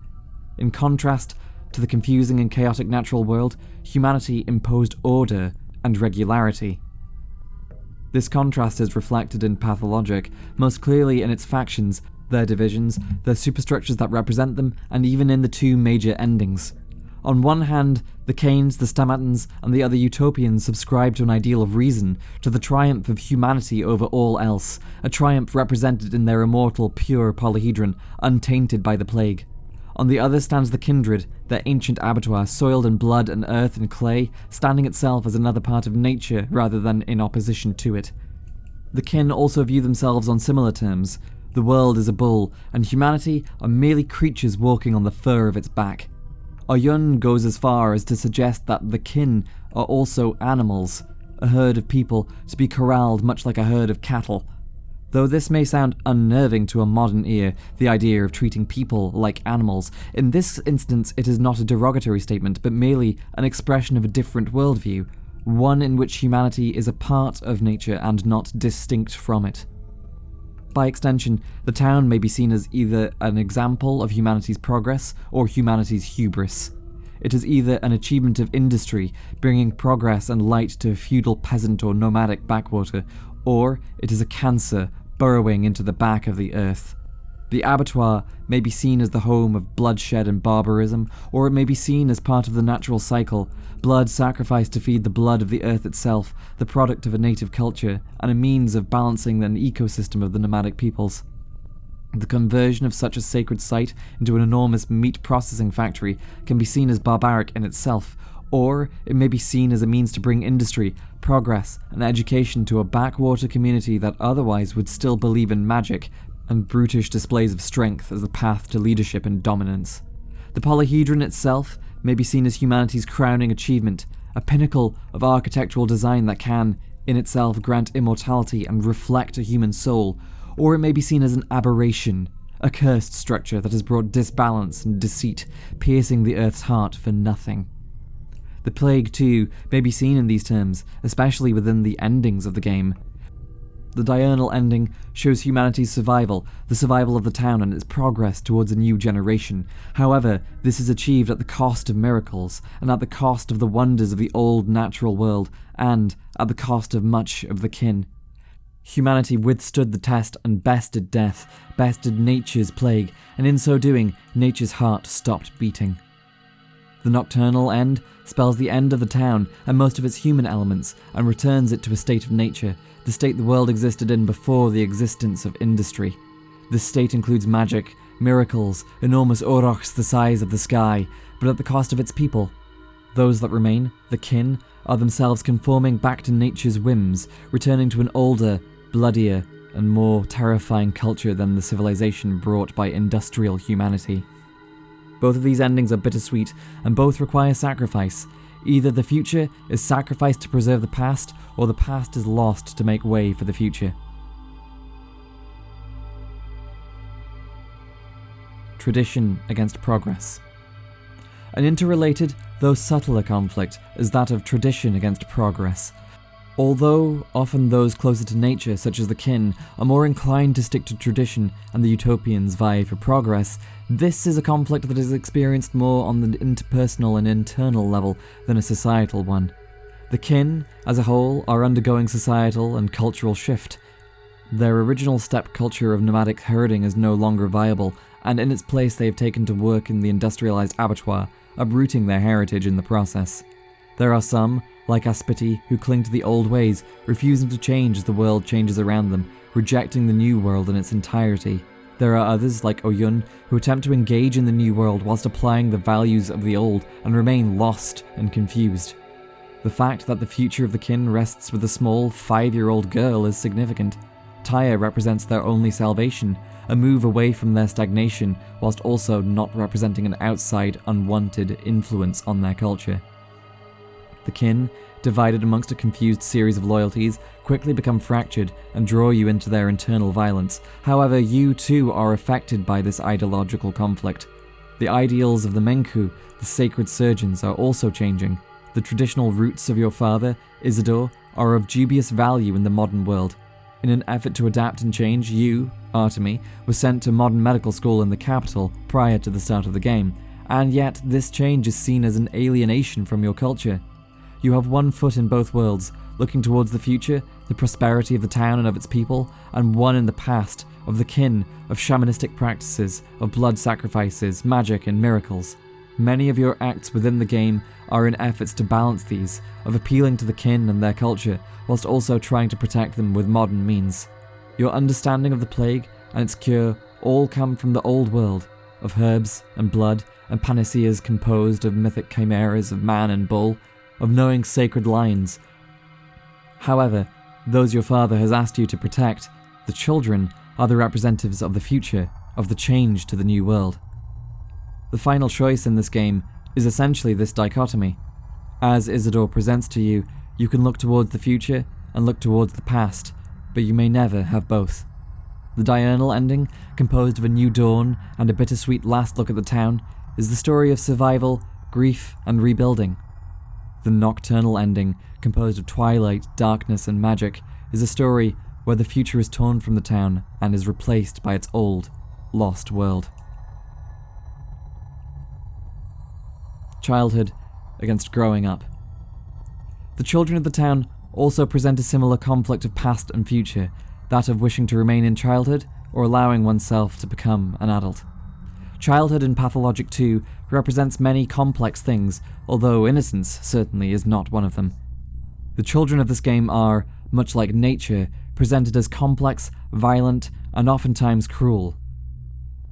In contrast to the confusing and chaotic natural world, humanity imposed order and regularity. This contrast is reflected in Pathologic, most clearly in its factions, their divisions, their superstructures that represent them, and even in the two major endings. On one hand, the Cains, the Stamatans, and the other Utopians subscribe to an ideal of reason, to the triumph of humanity over all else, a triumph represented in their immortal, pure polyhedron, untainted by the plague. On the other stands the Kindred, their ancient abattoir soiled in blood and earth and clay, standing itself as another part of nature rather than in opposition to it. The kin also view themselves on similar terms. The world is a bull, and humanity are merely creatures walking on the fur of its back. Oyun goes as far as to suggest that the kin are also animals, a herd of people to be corralled much like a herd of cattle. Though this may sound unnerving to a modern ear, the idea of treating people like animals, in this instance it is not a derogatory statement, but merely an expression of a different worldview, one in which humanity is a part of nature and not distinct from it. By extension, the town may be seen as either an example of humanity's progress or humanity's hubris. It is either an achievement of industry, bringing progress and light to a feudal peasant or nomadic backwater, or it is a cancer burrowing into the back of the earth. The abattoir may be seen as the home of bloodshed and barbarism, or it may be seen as part of the natural cycle, blood sacrificed to feed the blood of the earth itself, the product of a native culture, and a means of balancing an ecosystem of the nomadic peoples. The conversion of such a sacred site into an enormous meat processing factory can be seen as barbaric in itself, or it may be seen as a means to bring industry, progress, and education to a backwater community that otherwise would still believe in magic and brutish displays of strength as the path to leadership and dominance. The polyhedron itself may be seen as humanity's crowning achievement, a pinnacle of architectural design that can, in itself, grant immortality and reflect a human soul, or it may be seen as an aberration, a cursed structure that has brought disbalance and deceit, piercing the Earth's heart for nothing. The Plague, too, may be seen in these terms, especially within the endings of the game. The diurnal ending shows humanity's survival, the survival of the town and its progress towards a new generation. However, this is achieved at the cost of miracles, and at the cost of the wonders of the old natural world, and at the cost of much of the kin. Humanity withstood the test and bested death, bested nature's plague, and in so doing, nature's heart stopped beating. The nocturnal end spells the end of the town and most of its human elements, and returns it to a state of nature, the state the world existed in before the existence of industry. This state includes magic, miracles, enormous aurochs the size of the sky, but at the cost of its people. Those that remain, the kin, are themselves conforming back to nature's whims, returning to an older, bloodier, and more terrifying culture than the civilization brought by industrial humanity. Both of these endings are bittersweet, and both require sacrifice. Either the future is sacrificed to preserve the past, or the past is lost to make way for the future. Tradition against progress. An interrelated, though subtler conflict is that of tradition against progress. Although often those closer to nature, such as the kin, are more inclined to stick to tradition and the utopians vie for progress, this is a conflict that is experienced more on the interpersonal and internal level than a societal one. The kin, as a whole, are undergoing societal and cultural shift. Their original steppe culture of nomadic herding is no longer viable, and in its place they have taken to work in the industrialized abattoir, uprooting their heritage in the process. There are some, like Aspiti, who cling to the old ways, refusing to change as the world changes around them, rejecting the new world in its entirety. There are others, like Oyun, who attempt to engage in the new world whilst applying the values of the old and remain lost and confused. The fact that the future of the kin rests with a small 5-year-old girl is significant. Tyre represents their only salvation, a move away from their stagnation, whilst also not representing an outside, unwanted influence on their culture. The kin, divided amongst a confused series of loyalties, quickly become fractured and draw you into their internal violence. However, you too are affected by this ideological conflict. The ideals of the Menku, the sacred surgeons, are also changing. The traditional roots of your father, Isidore, are of dubious value in the modern world. In an effort to adapt and change, you, Artemi, were sent to modern medical school in the capital prior to the start of the game, and yet this change is seen as an alienation from your culture. You have one foot in both worlds, looking towards the future, the prosperity of the town and of its people, and one in the past, of the kin, of shamanistic practices, of blood sacrifices, magic, and miracles. Many of your acts within the game are in efforts to balance these, of appealing to the kin and their culture, whilst also trying to protect them with modern means. Your understanding of the plague and its cure all come from the old world, of herbs and blood and panaceas composed of mythic chimeras of man and bull, of knowing sacred lines. However, those your father has asked you to protect, the children, are the representatives of the future, of the change to the new world. The final choice in this game is essentially this dichotomy. As Isidore presents to you, you can look towards the future and look towards the past, but you may never have both. The diurnal ending, composed of a new dawn and a bittersweet last look at the town, is the story of survival, grief, and rebuilding. The nocturnal ending, composed of twilight, darkness, and magic, is a story where the future is torn from the town and is replaced by its old, lost world. Childhood against growing up. The children of the town also present a similar conflict of past and future, that of wishing to remain in childhood or allowing oneself to become an adult. Childhood in Pathologic 2 represents many complex things, although innocence certainly is not one of them. The children of this game are, much like nature, presented as complex, violent, and oftentimes cruel.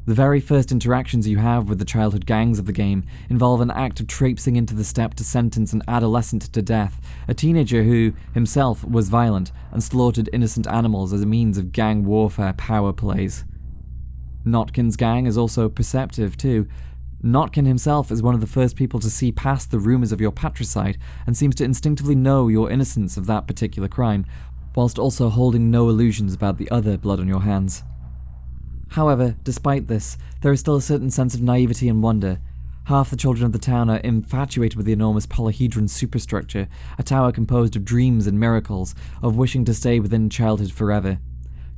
The very first interactions you have with the childhood gangs of the game involve an act of traipsing into the steppe to sentence an adolescent to death, a teenager who, himself, was violent and slaughtered innocent animals as a means of gang warfare power plays. Notkin's gang is also perceptive too. Notkin himself is one of the first people to see past the rumours of your patricide and seems to instinctively know your innocence of that particular crime, whilst also holding no illusions about the other blood on your hands. However, despite this, there is still a certain sense of naivety and wonder. Half the children of the town are infatuated with the enormous polyhedron superstructure, a tower composed of dreams and miracles, of wishing to stay within childhood forever.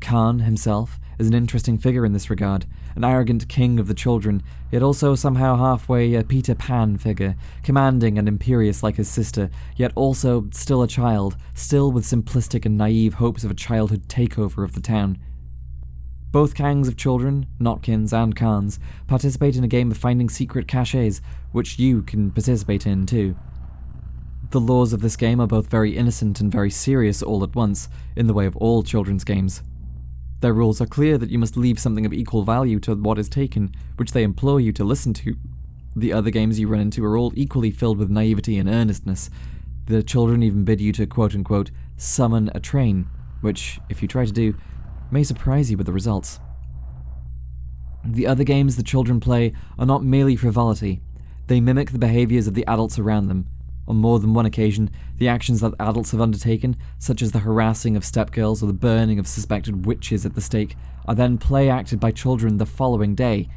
Khan himself is an interesting figure in this regard, an arrogant king of the children, yet also somehow halfway a Peter Pan figure, commanding and imperious like his sister, yet also still a child, still with simplistic and naive hopes of a childhood takeover of the town. Both gangs of children, Notkins and Khans, participate in a game of finding secret caches, which you can participate in too. The laws of this game are both very innocent and very serious all at once, in the way of all children's games. Their rules are clear that you must leave something of equal value to what is taken, which they implore you to listen to. The other games you run into are all equally filled with naivety and earnestness. The children even bid you to quote-unquote summon a train, which, if you try to do, may surprise you with the results. The other games the children play are not merely frivolity. They mimic the behaviours of the adults around them. On more than one occasion, the actions that adults have undertaken, such as the harassing of stepgirls or the burning of suspected witches at the stake, are then play-acted by children the following day.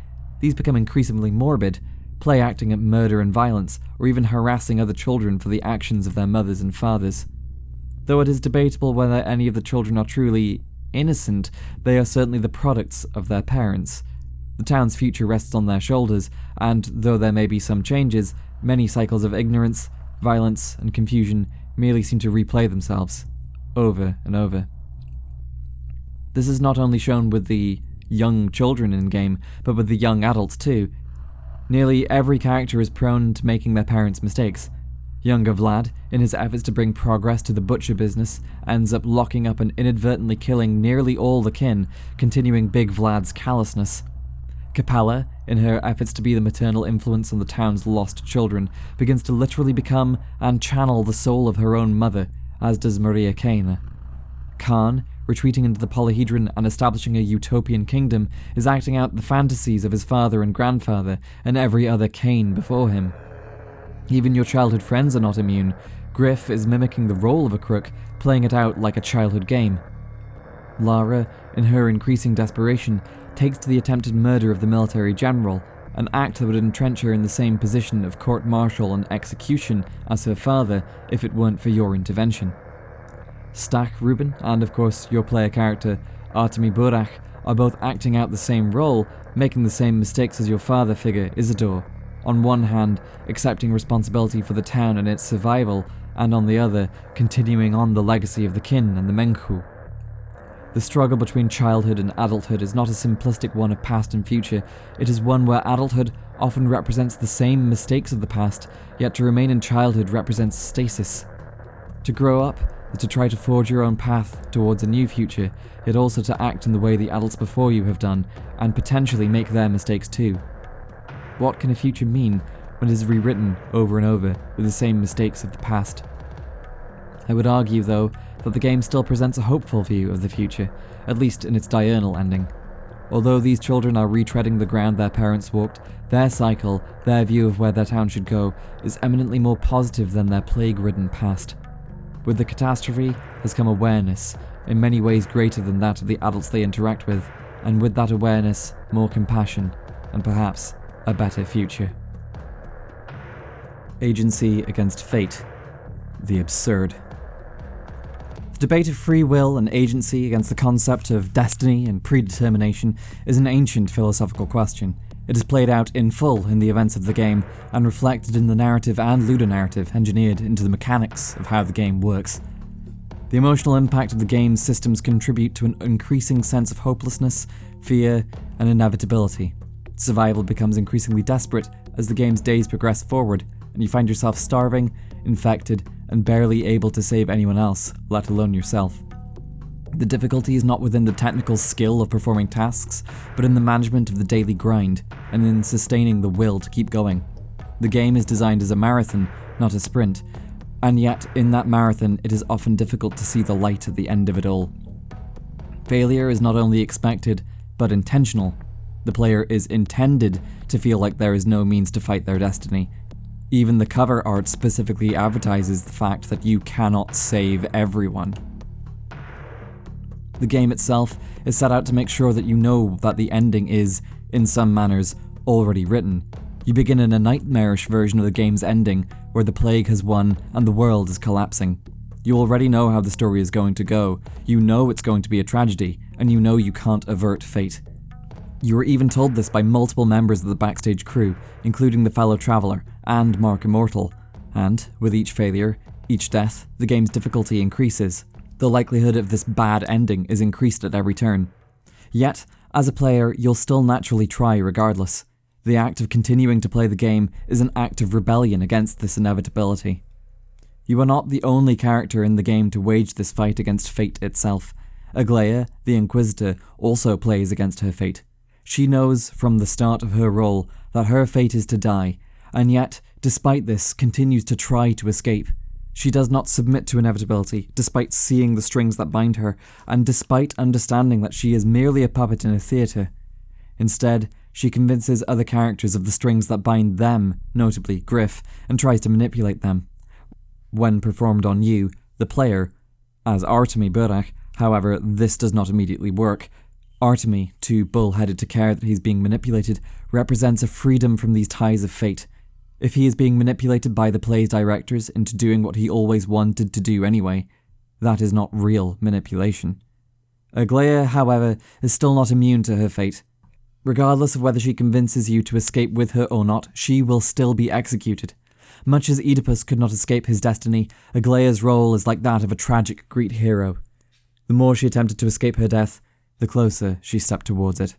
These become increasingly morbid, play-acting at murder and violence, or even harassing other children for the actions of their mothers and fathers. Though it is debatable whether any of the children are truly innocent, they are certainly the products of their parents. The town's future rests on their shoulders, and though there may be some changes, many cycles of ignorance, violence, and confusion merely seem to replay themselves, over and over. This is not only shown with the young children in-game, but with the young adults too. Nearly every character is prone to making their parents' mistakes. Younger Vlad, in his efforts to bring progress to the butcher business, ends up locking up and inadvertently killing nearly all the kin, continuing Big Vlad's callousness. Capella, in her efforts to be the maternal influence on the town's lost children, begins to literally become and channel the soul of her own mother, as does Maria Kane. Khan, retreating into the polyhedron and establishing a utopian kingdom, is acting out the fantasies of his father and grandfather and every other Kane before him. Even your childhood friends are not immune. Griff is mimicking the role of a crook, playing it out like a childhood game. Lara, in her increasing desperation, takes to the attempted murder of the military general, an act that would entrench her in the same position of court-martial and execution as her father if it weren't for your intervention. Stack Rubin, and of course your player character, Artemi Burak, are both acting out the same role, making the same mistakes as your father figure, Isidore. On one hand, accepting responsibility for the town and its survival, and on the other, continuing on the legacy of the kin and the Menku. The struggle between childhood and adulthood is not a simplistic one of past and future, it is one where adulthood often represents the same mistakes of the past, yet to remain in childhood represents stasis. To grow up is to try to forge your own path towards a new future, yet also to act in the way the adults before you have done, and potentially make their mistakes too. What can a future mean when it is rewritten over and over with the same mistakes of the past? I would argue, though, that the game still presents a hopeful view of the future, at least in its diurnal ending. Although these children are retreading the ground their parents walked, their cycle, their view of where their town should go, is eminently more positive than their plague-ridden past. With the catastrophe has come awareness, in many ways greater than that of the adults they interact with, and with that awareness, more compassion, and perhaps a better future. Agency against fate. The absurd. The debate of free will and agency against the concept of destiny and predetermination is an ancient philosophical question. It is played out in full in the events of the game, and reflected in the narrative and ludonarrative engineered into the mechanics of how the game works. The emotional impact of the game's systems contribute to an increasing sense of hopelessness, fear, and inevitability. Survival becomes increasingly desperate as the game's days progress forward, and you find yourself starving, infected, and barely able to save anyone else, let alone yourself. The difficulty is not within the technical skill of performing tasks, but in the management of the daily grind, and in sustaining the will to keep going. The game is designed as a marathon, not a sprint, and yet in that marathon it is often difficult to see the light at the end of it all. Failure is not only expected, but intentional. The player is intended to feel like there is no means to fight their destiny. Even the cover art specifically advertises the fact that you cannot save everyone. The game itself is set out to make sure that you know that the ending is, in some manners, already written. You begin in a nightmarish version of the game's ending, where the plague has won and the world is collapsing. You already know how the story is going to go, you know it's going to be a tragedy, and you know you can't avert fate. You were even told this by multiple members of the backstage crew, including the fellow traveller and Mark Immortal, and, with each failure, each death, the game's difficulty increases. The likelihood of this bad ending is increased at every turn. Yet, as a player, you'll still naturally try regardless. The act of continuing to play the game is an act of rebellion against this inevitability. You are not the only character in the game to wage this fight against fate itself. Aglaia, the Inquisitor, also plays against her fate. She knows from the start of her role that her fate is to die, and yet, despite this, continues to try to escape. She does not submit to inevitability, despite seeing the strings that bind her, and despite understanding that she is merely a puppet in a theatre. Instead, she convinces other characters of the strings that bind them, notably Griff, and tries to manipulate them. When performed on you, the player, as Artemi Burak, however, this does not immediately work. Artemi, too bull-headed to care that he's being manipulated, represents a freedom from these ties of fate. If he is being manipulated by the play's directors into doing what he always wanted to do anyway, that is not real manipulation. Aglaia, however, is still not immune to her fate. Regardless of whether she convinces you to escape with her or not, she will still be executed. Much as Oedipus could not escape his destiny, Aglaia's role is like that of a tragic Greek hero. The more she attempted to escape her death, the closer she stepped towards it.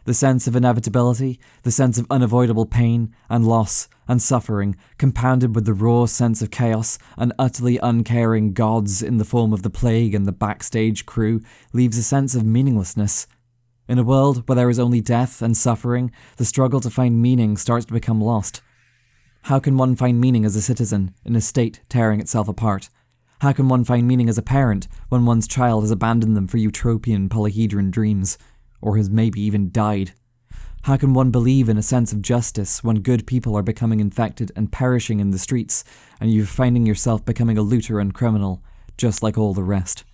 The sense of inevitability, the sense of unavoidable pain and loss and suffering, compounded with the raw sense of chaos and utterly uncaring gods in the form of the plague and the backstage crew, leaves a sense of meaninglessness. In a world where there is only death and suffering, the struggle to find meaning starts to become lost. How can one find meaning as a citizen in a state tearing itself apart? How can one find meaning as a parent when one's child has abandoned them for utopian polyhedron dreams, or has maybe even died? How can one believe in a sense of justice when good people are becoming infected and perishing in the streets, and you're finding yourself becoming a looter and criminal, just like all the rest?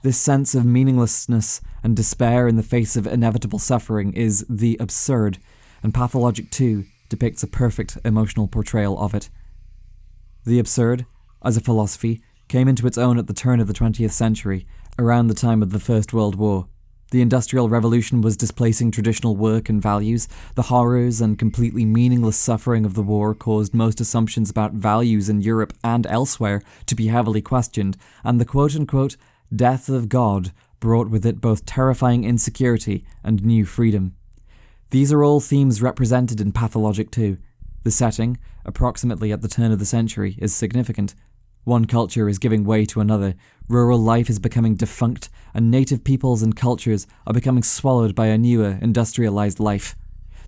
This sense of meaninglessness and despair in the face of inevitable suffering is the absurd, and Pathologic 2 depicts a perfect emotional portrayal of it. The absurd, as a philosophy, came into its own at the turn of the 20th century, around the time of the First World War. The Industrial Revolution was displacing traditional work and values. The horrors and completely meaningless suffering of the war caused most assumptions about values in Europe and elsewhere to be heavily questioned, and the quote-unquote death of God brought with it both terrifying insecurity and new freedom. These are all themes represented in Pathologic 2. The setting, approximately at the turn of the century, is significant. One culture is giving way to another, rural life is becoming defunct, and native peoples and cultures are becoming swallowed by a newer, industrialized life.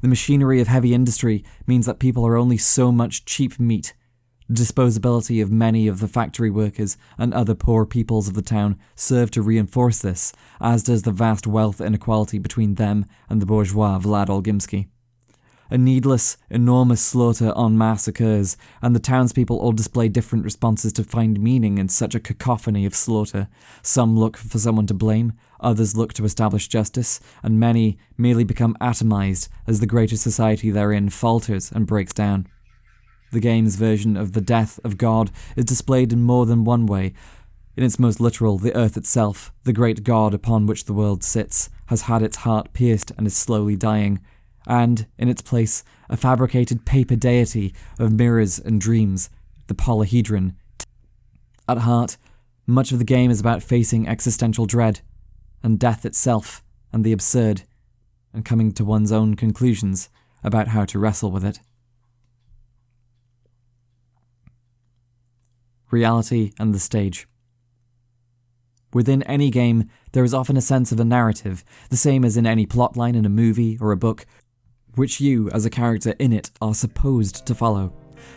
The machinery of heavy industry means that people are only so much cheap meat. The disposability of many of the factory workers and other poor peoples of the town serve to reinforce this, as does the vast wealth inequality between them and the bourgeois Vlad Olgimsky. A needless, enormous slaughter en masse occurs, and the townspeople all display different responses to find meaning in such a cacophony of slaughter. Some look for someone to blame, others look to establish justice, and many merely become atomized as the greater society therein falters and breaks down. The game's version of the death of God is displayed in more than one way. In its most literal, the earth itself, the great God upon which the world sits, has had its heart pierced and is slowly dying, and, in its place, a fabricated paper deity of mirrors and dreams, the polyhedron. At heart, much of the game is about facing existential dread, and death itself, and the absurd, and coming to one's own conclusions about how to wrestle with it. Reality and the stage. Within any game, there is often a sense of a narrative, the same as in any plotline in a movie or a book, which you, as a character in it, are supposed to follow.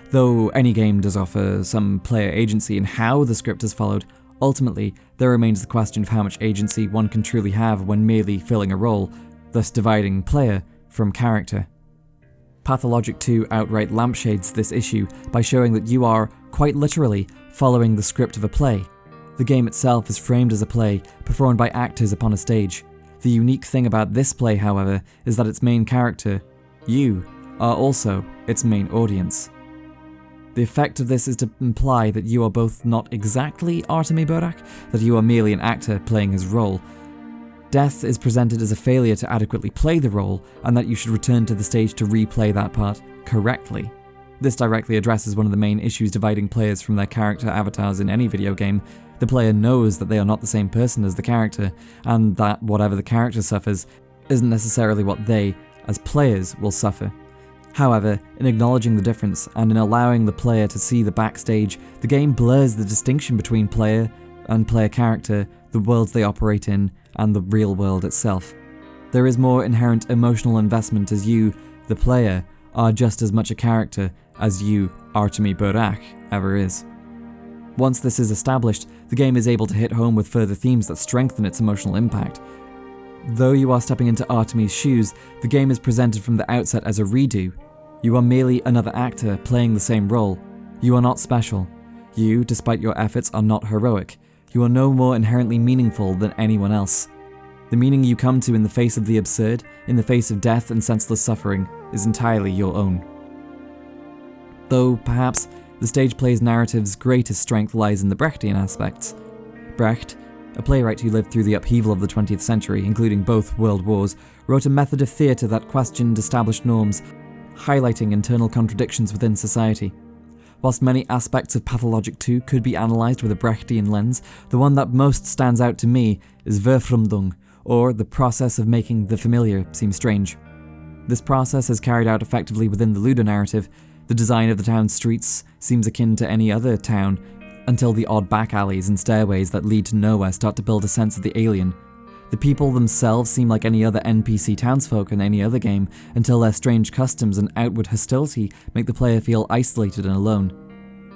Though any game does offer some player agency in how the script is followed, ultimately, there remains the question of how much agency one can truly have when merely filling a role, thus dividing player from character. Pathologic 2 outright lampshades this issue by showing that you are, quite literally, following the script of a play. The game itself is framed as a play, performed by actors upon a stage. The unique thing about this play, however, is that its main character, you, are also its main audience. The effect of this is to imply that you are both not exactly Artemi Burak, that you are merely an actor playing his role. Death is presented as a failure to adequately play the role, and that you should return to the stage to replay that part correctly. This directly addresses one of the main issues dividing players from their character avatars in any video game. The player knows that they are not the same person as the character, and that whatever the character suffers isn't necessarily what they, as players, will suffer. However, in acknowledging the difference and in allowing the player to see the backstage, the game blurs the distinction between player and player character, the worlds they operate in, and the real world itself. There is more inherent emotional investment as you, the player, are just as much a character as you, Artemi Burak, ever is. Once this is established, the game is able to hit home with further themes that strengthen its emotional impact. Though you are stepping into Artemi's shoes, the game is presented from the outset as a redo. You are merely another actor playing the same role. You are not special. You, despite your efforts, are not heroic. You are no more inherently meaningful than anyone else. The meaning you come to in the face of the absurd, in the face of death and senseless suffering, is entirely your own. Though, perhaps, the stage play's narrative's greatest strength lies in the Brechtian aspects. Brecht, a playwright who lived through the upheaval of the 20th century, including both world wars, wrote a method of theatre that questioned established norms, highlighting internal contradictions within society. Whilst many aspects of Pathologic 2 could be analysed with a Brechtian lens, the one that most stands out to me is Verfremdung, or the process of making the familiar seem strange. This process is carried out effectively within the Ludonarrative. The design of the town's streets seems akin to any other town, until the odd back alleys and stairways that lead to nowhere start to build a sense of the alien. The people themselves seem like any other NPC townsfolk in any other game, until their strange customs and outward hostility make the player feel isolated and alone.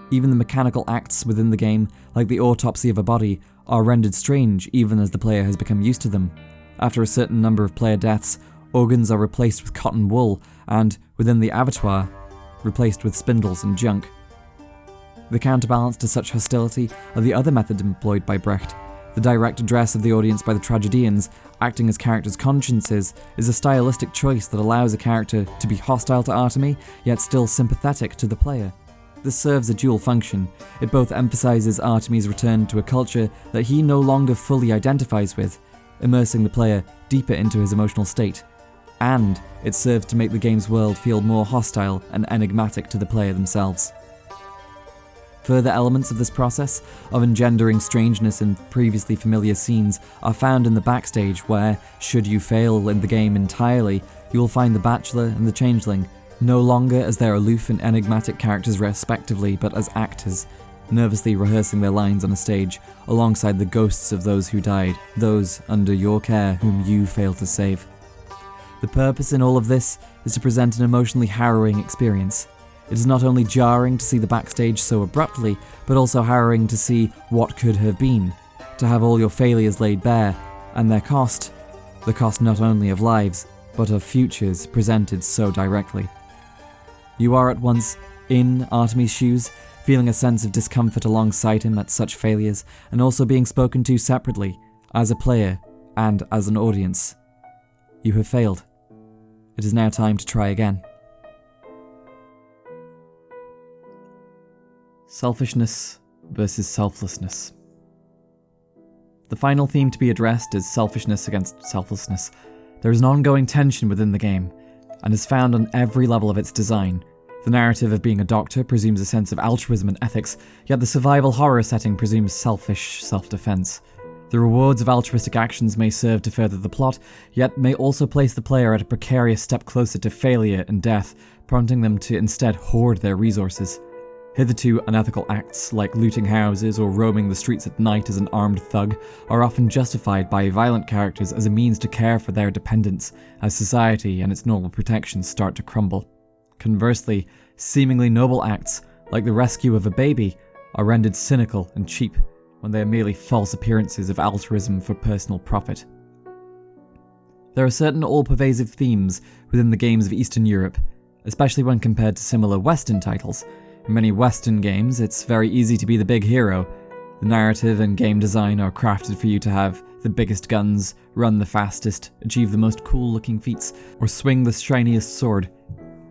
Even the mechanical acts within the game, like the autopsy of a body, are rendered strange even as the player has become used to them. After a certain number of player deaths, organs are replaced with cotton wool, and, within the abattoir, replaced with spindles and junk. The counterbalance to such hostility are the other method employed by Brecht. The direct address of the audience by the tragedians, acting as characters' consciences, is a stylistic choice that allows a character to be hostile to Artemi, yet still sympathetic to the player. This serves a dual function. It both emphasizes Artemi's return to a culture that he no longer fully identifies with, immersing the player deeper into his emotional state, and it serves to make the game's world feel more hostile and enigmatic to the player themselves. Further elements of this process, of engendering strangeness in previously familiar scenes, are found in the backstage where, should you fail in the game entirely, you will find the Bachelor and the Changeling, no longer as their aloof and enigmatic characters respectively, but as actors, nervously rehearsing their lines on a stage, alongside the ghosts of those who died, those under your care whom you failed to save. The purpose in all of this is to present an emotionally harrowing experience. It is not only jarring to see the backstage so abruptly, but also harrowing to see what could have been, to have all your failures laid bare, and their cost, the cost not only of lives, but of futures presented so directly. You are at once in Artemi's shoes, feeling a sense of discomfort alongside him at such failures, and also being spoken to separately, as a player and as an audience. You have failed. It is now time to try again. Selfishness versus selflessness. The final theme to be addressed is selfishness against selflessness. There is an ongoing tension within the game, and is found on every level of its design. The narrative of being a doctor presumes a sense of altruism and ethics, yet the survival horror setting presumes selfish self-defense. The rewards of altruistic actions may serve to further the plot, yet may also place the player at a precarious step closer to failure and death, prompting them to instead hoard their resources. Hitherto unethical acts like looting houses or roaming the streets at night as an armed thug are often justified by violent characters as a means to care for their dependents, as society and its normal protections start to crumble. Conversely, seemingly noble acts, like the rescue of a baby, are rendered cynical and cheap when they are merely false appearances of altruism for personal profit. There are certain all-pervasive themes within the games of Eastern Europe, especially when compared to similar Western titles. In many Western games, it's very easy to be the big hero. The narrative and game design are crafted for you to have the biggest guns, run the fastest, achieve the most cool-looking feats, or swing the shiniest sword.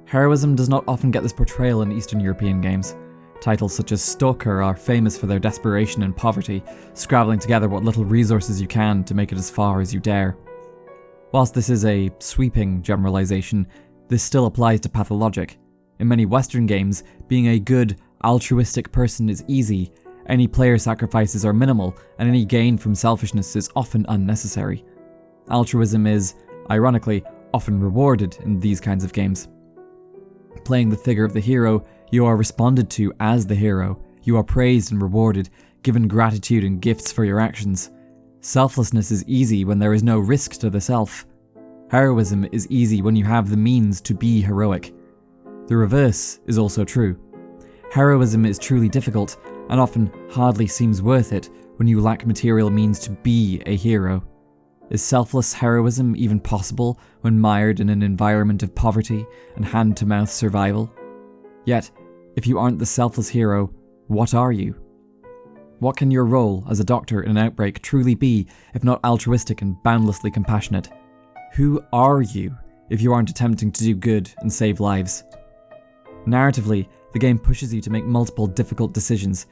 Heroism does not often get this portrayal in Eastern European games. Titles such as Stalker are famous for their desperation and poverty, scrabbling together what little resources you can to make it as far as you dare. Whilst this is a sweeping generalization, this still applies to Pathologic. In many Western games, being a good, altruistic person is easy, any player sacrifices are minimal, and any gain from selfishness is often unnecessary. Altruism is, ironically, often rewarded in these kinds of games. Playing the figure of the hero, you are responded to as the hero, you are praised and rewarded, given gratitude and gifts for your actions. Selflessness is easy when there is no risk to the self. Heroism is easy when you have the means to be heroic. The reverse is also true. Heroism is truly difficult, and often hardly seems worth it when you lack material means to be a hero. Is selfless heroism even possible when mired in an environment of poverty and hand-to-mouth survival? Yet, if you aren't the selfless hero, what are you? What can your role as a doctor in an outbreak truly be if not altruistic and boundlessly compassionate? Who are you if you aren't attempting to do good and save lives? Narratively, the game pushes you to make multiple difficult decisions.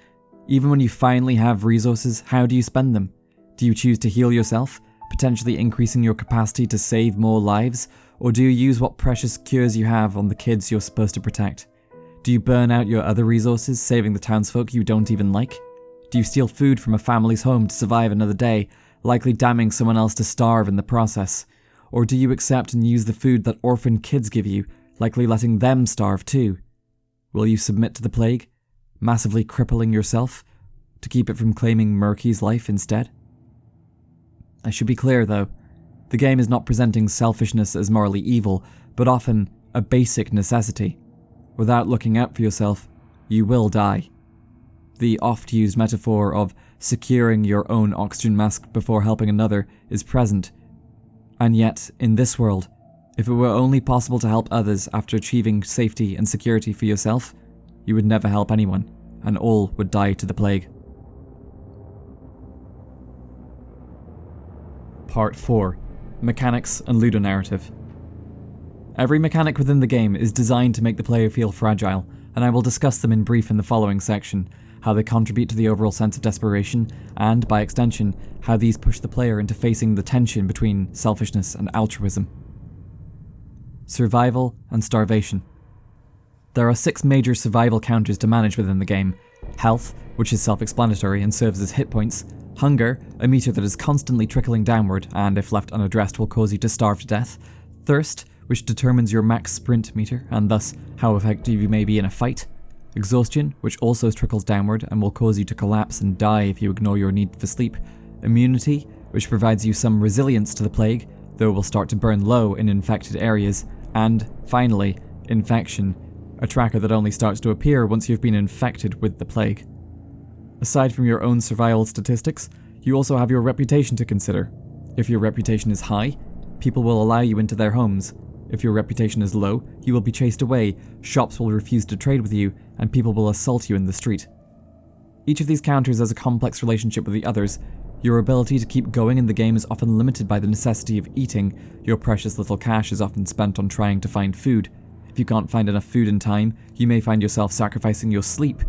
Even when you finally have resources, how do you spend them? Do you choose to heal yourself, potentially increasing your capacity to save more lives? Or do you use what precious cures you have on the kids you're supposed to protect? Do you burn out your other resources, saving the townsfolk you don't even like? Do you steal food from a family's home to survive another day, likely damning someone else to starve in the process? Or do you accept and use the food that orphan kids give you, likely letting them starve too? Will you submit to the plague, massively crippling yourself, to keep it from claiming Murky's life instead? I should be clear though, the game is not presenting selfishness as morally evil, but often a basic necessity. Without looking out for yourself, you will die. The oft-used metaphor of securing your own oxygen mask before helping another is present. And yet, in this world, if it were only possible to help others after achieving safety and security for yourself, you would never help anyone, and all would die to the plague. Part 4. Mechanics and Ludonarrative. Every mechanic within the game is designed to make the player feel fragile, and I will discuss them in brief in the following section, how they contribute to the overall sense of desperation, and, by extension, how these push the player into facing the tension between selfishness and altruism. Survival and starvation. There are 6 major survival counters to manage within the game. Health, which is self-explanatory and serves as hit points. Hunger, a meter that is constantly trickling downward and, if left unaddressed, will cause you to starve to death. Thirst, which determines your max sprint meter and thus how effective you may be in a fight. Exhaustion, which also trickles downward and will cause you to collapse and die if you ignore your need for sleep. Immunity, which provides you some resilience to the plague, though it will start to burn low in infected areas. And, finally, infection, a tracker that only starts to appear once you've been infected with the plague. Aside from your own survival statistics, you also have your reputation to consider. If your reputation is high, people will allow you into their homes. If your reputation is low, you will be chased away, shops will refuse to trade with you, and people will assault you in the street. Each of these counters has a complex relationship with the others. Your ability to keep going in the game is often limited by the necessity of eating. Your precious little cash is often spent on trying to find food. If you can't find enough food in time, you may find yourself sacrificing your sleep,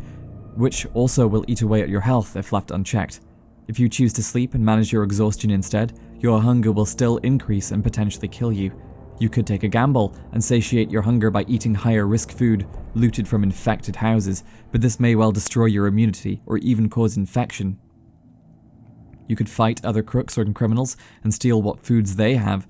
which also will eat away at your health if left unchecked. If you choose to sleep and manage your exhaustion instead, your hunger will still increase and potentially kill you. You could take a gamble and satiate your hunger by eating higher risk food looted from infected houses, but this may well destroy your immunity or even cause infection. You could fight other crooks or criminals and steal what foods they have,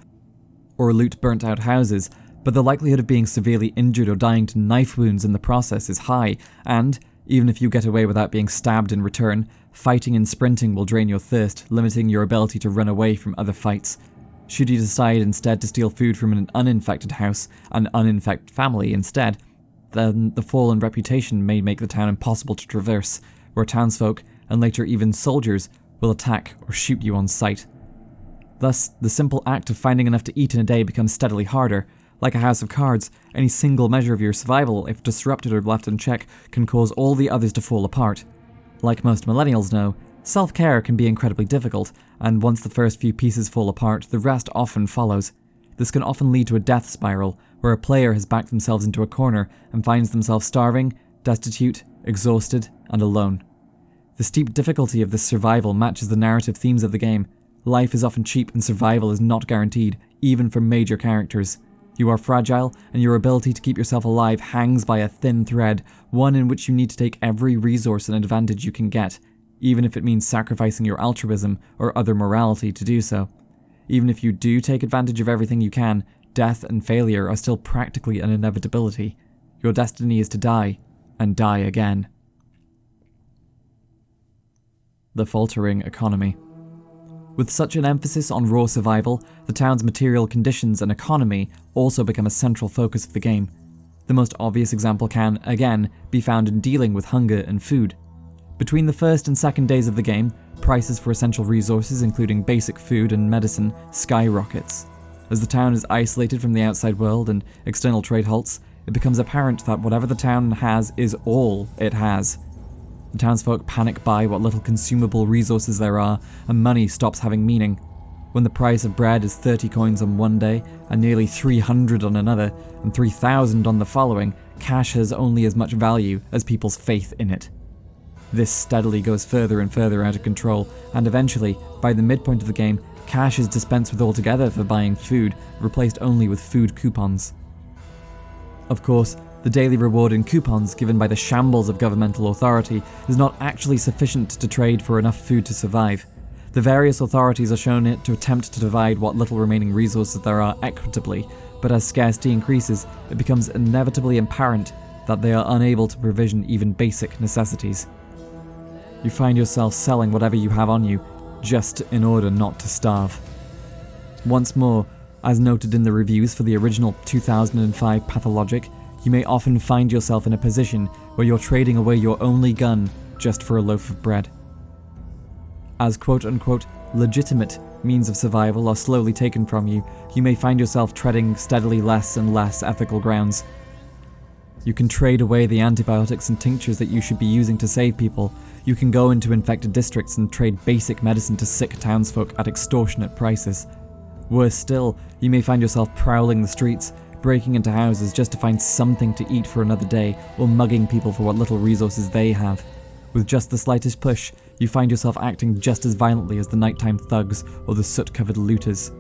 or loot burnt out houses, but the likelihood of being severely injured or dying to knife wounds in the process is high, and, even if you get away without being stabbed in return, fighting and sprinting will drain your thirst, limiting your ability to run away from other fights. Should you decide instead to steal food from an uninfected house, an uninfected family instead, then the fallen reputation may make the town impossible to traverse, where townsfolk, and later even soldiers, will attack or shoot you on sight. Thus, the simple act of finding enough to eat in a day becomes steadily harder. Like a house of cards, any single measure of your survival, if disrupted or left unchecked, can cause all the others to fall apart. Like most millennials know, self-care can be incredibly difficult, and once the first few pieces fall apart, the rest often follows. This can often lead to a death spiral, where a player has backed themselves into a corner and finds themselves starving, destitute, exhausted, and alone. The steep difficulty of this survival matches the narrative themes of the game. Life is often cheap and survival is not guaranteed, even for major characters. You are fragile, and your ability to keep yourself alive hangs by a thin thread, one in which you need to take every resource and advantage you can get, even if it means sacrificing your altruism or other morality to do so. Even if you do take advantage of everything you can, death and failure are still practically an inevitability. Your destiny is to die, and die again. The faltering economy. With such an emphasis on raw survival, the town's material conditions and economy also become a central focus of the game. The most obvious example can, again, be found in dealing with hunger and food. Between the first and second days of the game, prices for essential resources, including basic food and medicine, skyrockets. As the town is isolated from the outside world and external trade halts, it becomes apparent that whatever the town has is all it has. The townsfolk panic buy what little consumable resources there are, and money stops having meaning. When the price of bread is 30 coins on one day, and nearly 300 on another, and 3,000 on the following, cash has only as much value as people's faith in it. This steadily goes further and further out of control, and eventually, by the midpoint of the game, cash is dispensed with altogether for buying food, replaced only with food coupons. Of course, the daily reward in coupons given by the shambles of governmental authority is not actually sufficient to trade for enough food to survive. The various authorities are shown it to attempt to divide what little remaining resources there are equitably, but as scarcity increases, it becomes inevitably apparent that they are unable to provision even basic necessities. You find yourself selling whatever you have on you, just in order not to starve. Once more, as noted in the reviews for the original 2005 Pathologic, you may often find yourself in a position where you're trading away your only gun just for a loaf of bread. As quote-unquote legitimate means of survival are slowly taken from you, you may find yourself treading steadily less and less ethical grounds. You can trade away the antibiotics and tinctures that you should be using to save people. You can go into infected districts and trade basic medicine to sick townsfolk at extortionate prices. Worse still, you may find yourself prowling the streets, breaking into houses just to find something to eat for another day, or mugging people for what little resources they have. With just the slightest push, you find yourself acting just as violently as the nighttime thugs or the soot-covered looters.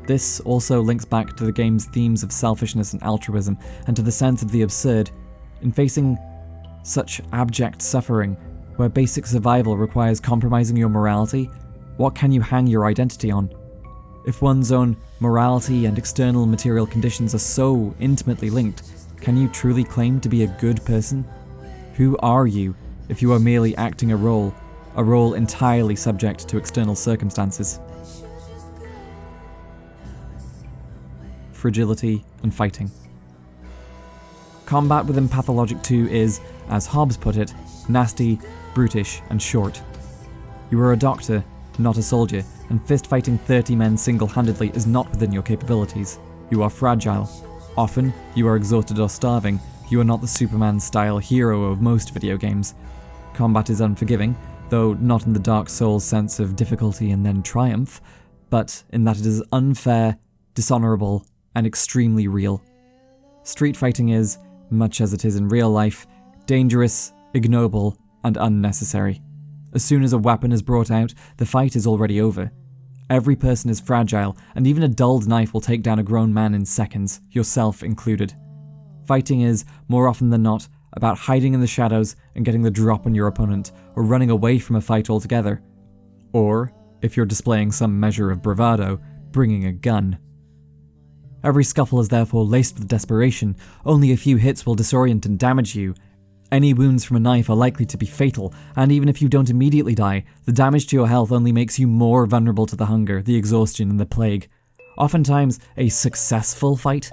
This also links back to the game's themes of selfishness and altruism, and to the sense of the absurd. In facing such abject suffering, where basic survival requires compromising your morality, what can you hang your identity on? If one's own morality and external material conditions are so intimately linked, can you truly claim to be a good person? Who are you if you are merely acting a role entirely subject to external circumstances? Fragility and fighting. Combat within Pathologic 2 is, as Hobbes put it, nasty, brutish, and short. You are a doctor, not a soldier, and fist-fighting 30 men single-handedly is not within your capabilities. You are fragile. Often, you are exhausted or starving. You are not the Superman-style hero of most video games. Combat is unforgiving, though not in the Dark Souls sense of difficulty and then triumph, but in that it is unfair, dishonorable, and extremely real. Street fighting is, much as it is in real life, dangerous, ignoble, and unnecessary. As soon as a weapon is brought out, the fight is already over. Every person is fragile, and even a dulled knife will take down a grown man in seconds, yourself included. Fighting is, more often than not, about hiding in the shadows and getting the drop on your opponent, or running away from a fight altogether. Or, if you're displaying some measure of bravado, bringing a gun. Every scuffle is therefore laced with desperation. Only a few hits will disorient and damage you. Any wounds from a knife are likely to be fatal, and even if you don't immediately die, the damage to your health only makes you more vulnerable to the hunger, the exhaustion, and the plague. Oftentimes, a successful fight,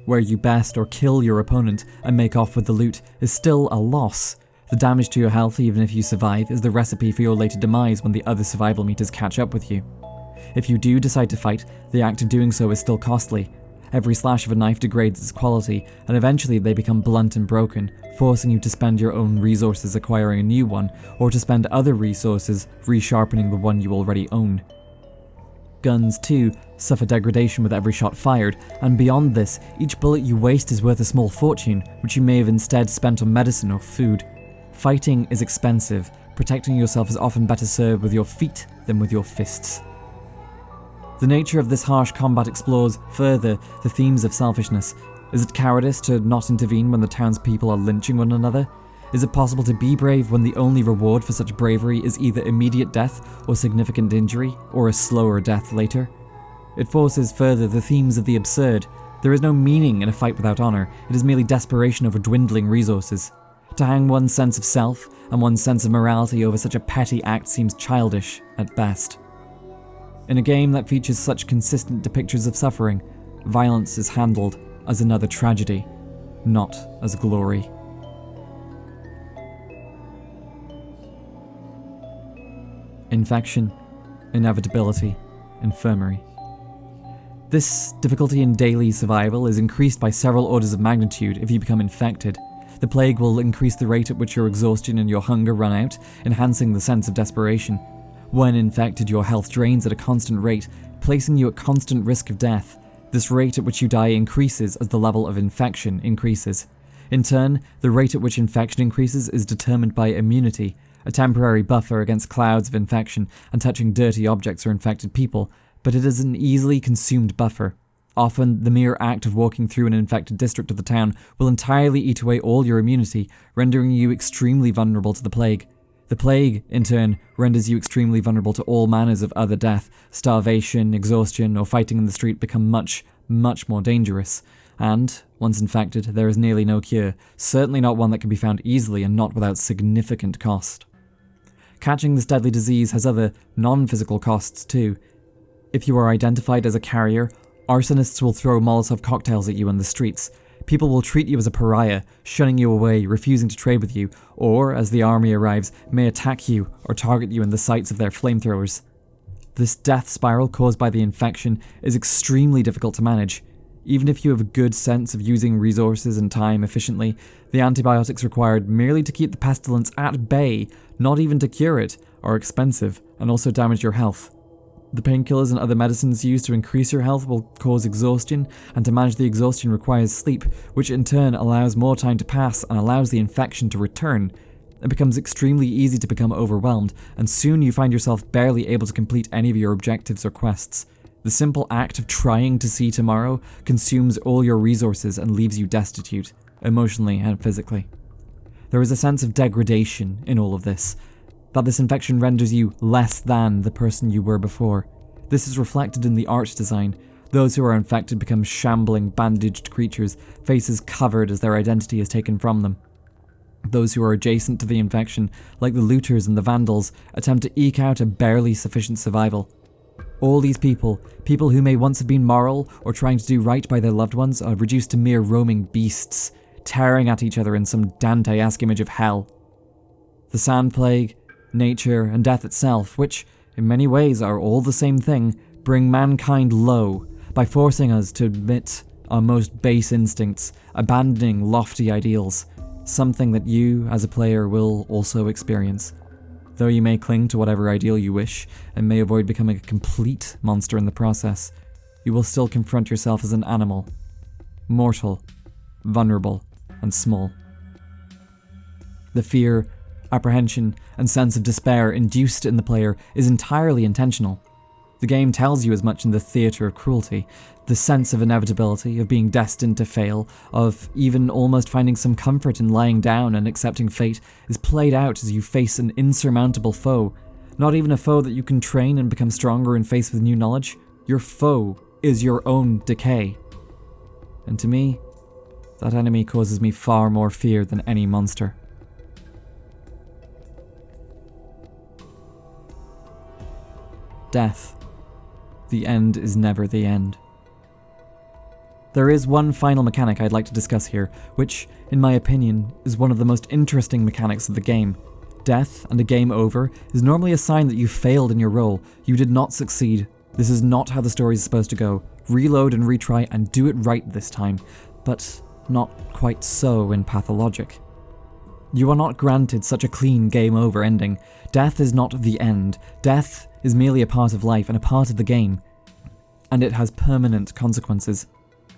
where you best or kill your opponent and make off with the loot, is still a loss. The damage to your health, even if you survive, is the recipe for your later demise when the other survival meters catch up with you. If you do decide to fight, the act of doing so is still costly. Every slash of a knife degrades its quality, and eventually they become blunt and broken, forcing you to spend your own resources acquiring a new one, or to spend other resources resharpening the one you already own. Guns, too, suffer degradation with every shot fired, and beyond this, each bullet you waste is worth a small fortune, which you may have instead spent on medicine or food. Fighting is expensive. Protecting yourself is often better served with your feet than with your fists. The nature of this harsh combat explores further the themes of selfishness. Is it cowardice to not intervene when the townspeople are lynching one another? Is it possible to be brave when the only reward for such bravery is either immediate death or significant injury, or a slower death later? It forces further the themes of the absurd. There is no meaning in a fight without honor. It is merely desperation over dwindling resources. To hang one's sense of self and one's sense of morality over such a petty act seems childish at best. In a game that features such consistent depictions of suffering, violence is handled as another tragedy, not as glory. Infection, inevitability, infirmary. This difficulty in daily survival is increased by several orders of magnitude if you become infected. The plague will increase the rate at which your exhaustion and your hunger run out, enhancing the sense of desperation. When infected, your health drains at a constant rate, placing you at constant risk of death. This rate at which you die increases as the level of infection increases. In turn, the rate at which infection increases is determined by immunity, a temporary buffer against clouds of infection and touching dirty objects or infected people, but it is an easily consumed buffer. Often, the mere act of walking through an infected district of the town will entirely eat away all your immunity, rendering you extremely vulnerable to the plague. The plague, in turn, renders you extremely vulnerable to all manners of other death. Starvation, exhaustion, or fighting in the street become much, much more dangerous. And, once infected, there is nearly no cure, certainly not one that can be found easily and not without significant cost. Catching this deadly disease has other, non-physical costs too. If you are identified as a carrier, arsonists will throw Molotov cocktails at you in the streets. People will treat you as a pariah, shunning you away, refusing to trade with you, or, as the army arrives, may attack you or target you in the sights of their flamethrowers. This death spiral caused by the infection is extremely difficult to manage. Even if you have a good sense of using resources and time efficiently, the antibiotics required merely to keep the pestilence at bay, not even to cure it, are expensive and also damage your health. The painkillers and other medicines used to increase your health will cause exhaustion, and to manage the exhaustion requires sleep, which in turn allows more time to pass and allows the infection to return. It becomes extremely easy to become overwhelmed, and soon you find yourself barely able to complete any of your objectives or quests. The simple act of trying to see tomorrow consumes all your resources and leaves you destitute, emotionally and physically. There is a sense of degradation in all of this, that this infection renders you less than the person you were before. This is reflected in the art design. Those who are infected become shambling, bandaged creatures, faces covered as their identity is taken from them. Those who are adjacent to the infection, like the looters and the vandals, attempt to eke out a barely sufficient survival. All these people who may once have been moral or trying to do right by their loved ones, are reduced to mere roaming beasts, tearing at each other in some Dante-esque image of hell. The sand plague, nature, and death itself, which, in many ways are all the same thing, bring mankind low by forcing us to admit our most base instincts, abandoning lofty ideals, something that you, as a player, will also experience. Though you may cling to whatever ideal you wish, and may avoid becoming a complete monster in the process, you will still confront yourself as an animal, mortal, vulnerable, and small. The fear, apprehension, and sense of despair induced in the player is entirely intentional. The game tells you as much in the theatre of cruelty. The sense of inevitability, of being destined to fail, of even almost finding some comfort in lying down and accepting fate, is played out as you face an insurmountable foe. Not even a foe that you can train and become stronger and face with new knowledge. Your foe is your own decay. And to me, that enemy causes me far more fear than any monster. Death. The end is never the end. There is one final mechanic I'd like to discuss here, which, in my opinion, is one of the most interesting mechanics of the game. Death and a game over is normally a sign that you failed in your role, you did not succeed, This is not how the story is supposed to go. Reload and retry and do it right this time, but not quite so in Pathologic. You are not granted such a clean game over ending. Death is not the end. Death is merely a part of life and a part of the game, and it has permanent consequences.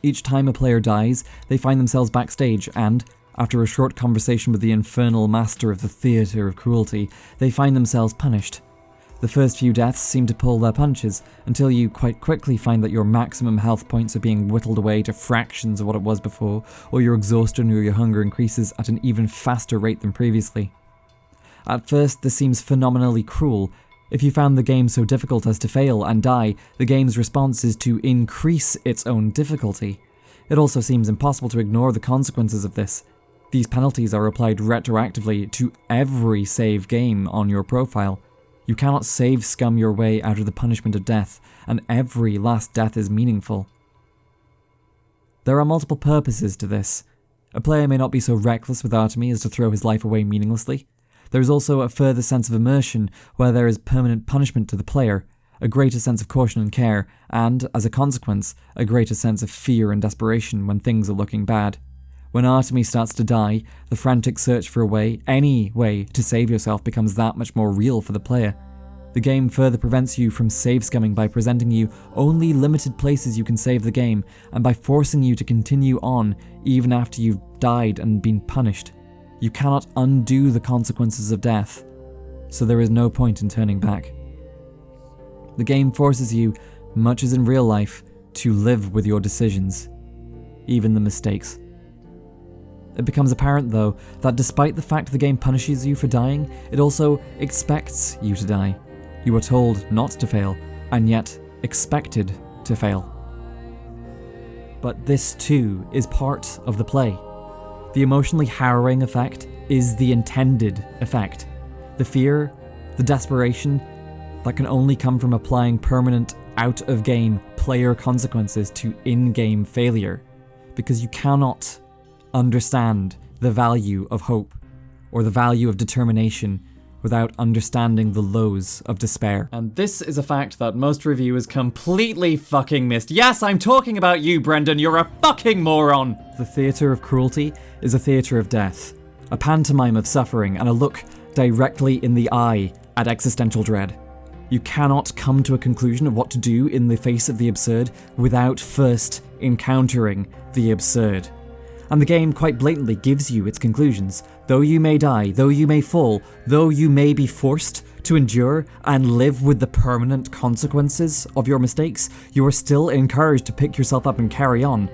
Each time a player dies, they find themselves backstage and, after a short conversation with the infernal master of the theatre of cruelty, they find themselves punished. The first few deaths seem to pull their punches, until you quite quickly find that your maximum health points are being whittled away to fractions of what it was before, or your exhaustion or your hunger increases at an even faster rate than previously. At first, this seems phenomenally cruel. If you found the game so difficult as to fail and die, the game's response is to increase its own difficulty. It also seems impossible to ignore the consequences of this. These penalties are applied retroactively to every save game on your profile. You cannot save scum your way out of the punishment of death, and every last death is meaningful. There are multiple purposes to this. A player may not be so reckless with autonomy as to throw his life away meaninglessly. There is also a further sense of immersion, where there is permanent punishment to the player, a greater sense of caution and care, and, as a consequence, a greater sense of fear and desperation when things are looking bad. When Artemis starts to die, the frantic search for a way, any way, to save yourself becomes that much more real for the player. The game further prevents you from save scumming by presenting you only limited places you can save the game, and by forcing you to continue on even after you've died and been punished. You cannot undo the consequences of death, so there is no point in turning back. The game forces you, much as in real life, to live with your decisions, even the mistakes. It becomes apparent, though, that despite the fact the game punishes you for dying, it also expects you to die. You are told not to fail, and yet expected to fail. But this too is part of the play. The emotionally harrowing effect is the intended effect. The fear, the desperation, that can only come from applying permanent, out-of-game player consequences to in-game failure, because you cannot understand the value of hope or the value of determination without understanding the lows of despair. And this is a fact that most reviewers completely fucking missed. Yes, I'm talking about you, Brendan, you're a fucking moron! The theatre of cruelty is a theatre of death, a pantomime of suffering, and a look directly in the eye at existential dread. You cannot come to a conclusion of what to do in the face of the absurd without first encountering the absurd. And the game quite blatantly gives you its conclusions. Though you may die, though you may fall, though you may be forced to endure and live with the permanent consequences of your mistakes, you are still encouraged to pick yourself up and carry on.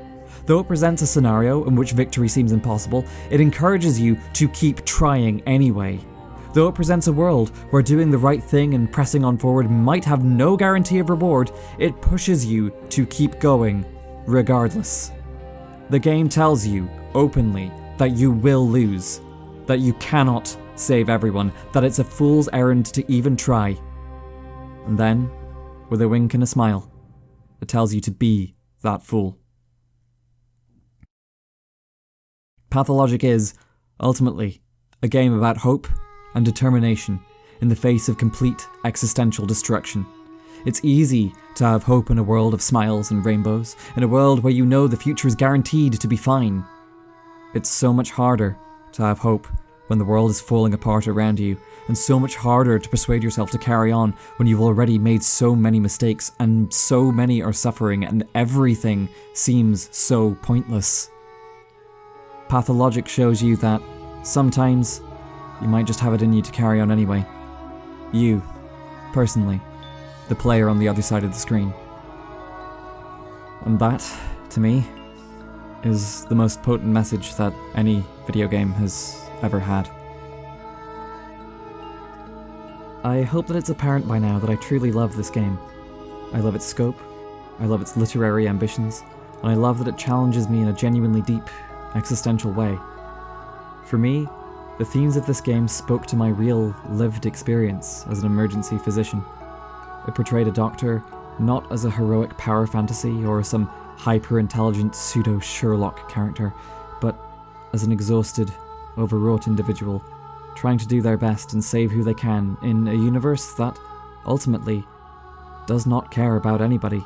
Though it presents a scenario in which victory seems impossible, it encourages you to keep trying anyway. Though it presents a world where doing the right thing and pressing on forward might have no guarantee of reward, it pushes you to keep going, regardless. The game tells you, openly, that you will lose, that you cannot save everyone, that it's a fool's errand to even try. And then, with a wink and a smile, it tells you to be that fool. Pathologic is, ultimately, a game about hope and determination in the face of complete existential destruction. It's easy to have hope in a world of smiles and rainbows, in a world where you know the future is guaranteed to be fine. It's so much harder to have hope when the world is falling apart around you, and so much harder to persuade yourself to carry on when you've already made so many mistakes, and so many are suffering, and everything seems so pointless. Pathologic shows you that sometimes you might just have it in you to carry on anyway. You, personally, the player on the other side of the screen. And that, to me, is the most potent message that any video game has ever had. I hope that it's apparent by now that I truly love this game. I love its scope, I love its literary ambitions, and I love that it challenges me in a genuinely deep, existential way. For me, the themes of this game spoke to my real, lived experience as an emergency physician. It portrayed a doctor not as a heroic power fantasy or some hyper-intelligent pseudo-Sherlock character, but as an exhausted, overwrought individual trying to do their best and save who they can in a universe that, ultimately, does not care about anybody.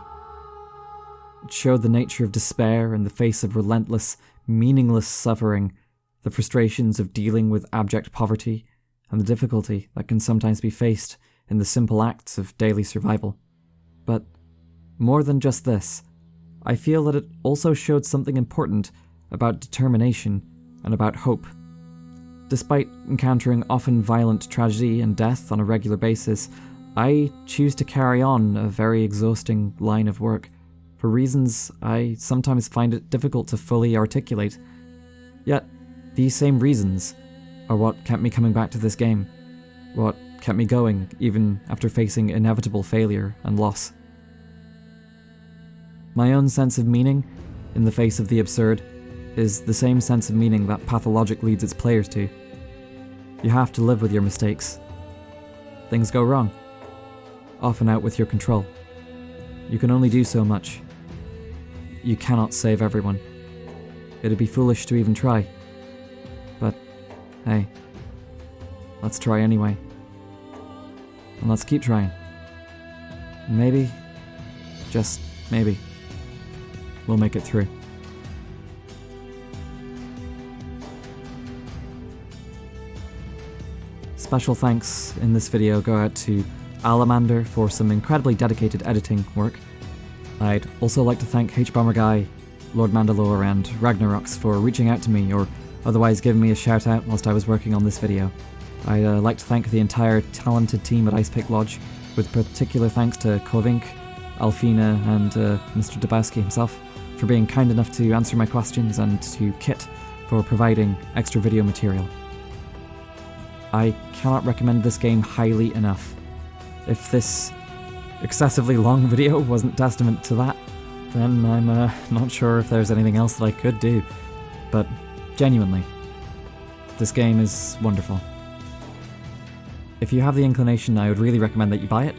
It showed the nature of despair in the face of relentless, meaningless suffering, the frustrations of dealing with abject poverty, and the difficulty that can sometimes be faced in the simple acts of daily survival. But more than just this, I feel that it also showed something important about determination and about hope. Despite encountering often violent tragedy and death on a regular basis, I choose to carry on a very exhausting line of work, for reasons I sometimes find it difficult to fully articulate. Yet, these same reasons are what kept me coming back to this game, what kept me going even after facing inevitable failure and loss. My own sense of meaning, in the face of the absurd, is the same sense of meaning that Pathologic leads its players to. You have to live with your mistakes. Things go wrong, often out with your control. You can only do so much. You cannot save everyone. It'd be foolish to even try. But, hey, let's try anyway. And let's keep trying. Maybe, just maybe, we'll make it through. Special thanks in this video go out to Alamander for some incredibly dedicated editing work. I'd also like to thank HBomberGuy, Lord Mandalore, and Ragnarox for reaching out to me or otherwise giving me a shout out whilst I was working on this video. I'd like to thank the entire talented team at Icepick Lodge, with particular thanks to Kovink, Alfina, and Mr. Dabowski himself for being kind enough to answer my questions, and to Kit for providing extra video material. I cannot recommend this game highly enough. If this excessively long video wasn't testament to that, then I'm not sure if there's anything else that I could do. But genuinely, this game is wonderful. If you have the inclination, I would really recommend that you buy it.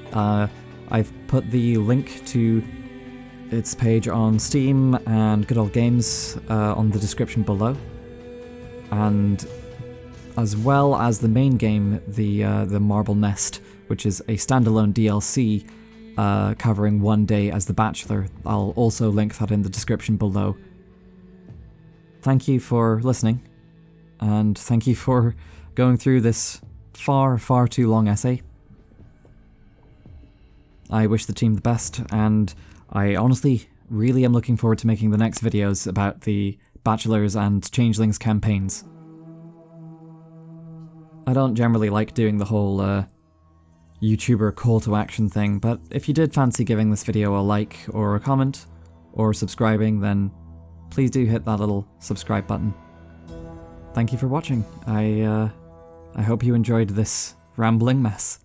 I've put the link to its page on Steam and Good Old Games on the description below. And as well as the main game, the Marble Nest, which is a standalone DLC covering one day as the Bachelor. I'll also link that in the description below. Thank you for listening, and thank you for going through this far, far too long essay. I wish the team the best, and I honestly really am looking forward to making the next videos about the Bachelors and Changelings campaigns. I don't generally like doing the whole YouTuber call to action thing, but if you did fancy giving this video a like or a comment, or subscribing, then please do hit that little subscribe button. Thank you for watching. I hope you enjoyed this rambling mess.